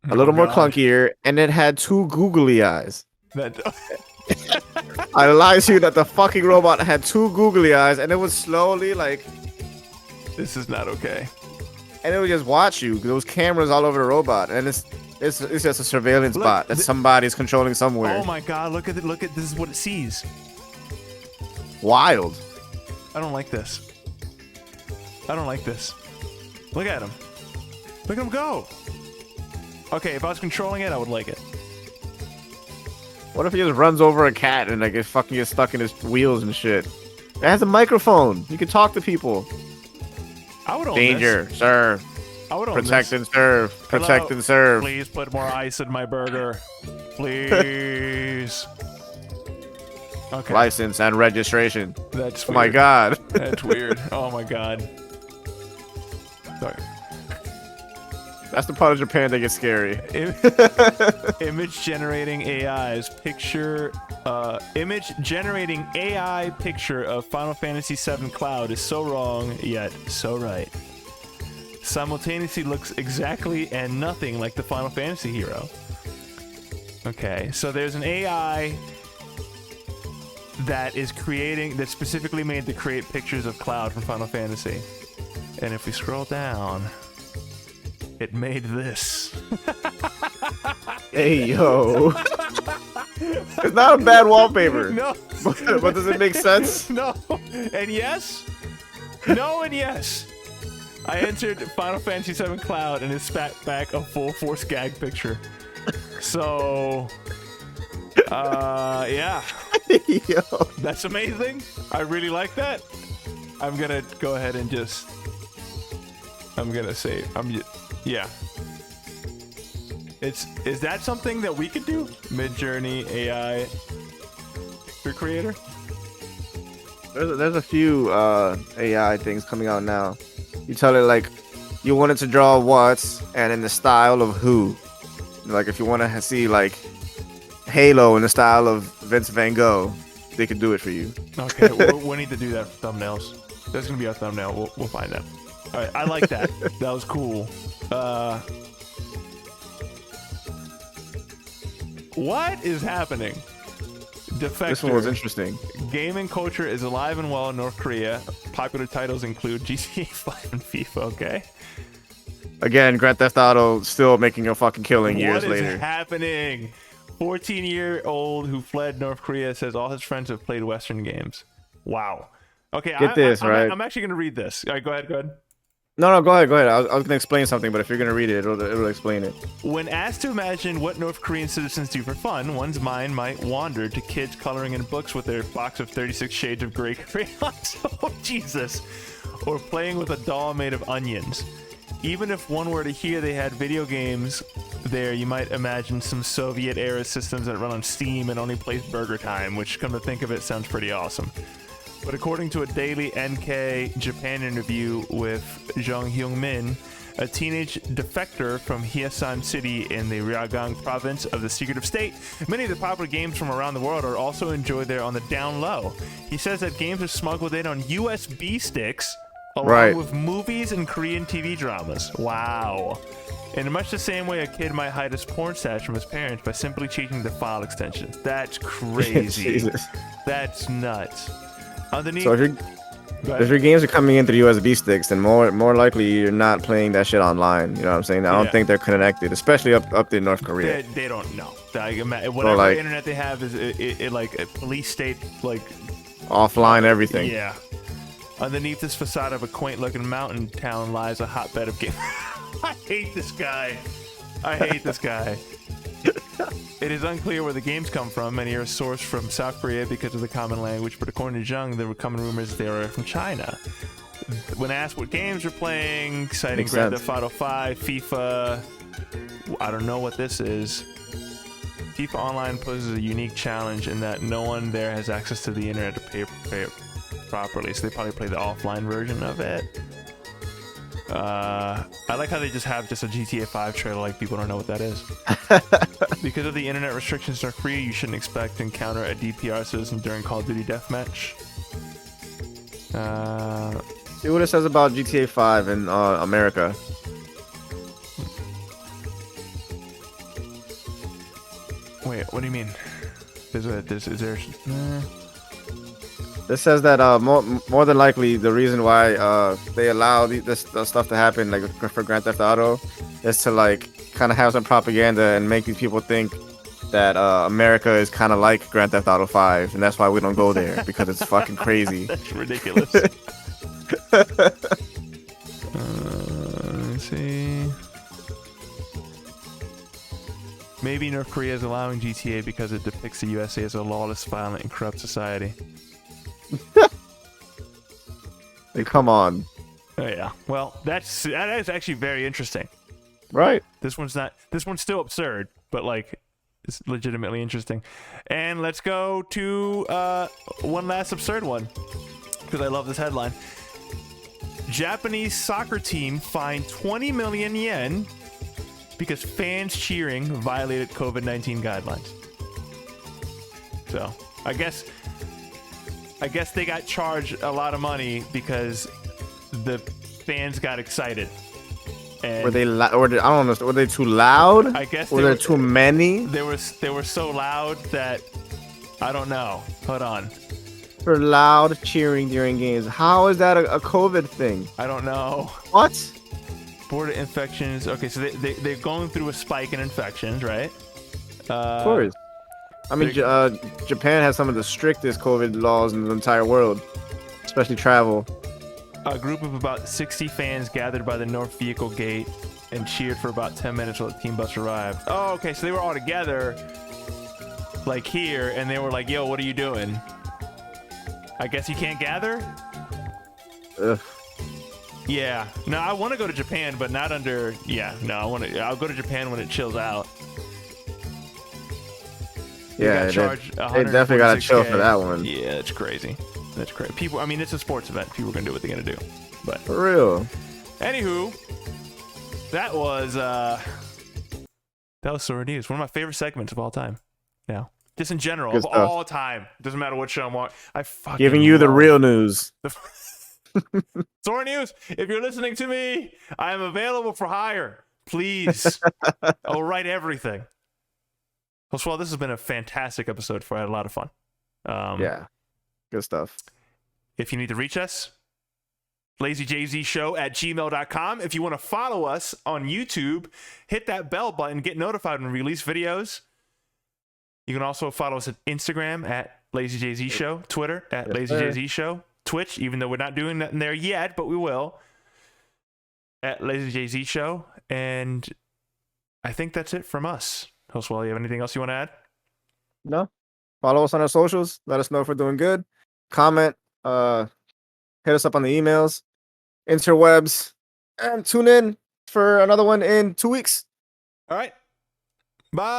A little more clunkier, and it had two googly eyes. I lied to you that the fucking robot had two googly eyes, and it would slowly like. This is not okay. And it would just watch you. There was cameras all over the robot, and it's just a surveillance bot that somebody's controlling somewhere. Oh my god! Look at this is what it sees. Wild. I don't like this. I don't like this. Look at him. Look at him go. Okay, if I was controlling it, I would like it. What if he just runs over a cat and like it fucking gets stuck in his wheels and shit? It has a microphone. You can talk to people. I would own Danger, this. sir. I would own Protect this. and serve. Protect Hello? and serve. Please put more ice in my burger. Please. Okay. License and registration. That's weird. Oh my god. That's weird. Oh my god. Sorry. That's the part of Japan that gets scary. Image generating AI's picture. Image generating AI picture of Final Fantasy VII Cloud is so wrong yet so right. Simultaneously looks exactly and nothing like the Final Fantasy hero. Okay, so there's an AI that is creating, that's specifically made to create pictures of Cloud from Final Fantasy. And if we scroll down, it made this. Hey, yo. It's not a bad wallpaper. No. But does it make sense? No. And yes. No and yes. I entered Final Fantasy VII Cloud and it spat back a full force gag picture. So, yeah. Yo. That's amazing. I really like that. I'm gonna go ahead and just. I'm gonna say. Yeah. Is that something that we could do? Mid-Journey AI creator? There's a few AI things coming out now. You tell it like you wanted to draw what and in the style of who. Like if you want to see like Halo in the style of Vince Van Gogh, they could do it for you. Okay, we need to do that for thumbnails. That's gonna be our thumbnail. We'll find that. All right, I like that. That was cool. What is happening? Defector. This one was interesting. Gaming culture is alive and well in North Korea. Popular titles include GTA 5 and FIFA, okay? Again, Grand Theft Auto still making a fucking killing years What is later. happening? 14-year-old who fled North Korea says all his friends have played Western games. Wow. Okay, Get this, right? I'm actually going to read this. All right, go ahead. No, go ahead. I was going to explain something, but if you're going to read it, it'll explain it. When asked to imagine what North Korean citizens do for fun, one's mind might wander to kids coloring in books with their box of 36 shades of gray crayons. Oh, Jesus. Or playing with a doll made of onions. Even if one were to hear they had video games there, you might imagine some Soviet-era systems that run on Steam and only plays Burger Time, which, come to think of it, sounds pretty awesome. But according to a daily NK Japan interview with Jung Hyung-min, a teenage defector from Hyesan City in the Ryanggang province of the secretive state, many of the popular games from around the world are also enjoyed there on the down low. He says that games are smuggled in on USB sticks, along with movies and Korean TV dramas. Wow. In much the same way a kid might hide his porn stash from his parents by simply changing the file extensions. That's crazy. Jesus. That's nuts. Underneath. So if your games are coming in through USB sticks, then more likely you're not playing that shit online. You know what I'm saying? I don't think they're connected, especially up in North Korea. They don't know. Whatever internet they have is it like a police state, like offline everything. Yeah. Underneath this facade of a quaint-looking mountain town lies a hotbed of game. I hate this guy. It is unclear where the games come from. Many are sourced from South Korea because of the common language, but according to Jung, there were common rumors they were from China. When asked what games are playing, citing Grand Theft Auto 5, FIFA, I don't know what this is. FIFA Online poses a unique challenge in that no one there has access to the internet to pay it properly, so they probably play the offline version of it. I like how they just have just a GTA 5 trailer, like people don't know what that is. Because of the internet restrictions in North Korea, you shouldn't expect to encounter a DPR citizen during Call of Duty Deathmatch. See what it says about GTA 5 in America. Wait, what do you mean? Is there? This says that more than likely the reason why they allow this stuff to happen, like for Grand Theft Auto, is to like kind of have some propaganda and make these people think that America is kind of like Grand Theft Auto 5, and that's why we don't go there because it's fucking crazy. That's ridiculous. Let's see. Maybe North Korea is allowing GTA because it depicts the USA as a lawless, violent, and corrupt society. Like, come on. Oh yeah. Well, that is actually very interesting. Right. This one's not. This one's still absurd, but like, it's legitimately interesting. And let's go to one last absurd one because I love this headline. Japanese soccer team fined 20 million yen because fans cheering violated COVID-19 guidelines. So I guess they got charged a lot of money because the fans got excited. And Were they I don't know. Were they too loud? I guess were there too many? They were so loud that I don't know. Hold on. For loud cheering during games. How is that a COVID thing? I don't know. What? Border infections. Okay, so they're going through a spike in infections, right? Of course. I mean, Japan has some of the strictest COVID laws in the entire world, especially travel. A group of about 60 fans gathered by the north vehicle gate and cheered for about 10 minutes while the team bus arrived. Oh, okay, so they were all together, like here, and they were like, yo, what are you doing? I guess you can't gather? Ugh. Yeah. No, I want to go to Japan, but not under... Yeah, no, I'll go to Japan when it chills out. Yeah, they definitely got to chill for that one. Yeah, it's crazy. That's crazy. People, I mean, it's a sports event. People are going to do what they're going to do. But for real. Anywho, that was Sorry News. One of my favorite segments of all time. Yeah. Just in general, Good of stuff. all time. Doesn't matter what show I'm watching. I fucking giving you the love real news. Sorry News, if you're listening to me, I am available for hire. Please. I'll write everything. Well, this has been a fantastic episode for. I had a lot of fun. Yeah. Good stuff. If you need to reach us, lazyjzshow@gmail.com. If you want to follow us on YouTube, hit that bell button, get notified when we release videos. You can also follow us at Instagram at LazyJZShow, Twitter at LazyJZShow, Twitch, even though we're not doing nothing there yet, but we will, at LazyJZShow. And I think that's it from us. Joswell, you have anything else you want to add? No. Follow us on our socials. Let us know if we're doing good. Comment. Hit us up on the emails, interwebs, and tune in for another one in 2 weeks. All right. Bye.